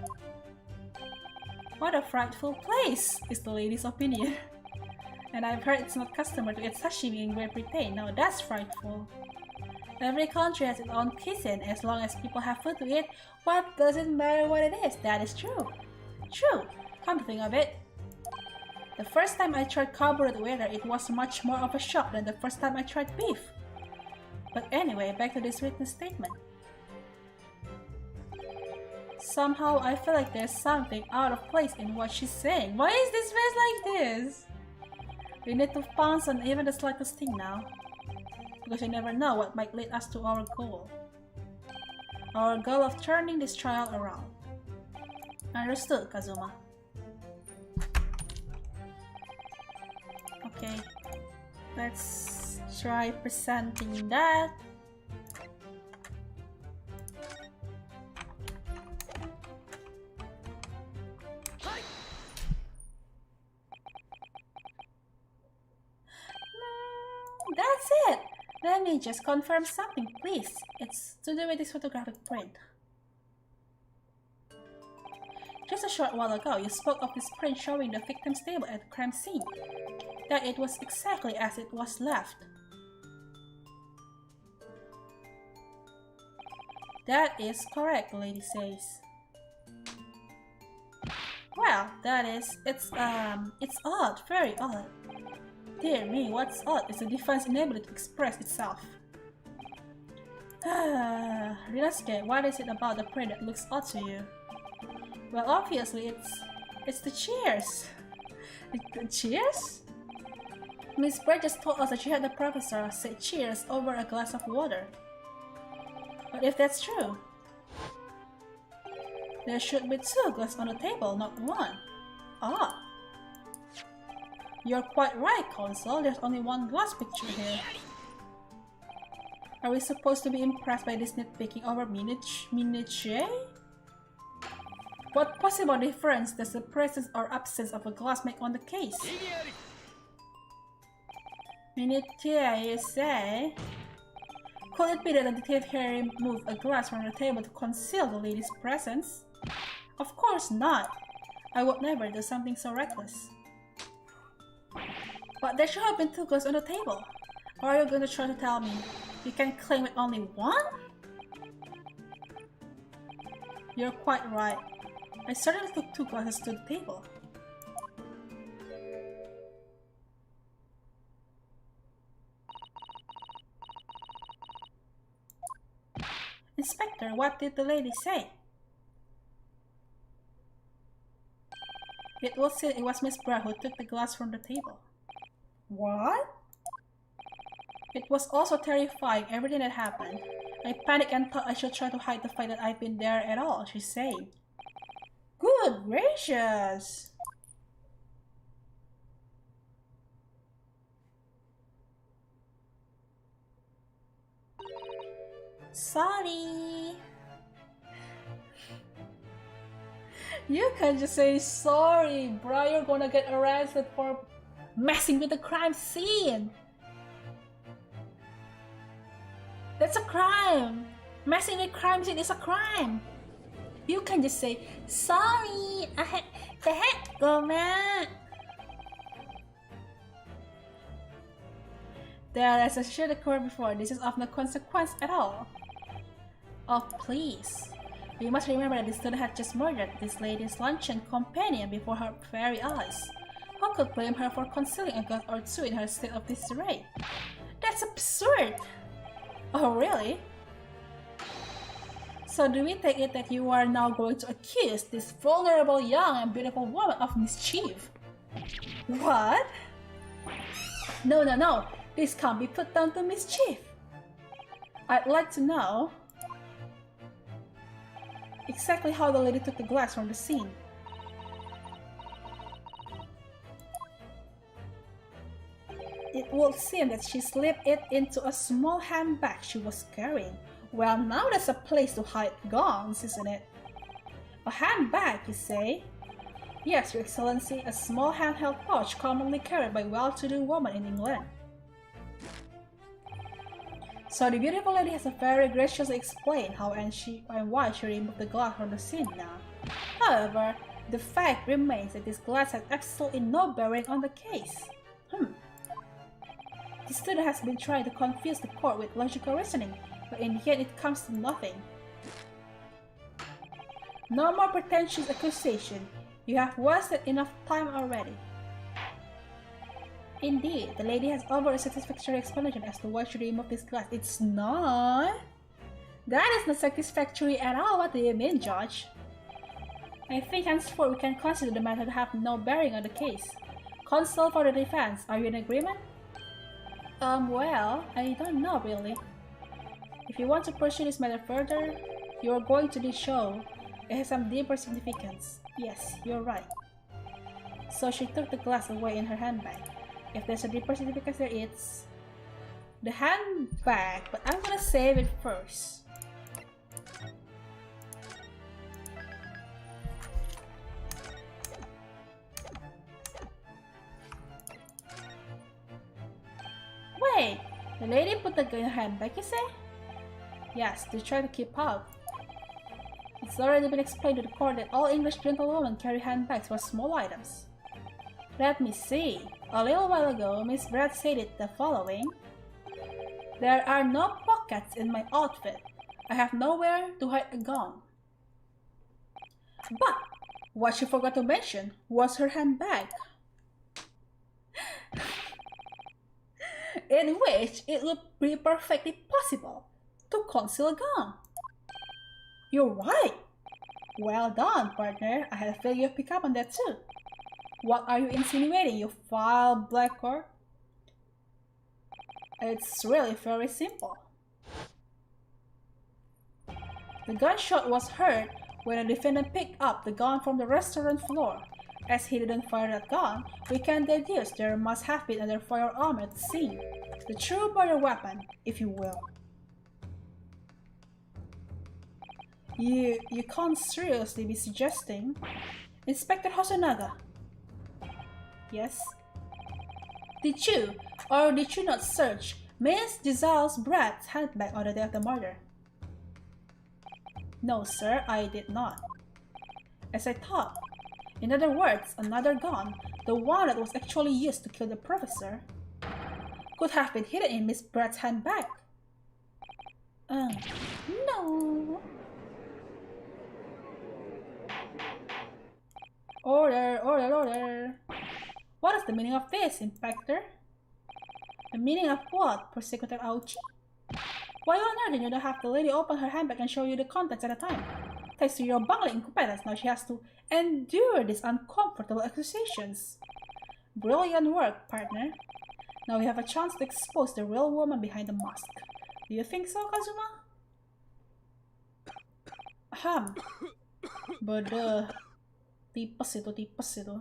What a frightful place, is the lady's opinion. And I've heard it's not customary to eat sashimi in Great Britain. Now that's frightful. Every country has its own cuisine. As long as people have food to eat, what does it matter what it is? That is true. True. Come to think of it. The first time I tried carbureted water, it was much more of a shock than the first time I tried beef. But anyway, back to this witness statement. Somehow I feel like there's something out of place in what she's saying. Why is this face like this? We need to pounce on even the slightest thing now. Because you never know what might lead us to our goal. Our goal of turning this trial around. Understood, Kazuma. Okay, let's try presenting that. That's it! Let me just confirm something, please. It's to do with this photographic print. Just a short while ago, you spoke of this print showing the victim's table at the crime scene. That it was exactly as it was left. That is correct, the lady says. Well, that is, it's odd, very odd. Dear me, what's odd is the defiant's inability to express itself. Ryunosuke, what is it about the print that looks odd to you? Well, obviously, it's the cheers. The cheers? Miss Bird just told us that she had the professor say cheers over a glass of water. But if that's true, there should be 2 glasses on the table, not 1. Ah. You're quite right, Consul. There's only 1 glass picture here. Are we supposed to be impressed by this nitpicking over minutiae? What possible difference does the presence or absence of a glass make on the case? Minutiae, you say? Could it be that the detective here removed a glass from the table to conceal the lady's presence? Of course not. I would never do something so reckless. But there should have been 2 glasses on the table. Or are you going to try to tell me you can claim it only 1? You're quite right. I certainly took 2 glasses to the table. Inspector, what did the lady say? It was said it was Miss Brown who took the glass from the table. What? It was also terrifying, everything that happened. I panicked and thought I should try to hide the fact that I've been there at all, she said. Good gracious! Sorry! You can just say sorry, bro. You're gonna get arrested for messing with the crime scene. That's a crime. Messing with crime scene is a crime. You can just say sorry. The heck, go man. As I should occur before, this is of no consequence at all. Oh please. We must remember that the student had just murdered this lady's luncheon companion before her very eyes. Who could blame her for concealing a glass or 2 in her state of disarray? That's absurd! Oh really? So do we take it that you are now going to accuse this vulnerable young and beautiful woman of mischief? What? No. This can't be put down to mischief. I'd like to know exactly how the lady took the glass from the scene. It would seem that she slipped it into a small handbag she was carrying. Well, now there's a place to hide guns, isn't it? A handbag, you say? Yes, Your Excellency, a small handheld pouch commonly carried by well-to-do women in England. So the beautiful lady has very graciously explained how and why she removed the glass from the scene now. However, the fact remains that this glass had absolutely no bearing on the case. The student has been trying to confuse the court with logical reasoning, but in the end it comes to nothing. No more pretentious accusation. You have wasted enough time already. Indeed, the lady has offered a satisfactory explanation as to why she removed this glass. It's not. That is not satisfactory at all. What do you mean, Judge? I think henceforth we can consider the matter to have no bearing on the case. Counsel for the defense, are you in agreement? Well, I don't know really. If you want to pursue this matter further, you are going to the show. It has some deeper significance. Yes, you're right. So she took the glass away in her handbag. If there's a deeper significance there, it's the handbag, but I'm gonna save it first. Wait, the lady put the gun in her handbag, you say? Yes, to try to keep up. It's already been explained to the court that all English gentlewomen carry handbags for small items. Let me see. A little while ago, Miss Brad stated the following. There are no pockets in my outfit. I have nowhere to hide a gun. But what she forgot to mention was her handbag, in which it would be perfectly possible to conceal a gun. You're right. Well done, partner. I had a feeling you'd pick up on that too. What are you insinuating, you foul blackguard? It's really very simple. The gunshot was heard when the defendant picked up the gun from the restaurant floor. As he didn't fire that gun, we can deduce there must have been another firearm at the scene. The true murder weapon, if you will. You can't seriously be suggesting... Inspector Hosonaga. Yes? Did you, or did you not search Miss Giselle's Brad's handbag on the day of the murder? No, sir, I did not. As I thought. In other words, another gun, the one that was actually used to kill the professor, could have been hidden in Miss Brad's handbag. No. Order, order, order. What is the meaning of this, Inspector? The meaning of what, Prosecutor Auchi? Why on earth did you not have the lady open her handbag and show you the contents at a time? Thanks to your bungling incompetence, now she has to endure these uncomfortable accusations. Brilliant work, partner. Now we have a chance to expose the real woman behind the mask. Do you think so, Kazuma? But tipes itu.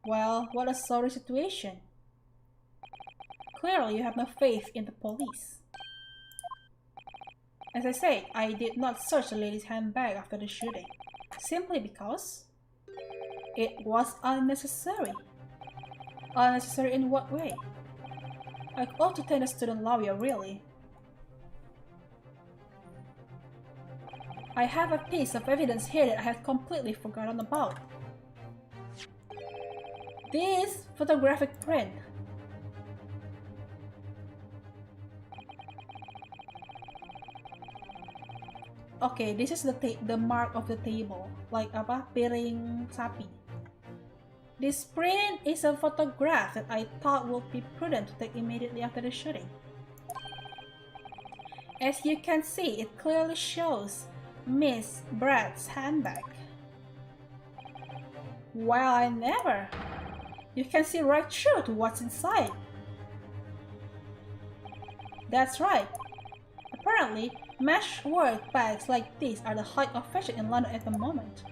Well, what a sorry situation. Clearly you have no faith in the police. As I said, I did not search the lady's handbag after the shooting, simply because it was unnecessary. Unnecessary in what way? I ought to tell a student lawyer, really. I have a piece of evidence here that I had completely forgotten about. This photographic print. Okay, this is the mark of the table, like apa, piring sapi. This print is a photograph that I thought would be prudent to take immediately after the shooting. As you can see, it clearly shows Miss Brad's handbag. Well, I never. You can see right through to what's inside. That's right. Apparently, mesh work bags like these are the height of fashion in London at the moment.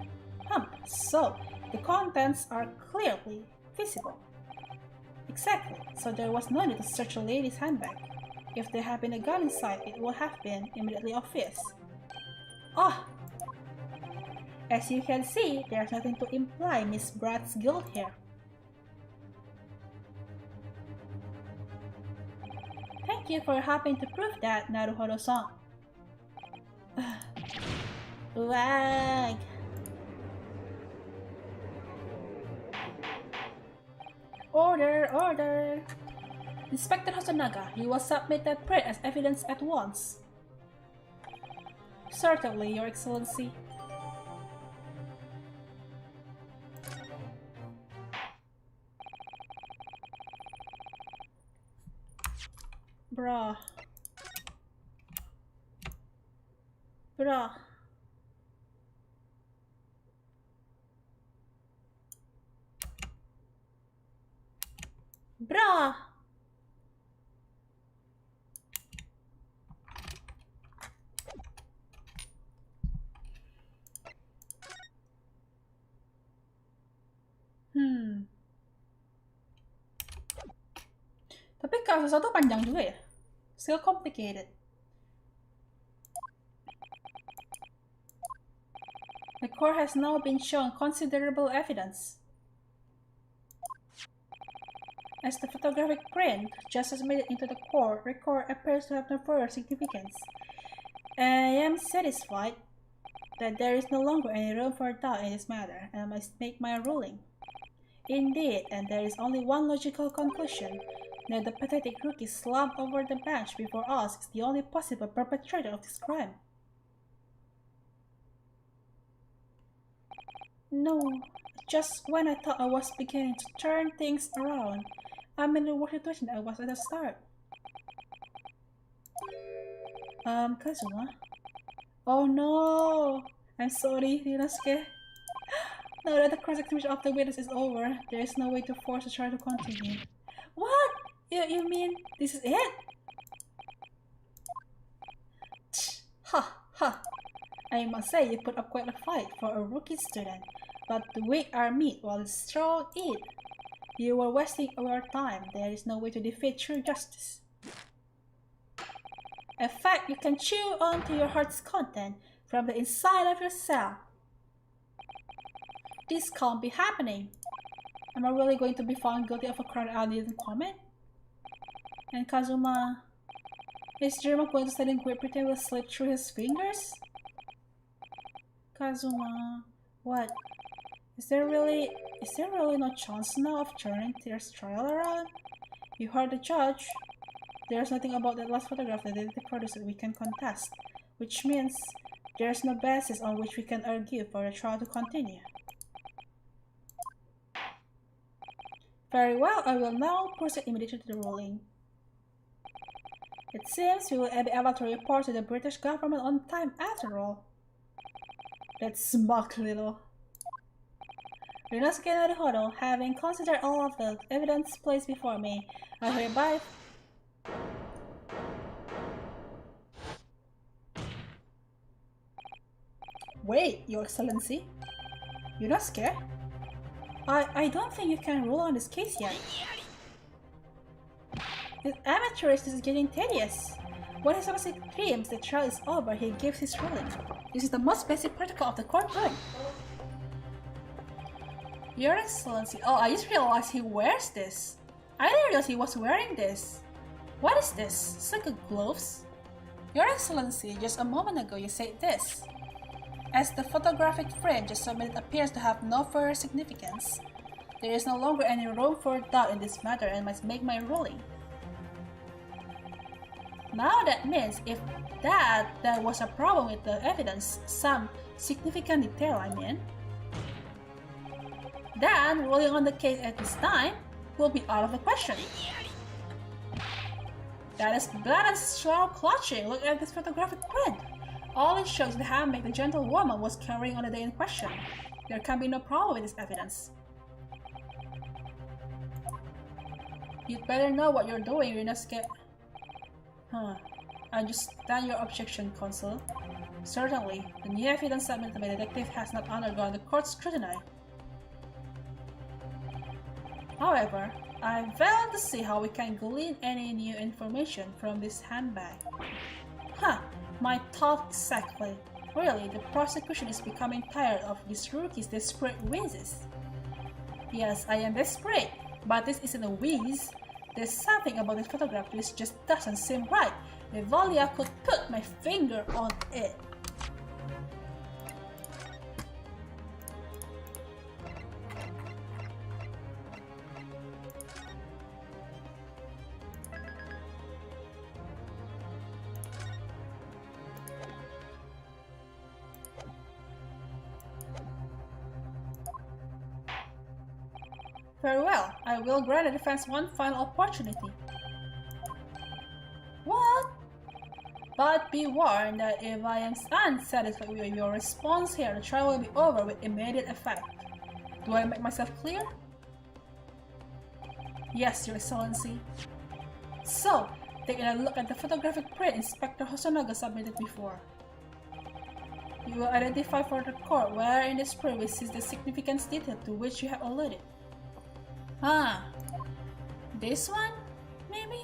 So the contents are clearly visible. Exactly, so there was no need to search a lady's handbag. If there had been a gun inside, it would have been immediately obvious. As you can see, there's nothing to imply Miss Brad's guilt here. Thank you for helping to prove that, Naruhodo-san. Wag. Order, order. Inspector Hosonaga, you will submit that print as evidence at once. Certainly, Your Excellency. Bruh. Bruh. Bruh. Tapi kasus satu panjang juga ya. Still complicated. The court has now been shown considerable evidence. As the photographic print just submitted into the court record appears to have no further significance, I am satisfied that there is no longer any room for doubt in this matter, and I must make my ruling. Indeed, and there is only one logical conclusion, that the pathetic rookie slumped over the bench before us is the only possible perpetrator of this crime. No, just when I thought I was beginning to turn things around, I'm in the worst situation I was at the start. Kazuma? Oh no! I'm sorry, Ryunosuke. Now that the cross-examination of the witness is over, there is no way to force the trial to continue. What? You mean this is it? Ha ha! I must say you put up quite a fight for a rookie student, but the weak are meat while the strong eat. You were wasting your time. There is no way to defeat true justice. A fact you can chew on to your heart's content from the inside of your cell. This can't be happening. Am I really going to be found guilty of a crime I didn't commit? And Kazuma, is Jarimu going to study Great Britain will slip through his fingers? Kazuma, what? Is there really no chance now of turning this trial around? You heard the judge. There's nothing about that last photograph that the produced that we can contest, which means there's no basis on which we can argue for the trial to continue. Very well, I will now proceed immediately to the ruling. It seems we will be able to report to the British government on time after all. That smug little. Ryunosuke Naruhodo, having considered all of the evidence placed before me, I hereby... Wait, Your Excellency. Ryunosuke? I don't think you can rule on this case yet. This amateurish, this is getting tedious. When his Excellency claims the trial is over, he gives his ruling. This is the most basic protocol of the courtroom. Your Excellency, oh, I just realized he wears this. I didn't realize he was wearing this. What is this? It's like a gloves? Your Excellency, just a moment ago you said this. As the photographic frame just submitted appears to have no further significance, there is no longer any room for doubt in this matter and must make my ruling. Now that means if there was a problem with the evidence, some significant detail I mean, then ruling on the case at this time will be out of the question. That is blood and straw clutching. Look at this photographic print. All it shows the handbag the gentlewoman was carrying on the day in question. There can be no problem with this evidence. You'd better know what you're doing, Ryunosuke. I understand your objection, Consul. Certainly, the new evidence submitted by the detective has not undergone the court's scrutiny. However, I fail to see how we can glean any new information from this handbag. My thought exactly. Really, the prosecution is becoming tired of this rookie's desperate wheezes. Yes, I am desperate, but this isn't a wheeze. There's something about this photograph which just doesn't seem right. If only I could put my finger on it. Very well, I will grant the defense one final opportunity. But be warned that if I am unsatisfied with your response here, the trial will be over with immediate effect. Do I make myself clear? Yes, Your Excellency. So, taking a look at the photographic print Inspector Hosonaga submitted before. You will identify for the court where in this print we see the significant detail to which you have alluded. This one? Maybe?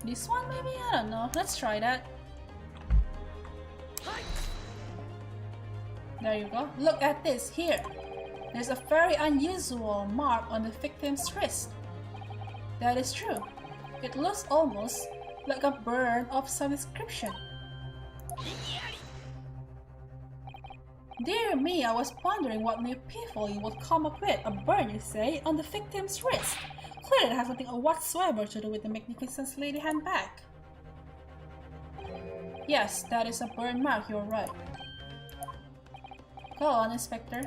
This one maybe? I don't know. Let's try that. There you go. Look at this here. There's a very unusual mark on the victim's wrist. That is true. It looks almost like a burn of some description. Dear me, I was wondering what new people you would come up with. A burn, you say, on the victim's wrist. Clearly it has nothing whatsoever to do with the magnificent lady handbag. Yes, that is a burn mark, you're right. Go on, Inspector.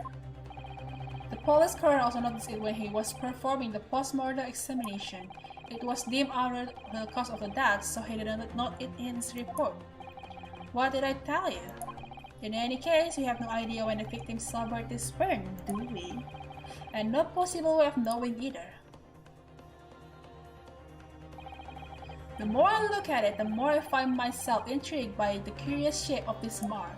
The police coroner also noticed it when he was performing the post-mortem examination. It was deemed under the cause of the death, so he didn't note it in his report. What did I tell you? In any case, we have no idea when the victim suffered this burn, do we? And no possible way of knowing either. The more I look at it, the more I find myself intrigued by the curious shape of this mark.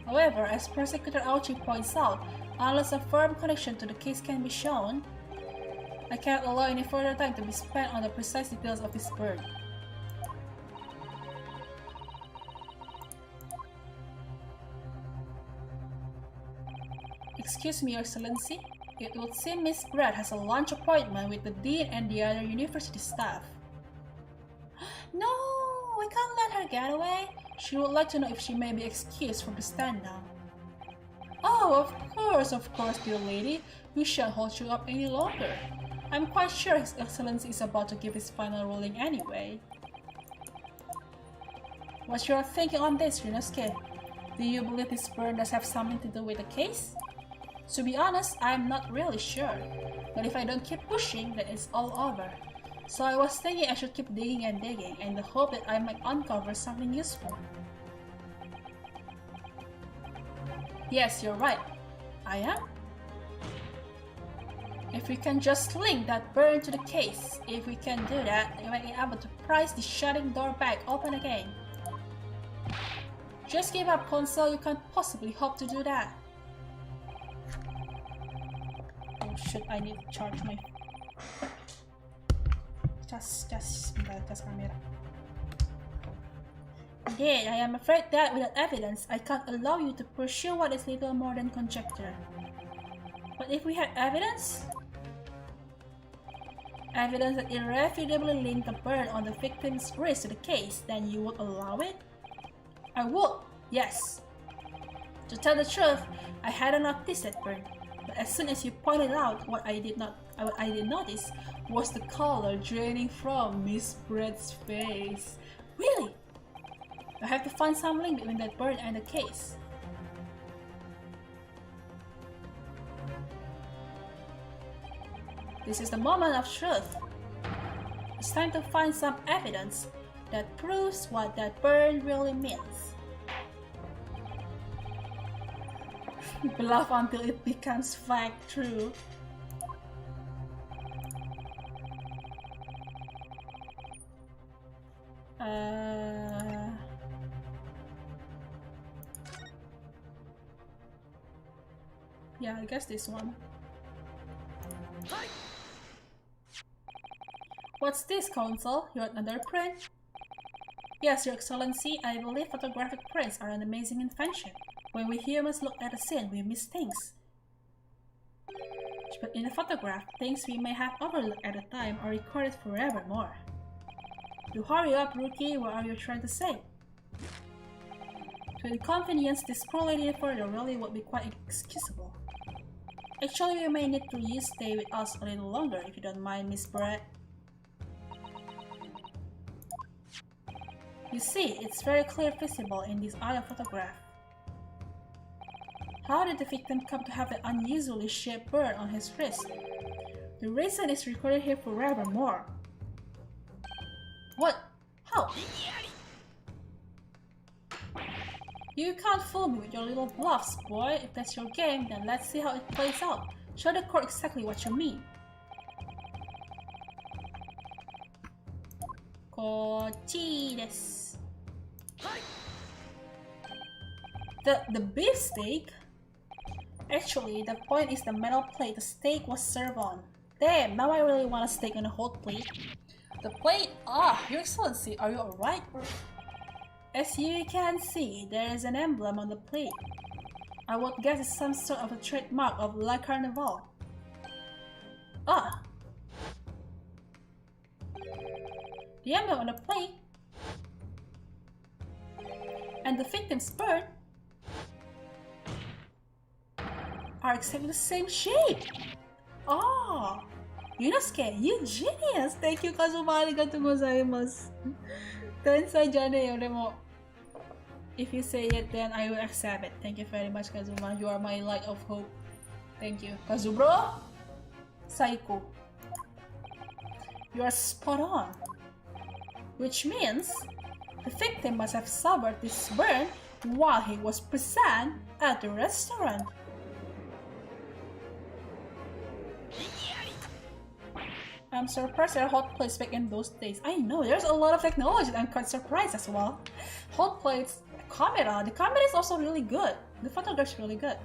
However, as Prosecutor Auchi points out, unless a firm connection to the case can be shown, I cannot allow any further time to be spent on the precise details of this burn. Excuse me, Your Excellency. It would seem Miss Brett has a lunch appointment with the Dean and the other university staff. No, we can't let her get away. She would like to know if she may be excused from the stand now. Oh, of course, dear lady. We shan't hold you up any longer. I'm quite sure His Excellency is about to give his final ruling anyway. What's your thinking on this, Rinosuke? Do you believe this burn does have something to do with the case? To be honest, I'm not really sure. But if I don't keep pushing, then it's all over. So I was thinking I should keep digging and digging in the hope that I might uncover something useful. Yes, you're right. I am? If we can just link that burn to the case, if we can do that, we might be able to prise the shutting door back open again. Just give up, Consul. You can't possibly hope to do that. Oh shit, I need to charge my... Just camera. Indeed, I am afraid that without evidence, I can't allow you to pursue what is little more than conjecture. But if we had evidence? Evidence that irrefutably linked the burn on the victim's wrist to the case, then you would allow it? I would, yes. To tell the truth, I hadn't noticed that burn, but as soon as you pointed out what I did notice was the color draining from Miss Brett's face. Really? I have to find some link between that burn and the case. This is the moment of truth. It's time to find some evidence that proves what that burn really means. Bluff until it becomes fact true. Yeah, I guess this one. What's this, Consul? You want another print? Yes, Your Excellency, I believe photographic prints are an amazing invention. When we humans look at a scene, we miss things. But in a photograph, things we may have overlooked at the time are recorded forevermore. To hurry up, Rookie, what are you trying to say? To inconvenience this poor lady further really would be quite inexcusable. Actually, you may need to stay with us a little longer if you don't mind, Miss Brett. You see, it's very clearly visible in this other photograph. How did the victim come to have an unusually shaped burn on his wrist? The reason is recorded here forevermore. What? How? You can't fool me with your little bluffs, boy. If that's your game, then let's see how it plays out. Show the court exactly what you mean. Kochi desu. The beef steak? Actually, the point is the metal plate the steak was served on. Damn, now I really want a steak on a hot plate. The plate? Ah, Your Excellency, are you alright? As you can see, there is an emblem on the plate. I would guess it's some sort of a trademark of La Carnival. Ah! The emblem on the plate? And the victim's burn are exactly the same shape! Ah! Yunosuke, you genius! Thank you, Kazuma, arigatou gozaimasu. Tensai ne, demo. If you say it, then I will accept it. Thank you very much, Kazuma. You are my light of hope. Thank you. Kazubro? Saiko. You are spot on. Which means, the victim must have suffered this burn while he was present at the restaurant. I'm surprised there are hot plates back in those days. I know, there's a lot of technology. I'm quite surprised as well. Hot plates, camera. The camera is also really good. The photography is really good.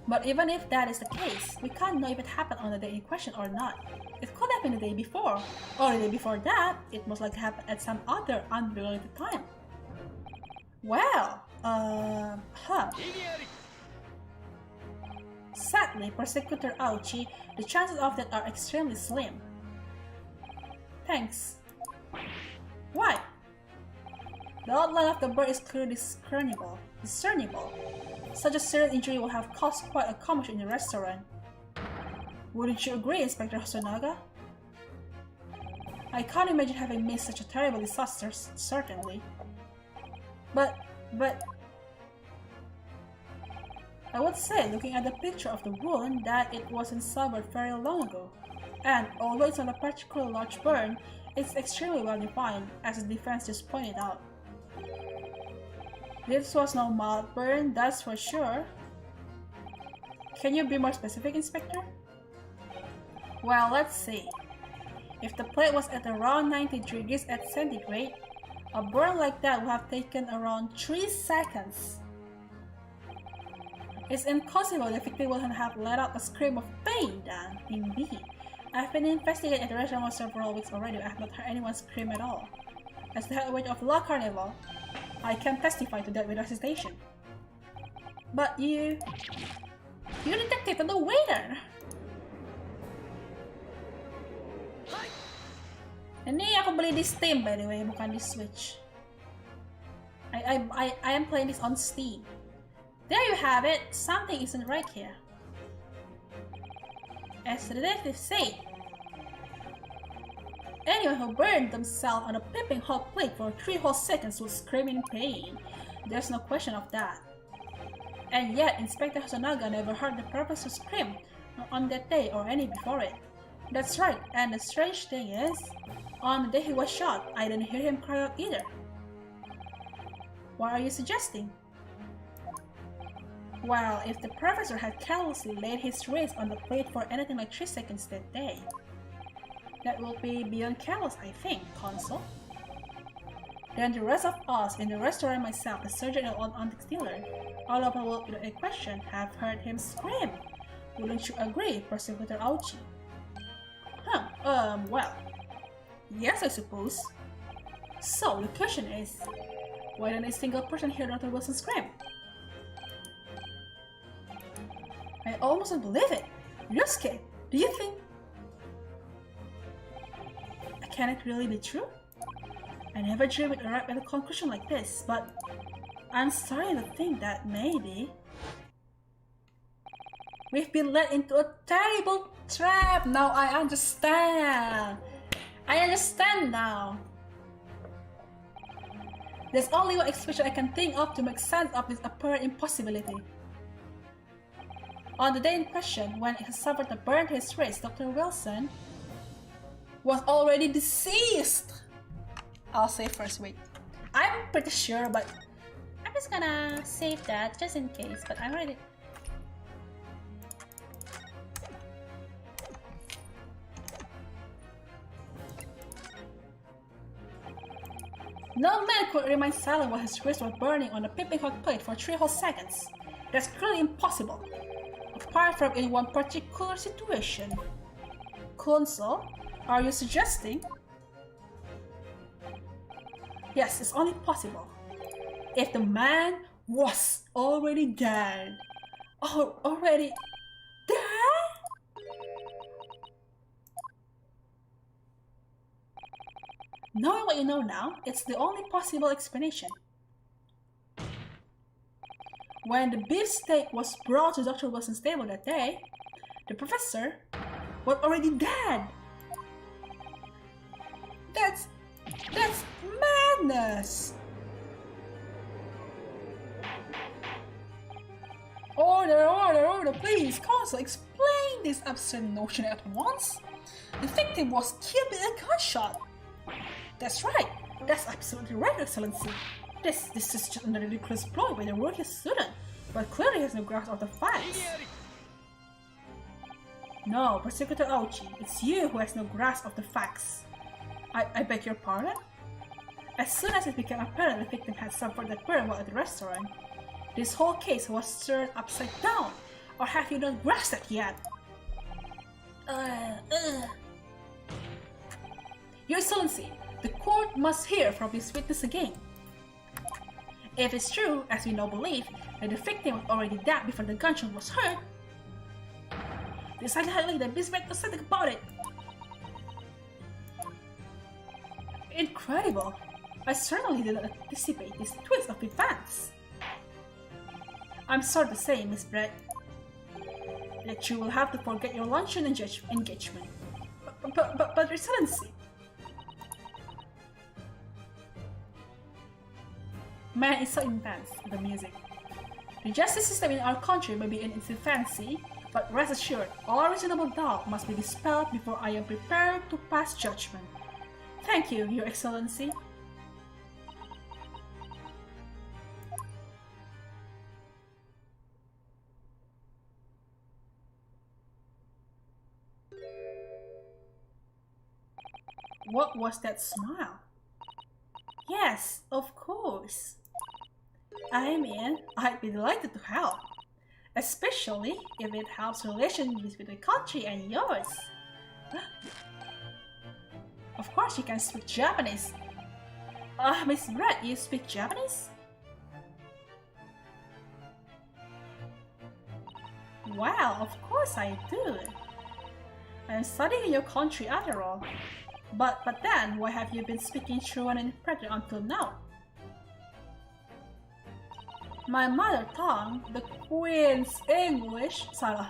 But even if that is the case, we can't know if it happened on the day in question or not. It could have been the day before, or the day before that. It most likely happened at some other unrelated time. Well, Sadly, Prosecutor Auchi, the chances of that are extremely slim. Thanks. Why? The outline of the bird is clearly discernible. Such a serious injury would have caused quite a commotion in the restaurant. Wouldn't you agree, Inspector Hosonaga? I can't imagine having missed such a terrible disaster, certainly. But... I would say, looking at the picture of the wound, that it wasn't suffered very long ago. And, although it's not a particularly large burn, it's extremely well defined, as the defense just pointed out. This was no mild burn, that's for sure. Can you be more specific, Inspector? Well, let's see. If the plate was at around 90 degrees at centigrade, a burn like that would have taken around 3 seconds. It's impossible the victim wouldn't have let out a scream of pain then, indeed. I've been investigating at the restaurant for several weeks already. I have not heard anyone scream at all. As the head waiter of La Carnival, I can testify to that without hesitation. But you detected the waiter! Ini aku beli di Steam, by the way, bukan di Switch. I am playing this on Steam. There you have it. Something isn't right here. As the detective said, anyone who burned themselves on a piping hot plate for 3 whole seconds will scream in pain. There's no question of that. And yet, Inspector Hosonaga never heard the professor scream, not on that day or any before it. That's right, and the strange thing is, on the day he was shot, I didn't hear him cry out either. What are you suggesting? Well, if the professor had carelessly laid his wrist on the plate for anything like 3 seconds that day, that would be beyond careless, I think, Consul. Then the rest of us in the restaurant, myself, the surgeon and antiques dealer, all of us will, without a question, have heard him scream. Wouldn't you agree, Prosecutor Auchi? Well, yes, I suppose. So, the question is, why didn't a single person hear Dr. Wilson scream? I almost don't believe it. Ryusuke, do you think... Can it really be true? I never dreamed we'd arrive at a conclusion like this, but I'm starting to think that maybe we've been led into a terrible trap. Now I understand. I understand now. There's only one expression I can think of to make sense of this apparent impossibility. On the day in question, when he suffered a burn to his wrist, Dr. Wilson was already deceased. I'll say first, wait. I'm pretty sure, but I'm just gonna save that just in case, but I'm already... No man could remain silent while his wrists were burning on a piping hot plate for 3 whole seconds. That's clearly impossible, apart from in one particular situation. Counsel, are you suggesting? Yes, it's only possible if the man was already dead. Oh, already dead? Knowing what you know now, it's the only possible explanation. When the beefsteak was brought to Dr. Wilson's table that day, the professor was already dead. That's madness. Order, please, counsel, explain this absurd notion at once. The victim was killed with a gunshot. That's right. That's absolutely right, Excellency. This is just a ridiculous ploy by the rookie student, but clearly has no grasp of the facts. No, Prosecutor Ouchi, it's you who has no grasp of the facts. I beg your pardon? As soon as it became apparent the victim had suffered a burn while at the restaurant, this whole case was turned upside down. Or have you not grasped that yet? Your Excellency, the court must hear from this witness again. If it's true, as we now believe, that the victim was already dead before the gunshot was heard, decided highly that Miss Red was something about it. Incredible! I certainly did not anticipate this twist of events. I'm sorry to say, Miss Brett, that you will have to forget your luncheon engagement. But Your Excellency. Man, it's so intense, the music. The justice system in our country may be in its infancy, but rest assured, all reasonable doubt must be dispelled before I am prepared to pass judgment. Thank you, Your Excellency. What was that smile? Yes, of course. I mean, I'd be delighted to help, especially if it helps relations between the country and yours. Of course you can speak Japanese. Miss Brett, you speak Japanese? Well, of course I do. I'm studying in your country after all. But then, why have you been speaking through an interpreter until now? My mother tongue, the Queen's English, the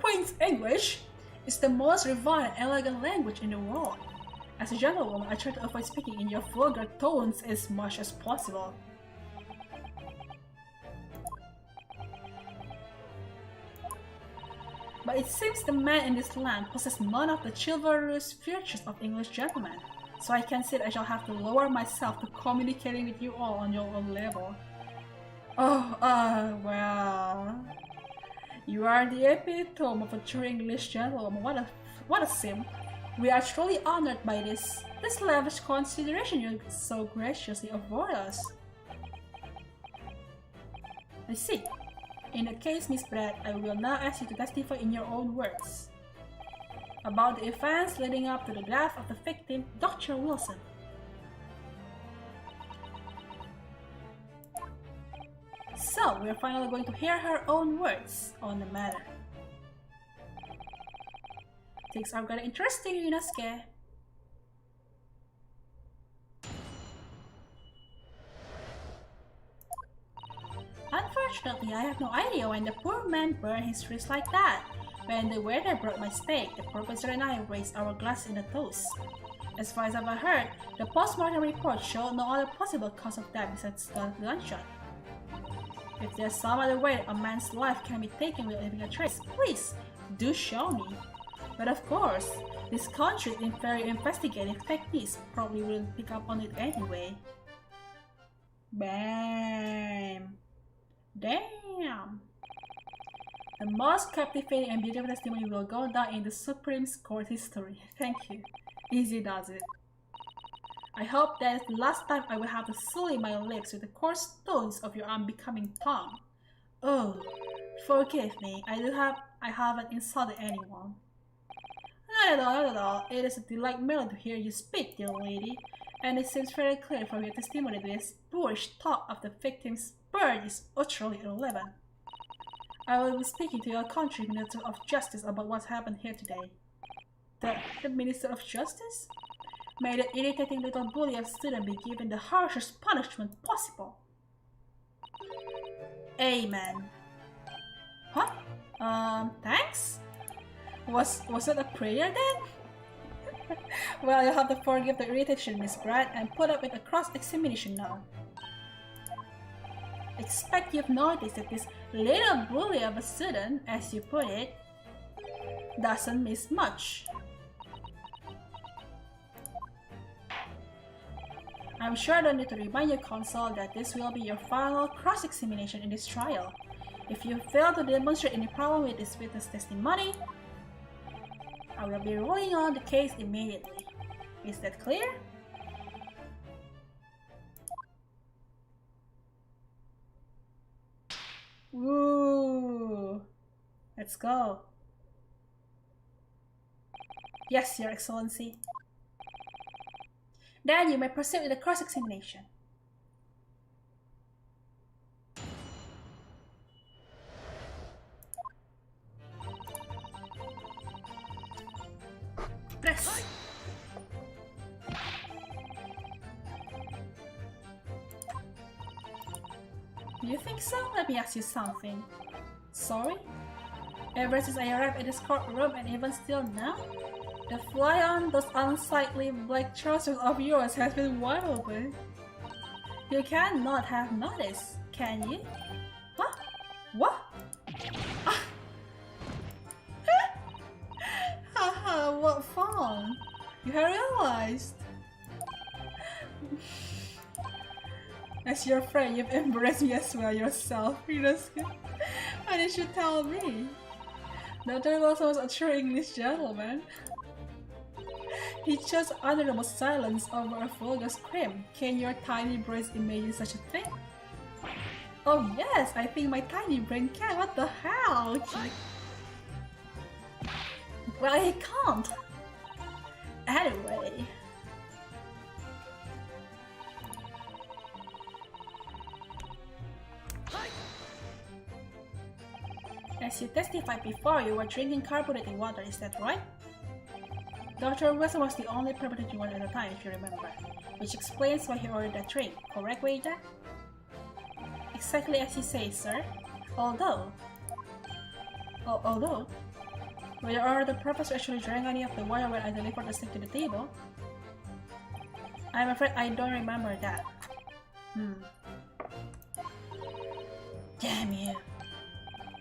Queen's English is the most refined and elegant language in the world. As a gentlewoman, I try to avoid speaking in your vulgar tones as much as possible. But it seems the man in this land possesses none of the chivalrous virtues of English gentlemen, so I can say that I shall have to lower myself to communicating with you all on your own level. Well... You are the epitome of a true English gentleman. What a sim. We are truly honored by this lavish consideration you so graciously afford us. I see. In that case, Miss Brett, I will now ask you to testify in your own words about the events leading up to the death of the victim, Dr. Wilson. So, we are finally going to hear her own words on the matter. Things are getting interesting, Yunosuke. Unfortunately, I have no idea when the poor man burned his wrist like that. When the waiter brought my steak, the professor and I raised our glass in a toast. As far as I've heard, the post-mortem report showed no other possible cause of death besides the gunshot. If there's some other way a man's life can be taken without leaving a trace, please do show me. But of course, this country's very investigative techniques probably wouldn't pick up on it anyway. Bam! Damn! The most captivating and beautiful testimony will go down in the Supreme Court history. Thank you. Easy does it. I hope that is the last time I will have to sully my lips with the coarse stones of your unbecoming tongue. Oh, forgive me. I haven't insulted anyone. Not at all. It is a delight merely to hear you speak, dear lady. And it seems very clear from your testimony that this boorish talk of the victim's birth is utterly irrelevant. I will be speaking to your country Minister of Justice about what happened here today. The Minister of Justice? May the irritating little bully of student be given the harshest punishment possible. Amen. Huh? Thanks? Was it a prayer then? Well, you'll have to forgive the irritation, Miss Brad, and put up with a cross-examination now. Expect you've noticed that this little bully of a student, as you put it, doesn't miss much. I'm sure I don't need to remind your counsel that this will be your final cross-examination in this trial. If you fail to demonstrate any problem with this witness testimony, I will be ruling on the case immediately. Is that clear? Ooh. Let's go. Yes, Your Excellency. Then you may proceed with the cross-examination. Press. You think so? Let me ask you something. Sorry? Ever since I arrived at this courtroom and even still now? The fly on those unsightly black trousers of yours has been wide open. You cannot have noticed, can you? Huh? What? Haha, what fun! You have realized. As your friend, you've embraced me as well yourself. Why did you tell me? Dr. Wilson was a true English gentleman. He chose honorable silence over a vulgar scream. Can your tiny brain imagine such a thing? Oh yes, I think my tiny brain can. What the hell? Well, he can't. Anyway. As you testified before, you were drinking carbonated water, is that right? Dr. Wilson was the only person drinking water at the time, if you remember, which explains why he ordered that drink, correct, waiter? Exactly as you say, sir. Although, whether or the professor actually drank any of the water when I delivered the stick to the table, I'm afraid I don't remember that. Damn you.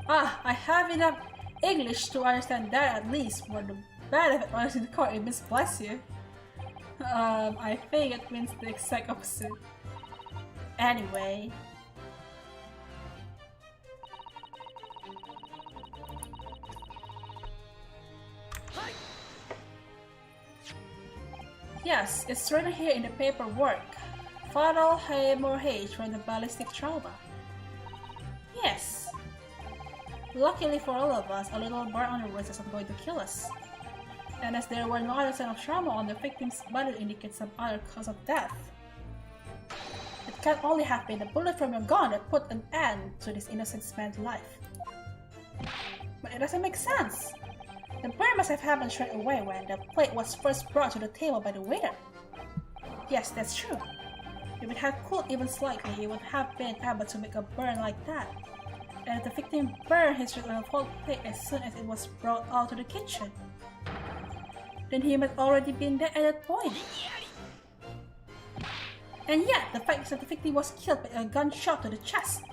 I have enough English to understand that at least. For the benefit of others in the court, it means bless you. I think it means the exact opposite. Anyway. Yes, it's written here in the paperwork. Fatal hemorrhage from the ballistic trauma. Yes. Luckily for all of us, a little burn on the wrist isn't going to kill us. And as there were no other signs of trauma on the victim's body, indicates some other cause of death. It can only have been a bullet from your gun that put an end to this innocent man's life. But it doesn't make sense. The burn must have happened straight away when the plate was first brought to the table by the waiter. Yes, that's true. If it had cooled even slightly, it would have been able to make a burn like that. And the victim burned his wrist on a whole plate as soon as it was brought out to the kitchen. Then he must already been dead at that point. And yet, the fact is that the victim was killed by a gunshot to the chest.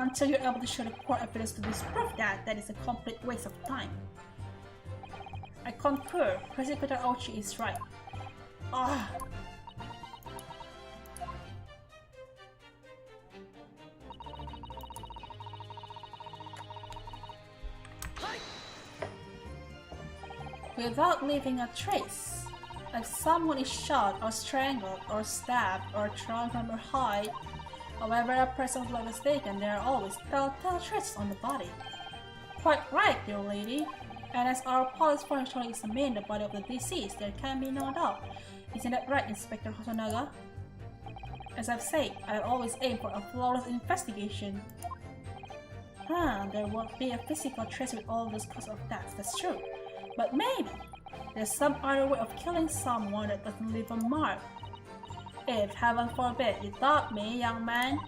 Until you're able to show the court evidence to disprove that, that is a complete waste of time. I concur. Prosecutor Ochi is right. Ah. Without leaving a trace. If someone is shot or strangled or stabbed or thrown from a height, or wherever a person blood is taken, there are always telltale traces on the body. Quite right, dear lady. And as our police functionally examine the body of the deceased, there can be no doubt. Isn't that right, Inspector Hosonaga? As I've said, I'll always aim for a flawless investigation. There won't be a physical trace with all those cause of death, that's true. But maybe there's some other way of killing someone that doesn't leave a mark. If, heaven forbid, you doubt me, young man,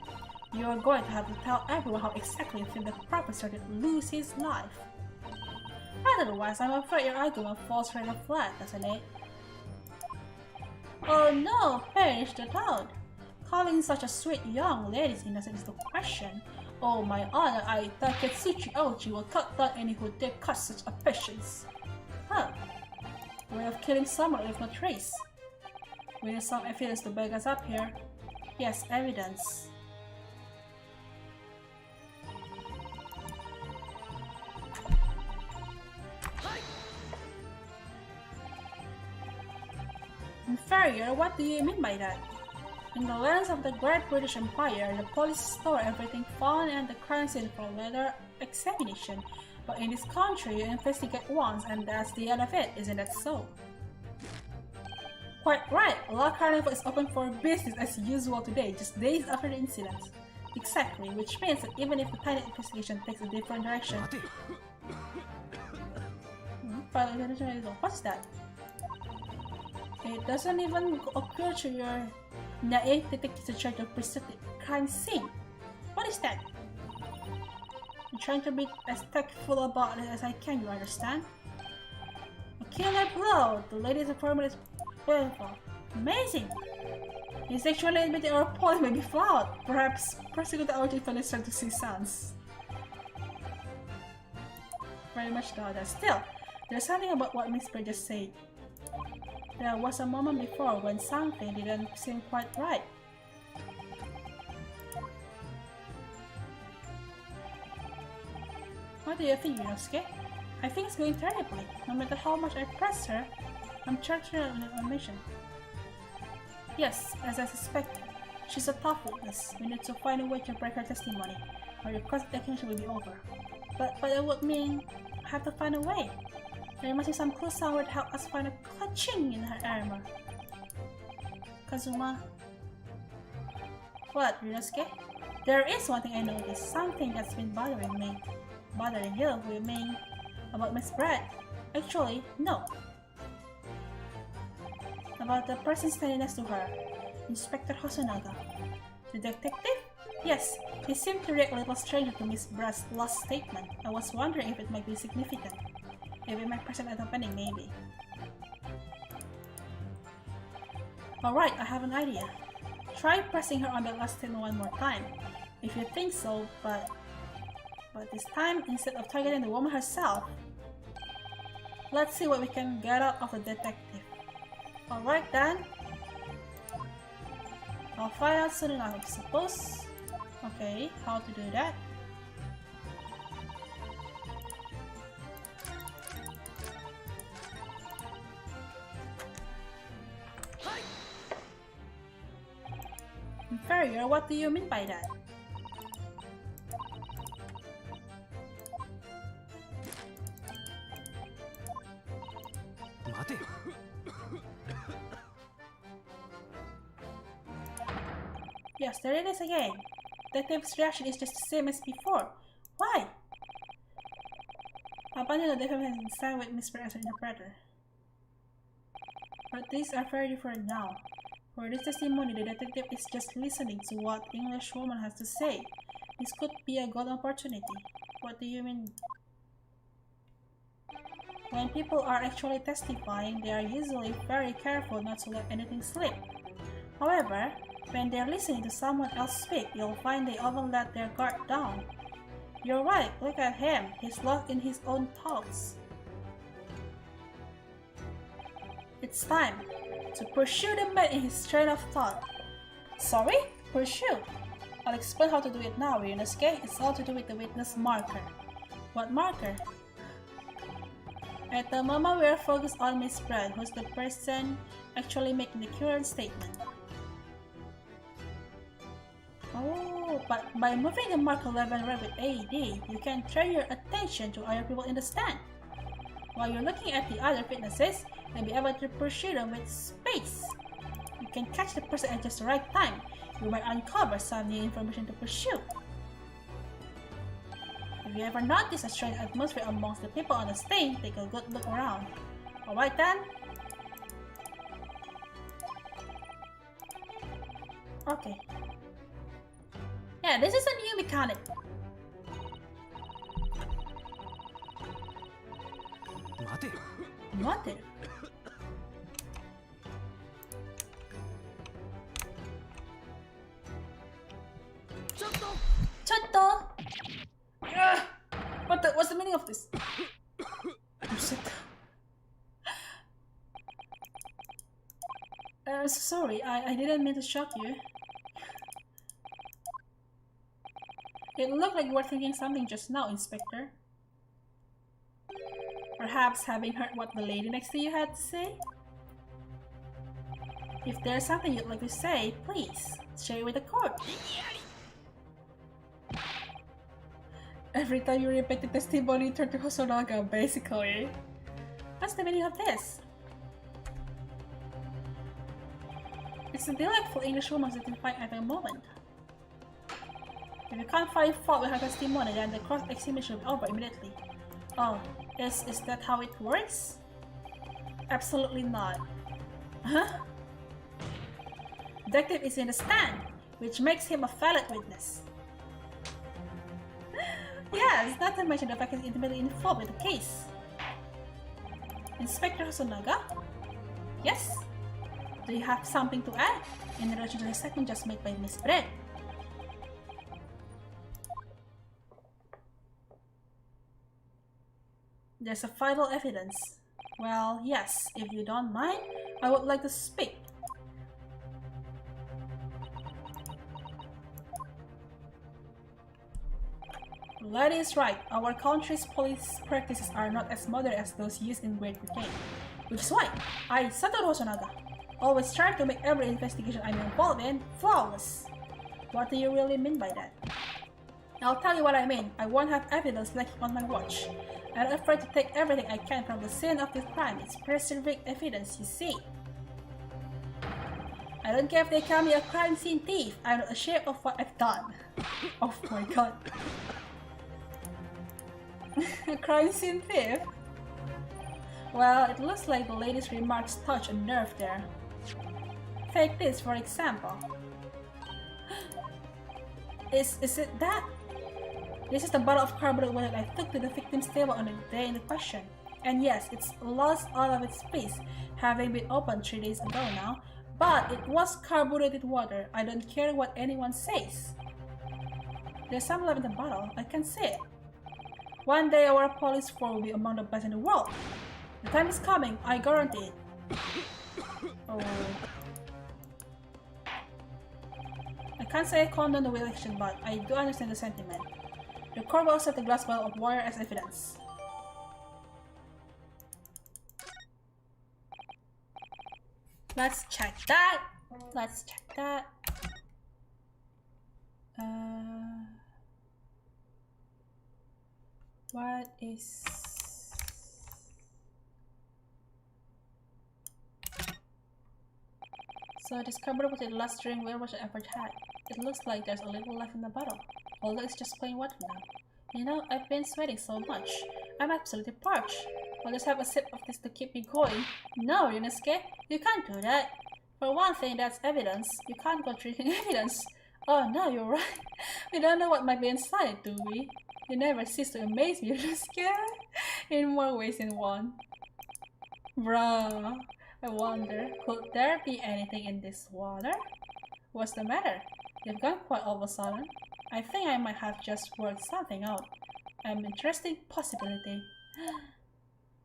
you're going to have to tell everyone how exactly you think the professor did lose his life. Otherwise, I'm afraid your argument falls rather flat, doesn't it? Oh no, perish the thought. Calling such a sweet young lady's innocent is the question. Oh my honor, I Taketsuchi Ochi will cut down any who dare cause such affections. Way of killing someone with no trace. We need some evidence to back us up here. Yes, evidence. Inferior? What do you mean by that? In the lands of the Great British Empire, the police store everything found and the crime scene for later examination. But in this country, you investigate once and that's the end of it, isn't that so? Quite right, La Carnival is open for business as usual today, just days after the incident. Exactly, which means that even if the tiny investigation takes a different direction... What's that? It doesn't even occur to your naive detective to try to preserve the crime scene. What is that? I'm trying to be as tactful about it as I can, you understand? A killer blow! The lady's performance is beautiful. Amazing! He's actually admitting our point may be flawed. Perhaps Prosecutor Ochi finally started to see sense. Very much doubt that. Still, there's something about what Miss Bird just said. There was a moment before when something didn't seem quite right. What do you think, Yosuke? I think it's going terribly. No matter how much I press her, I'm charging her with information. Yes, as I suspected. She's a tough witness. We need to find a way to break her testimony, or the cross-examination will be over. But that would mean I have to find a way. There must be some clue somewhere to help us find a clutching in her armor. Kazuma. What, Ryunosuke? There is one thing I noticed, something that's been bothering me. Bothering you, you mean about Miss Brad? Actually, no. About the person standing next to her, Inspector Hosonaga. The detective? Yes, he seemed to react a little strangely to Miss Brad's last statement. I was wondering if it might be significant. If it might present an opening, maybe. Alright, I have an idea. Try pressing her on the last statement one more time. If you think so, but this time, instead of targeting the woman herself, let's see what we can get out of the detective. Alright then. I'll find out soon enough, I suppose. Okay, how to do that? Inferior, what do you mean by that? Yes, there it is again. Detective's reaction is just the same as before. Why? Apparently the detective has been signed with Miss Brad as an interpreter. But these are very different now. For this testimony, the detective is just listening to what the English woman has to say. This could be a golden opportunity. What do you mean? When people are actually testifying, they are usually very careful not to let anything slip. However, When they're listening to someone else speak, you'll find they often let their guard down. You're right, look at him. He's lost in his own thoughts. It's time to pursue the man in his train of thought. Sorry? Pursue? I'll explain how to do it now, Ryunosuke. It's all to do with the witness marker. What marker? At the moment we are focused on Miss Brad, who's the person actually making the current statement. Oh, but by moving the marker left and right with AED, you can turn your attention to other people in the stand. While you're looking at the other witnesses, you'll be able to pursue them with space. You can catch the person at just the right time. You might uncover some new information to pursue. If you ever notice a strange atmosphere amongst the people on the stage, take a good look around. Alright then? Okay. Yeah, this is a new mechanic. Mate. Chotto! What's the meaning of this? Sorry, I didn't mean to shock you. It looked like you were thinking something just now, Inspector. Perhaps having heard what the lady next to you had to say? If there's something you'd like to say, please, share it with the court. Every time you repeat the testimony, turn to Hosonaga, basically. What's the meaning of this? It's a delightful English woman sitting fine at the moment. If you can't find fault with her testimony, then the cross-examination will be over immediately. Oh, is that how it works? Absolutely not. Huh? Detective is in the stand, which makes him a valid witness. Yes, not to mention the fact he's intimately involved with the case. Inspector Hosonaga? Yes? Do you have something to add in relation to the statement just made by Miss Brett? There's a vital evidence. Well, yes, if you don't mind, I would like to speak. Lady is right. Our country's police practices are not as modern as those used in Great Britain. Which is why I, Satoru Hosonaga, always try to make every investigation I'm involved in flawless. What do you really mean by that? I'll tell you what I mean. I won't have evidence lacking on my watch. I'm afraid to take everything I can from the scene of the crime. It's preserving evidence, you see. I don't care if they call me a crime scene thief. I'm not ashamed of what I've done. Oh my god. A crime scene thief? Well, it looks like the lady's remarks touch a nerve there. Take this, for example. Is it that? This is the bottle of carbonated water I took to the victim's table on the day in the question. And yes, it's lost all of its space, having been opened 3 days ago now. But it was carbonated water. I don't care what anyone says. There's some left in the bottle. I can see it. One day our police force will be among the best in the world. The time is coming, I guarantee it. Oh. I can't say I condone the election, but I do understand the sentiment. The court will accept the glass bottle of water as evidence. Let's check that. Let's check that. What is... So this cupboard was the last drink we ever had. It looks like there's a little left in the bottle. Although it's just plain water now. You know, I've been sweating so much. I'm absolutely parched. I'll just have a sip of this to keep me going. No, Ryunosuke, you can't do that. For one thing, that's evidence. You can't go drinking evidence. Oh no, you're right. We don't know what might be inside, do we? You never cease to amaze me, Ryunosuke. In more ways than one. Bruh. I wonder, could there be anything in this water? What's the matter? You've gone quite all of a sudden. I think I might have just worked something out. An interesting possibility.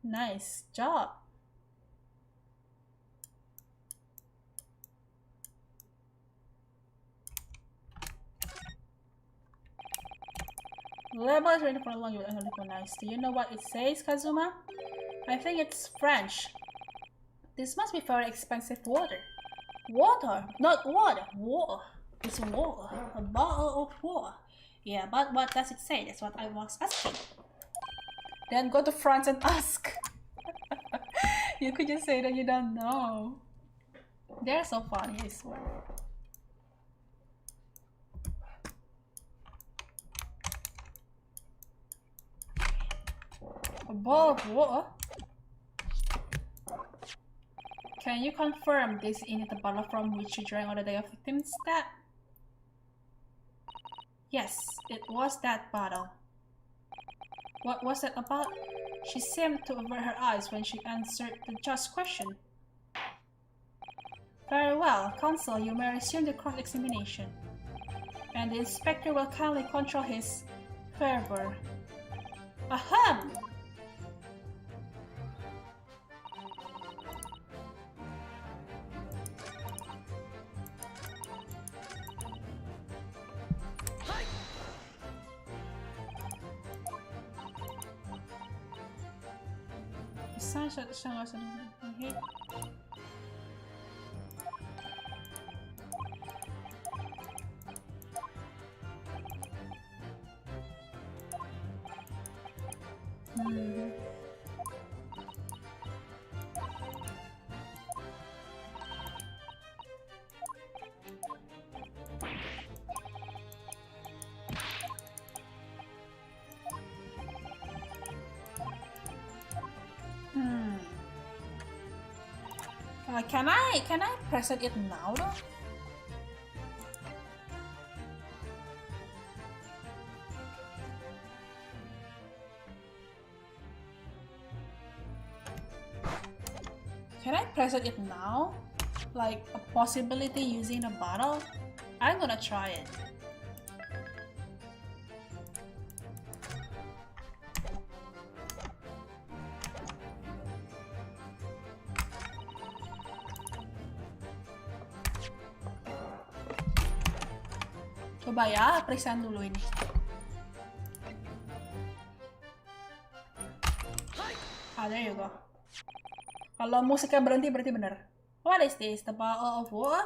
Nice job. The label is ready for long you will recognize. Do you know what it says, Kazuma? I think it's French. This must be very expensive water. Water? Not water. Water. It's water. A bottle of water. Yeah, but what does it say? That's what I was asking. Then go to France and ask. You could just say that you don't know. They're so funny, I swear. A bowl of water? Can you confirm this is the bottle from which you drank on the day of victim's death? Yes, it was that bottle. What was that about? She seemed to avert her eyes when she answered the judge's question. Very well, counsel, you may resume the cross-examination. And the inspector will kindly control his fervor. Ahem! Can I press it now though? Can I press it now? Like a possibility using a bottle? I'm gonna try it. Coba ya, periksaan dulu ini. There you go. Kalau musiknya berhenti, berarti bener. What is this? The bottle of water?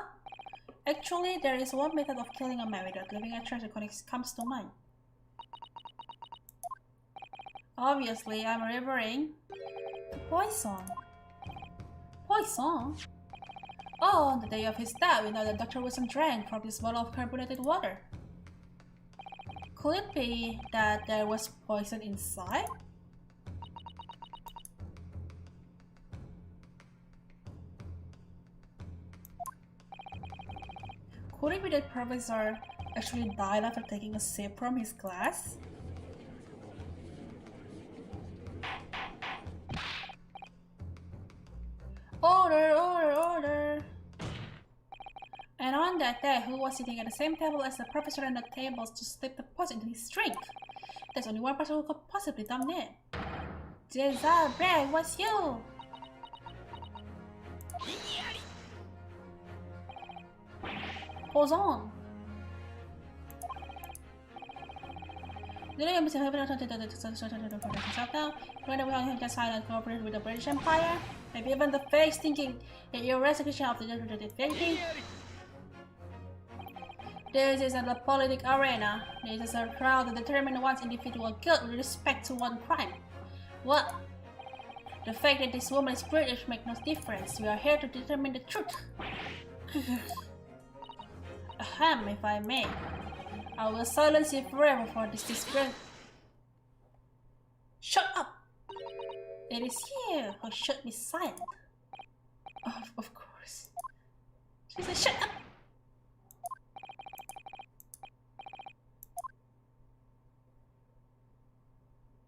Actually, there is one method of killing a man without leaving a trace that comes to mind. Obviously, I'm referring to poison. Poison? Oh, on the day of his death, we know the doctor wasn't drained from this bottle of carbonated water. Could it be that there was poison inside? Could it be that Professor actually died after taking a sip from his glass? Order, order, order! And on that day, who was sitting at the same table as the professor and the tables to slip the poison into his drink? There's only one person who could possibly done it. Desiree, it was you! Pause on! Maybe even the face thinking that your resignation of the thinking. This isn't a politic arena. This is a trial to determine one's individual guilt with respect to one crime. What? The fact that this woman is British makes no difference. We are here to determine the truth. Ahem, if I may. I will silence you forever for this disgrace. Shut up! It is you who should be silent. Of course. She said, shut up!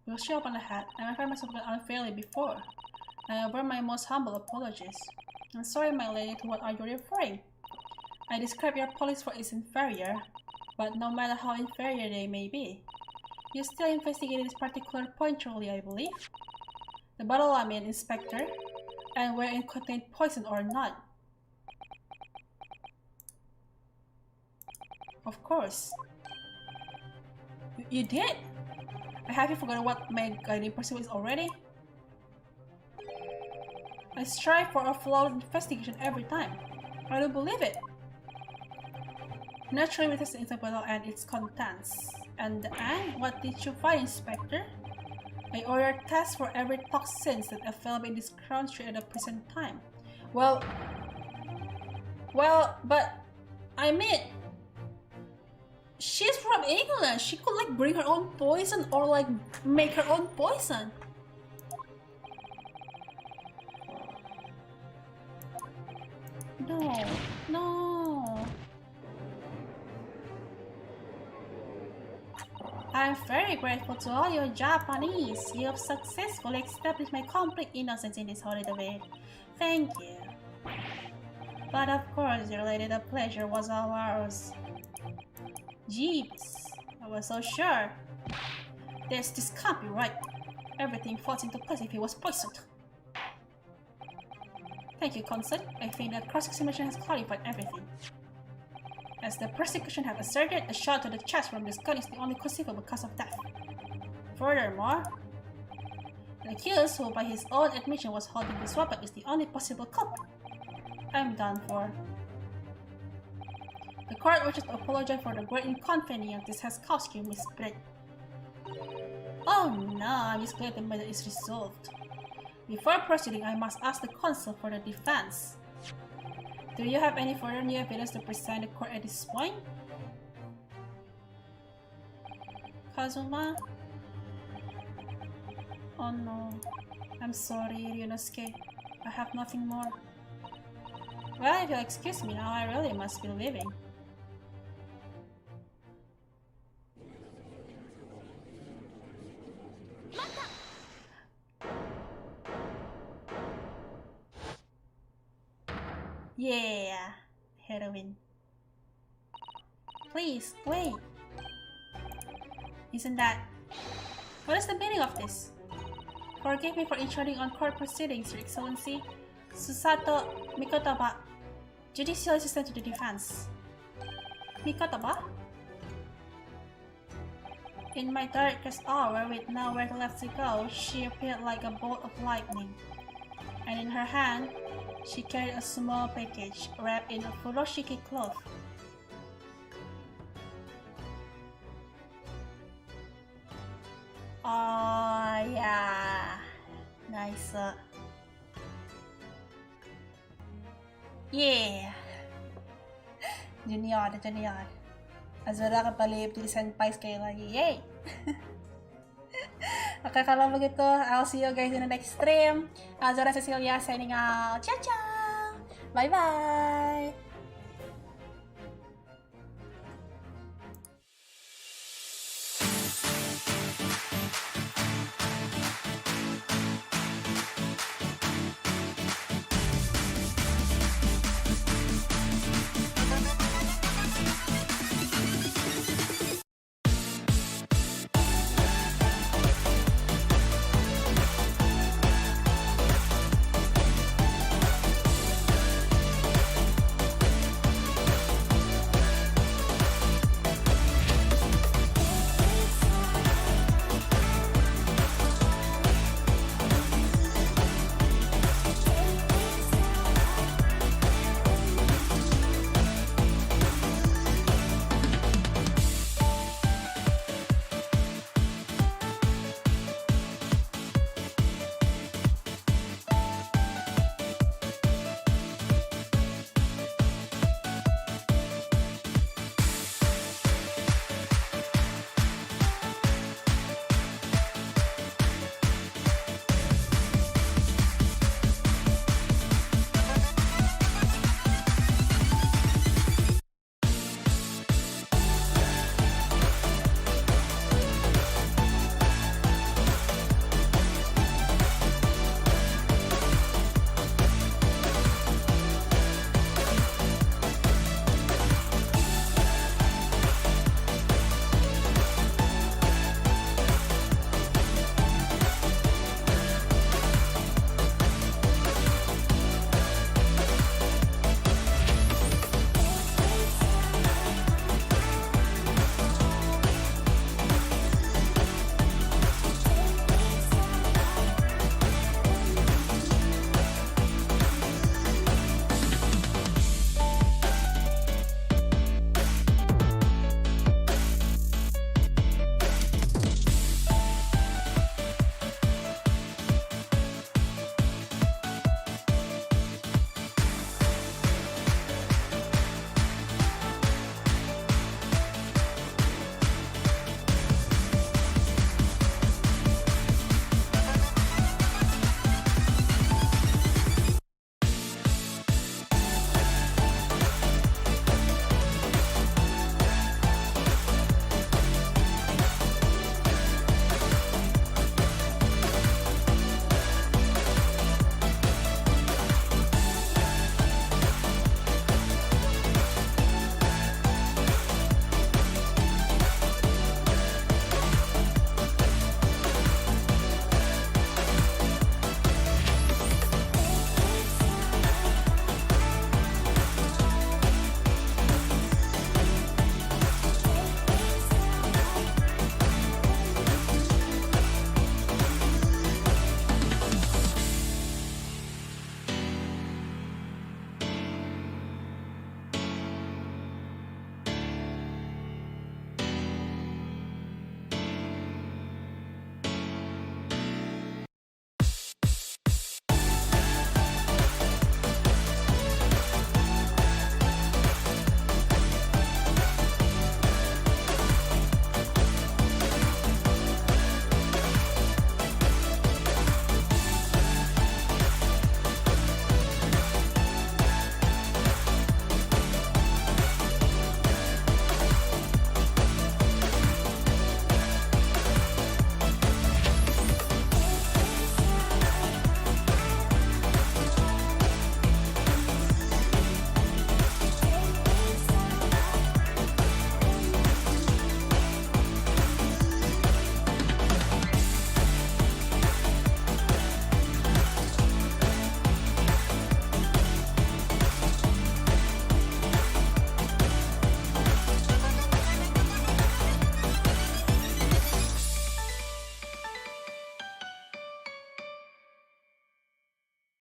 We'll show up on the hat, and I find myself unfairly before. I offer my most humble apologies. I'm sorry, my lady, to what are you referring? I describe your police force as inferior, but no matter how inferior they may be, you still investigated this particular point thoroughly, I believe. The bottle, I mean, Inspector, and whether it contained poison or not. Of course. You did? Have you forgotten what my guiding principle is already? I strive for a flawless investigation every time. I don't believe it. Naturally, we tested the bottle and its contents. And what did you find, Inspector? I ordered tests for every toxins that available in this country at the present time. Well, but I mean, she's from England. She could like bring her own poison or like make her own poison. No. I'm very grateful to all you Japanese. You have successfully established my complete innocence in this holy debate. Thank you. But of course, related the pleasure was all ours. Jeeps, I was so sure. This can't be right. Everything falls into place if he was poisoned. Thank you, Consent. I think that cross-examination has clarified everything. As the prosecution have asserted, a shot to the chest from this gun is the only conceivable cause of death. Furthermore, the accused, who by his own admission was holding this weapon, is the only possible culprit. I'm done for. The court wishes to apologize for the great inconvenience this has caused you, Miss Britt. Oh no, I'm just glad the matter is resolved. Before proceeding, I must ask the counsel for the defense. Do you have any further new evidence to present the court at this point? Kazuma? Oh no. I'm sorry, Ryunosuke. I have nothing more. Well, if you'll excuse me now, I really must be leaving. Yeah, heroin. Please, wait. Isn't that... What is the meaning of this? Forgive me for intruding on court proceedings, Your Excellency. Susato Mikotaba, Judicial Assistant to the Defense. Mikotaba? In my darkest hour, with nowhere left to go, she appeared like a bolt of lightning. And in her hand, she carried a small package wrapped in a furoshiki cloth. Oh yeah, nice. Yeah. Junior. Azura kembali jadi senpai sekali lagi. Yay. Oke, kalau begitu, I'll see you guys in the next stream. Azura Cecillia signing out. Ciao, ciao. Bye-bye.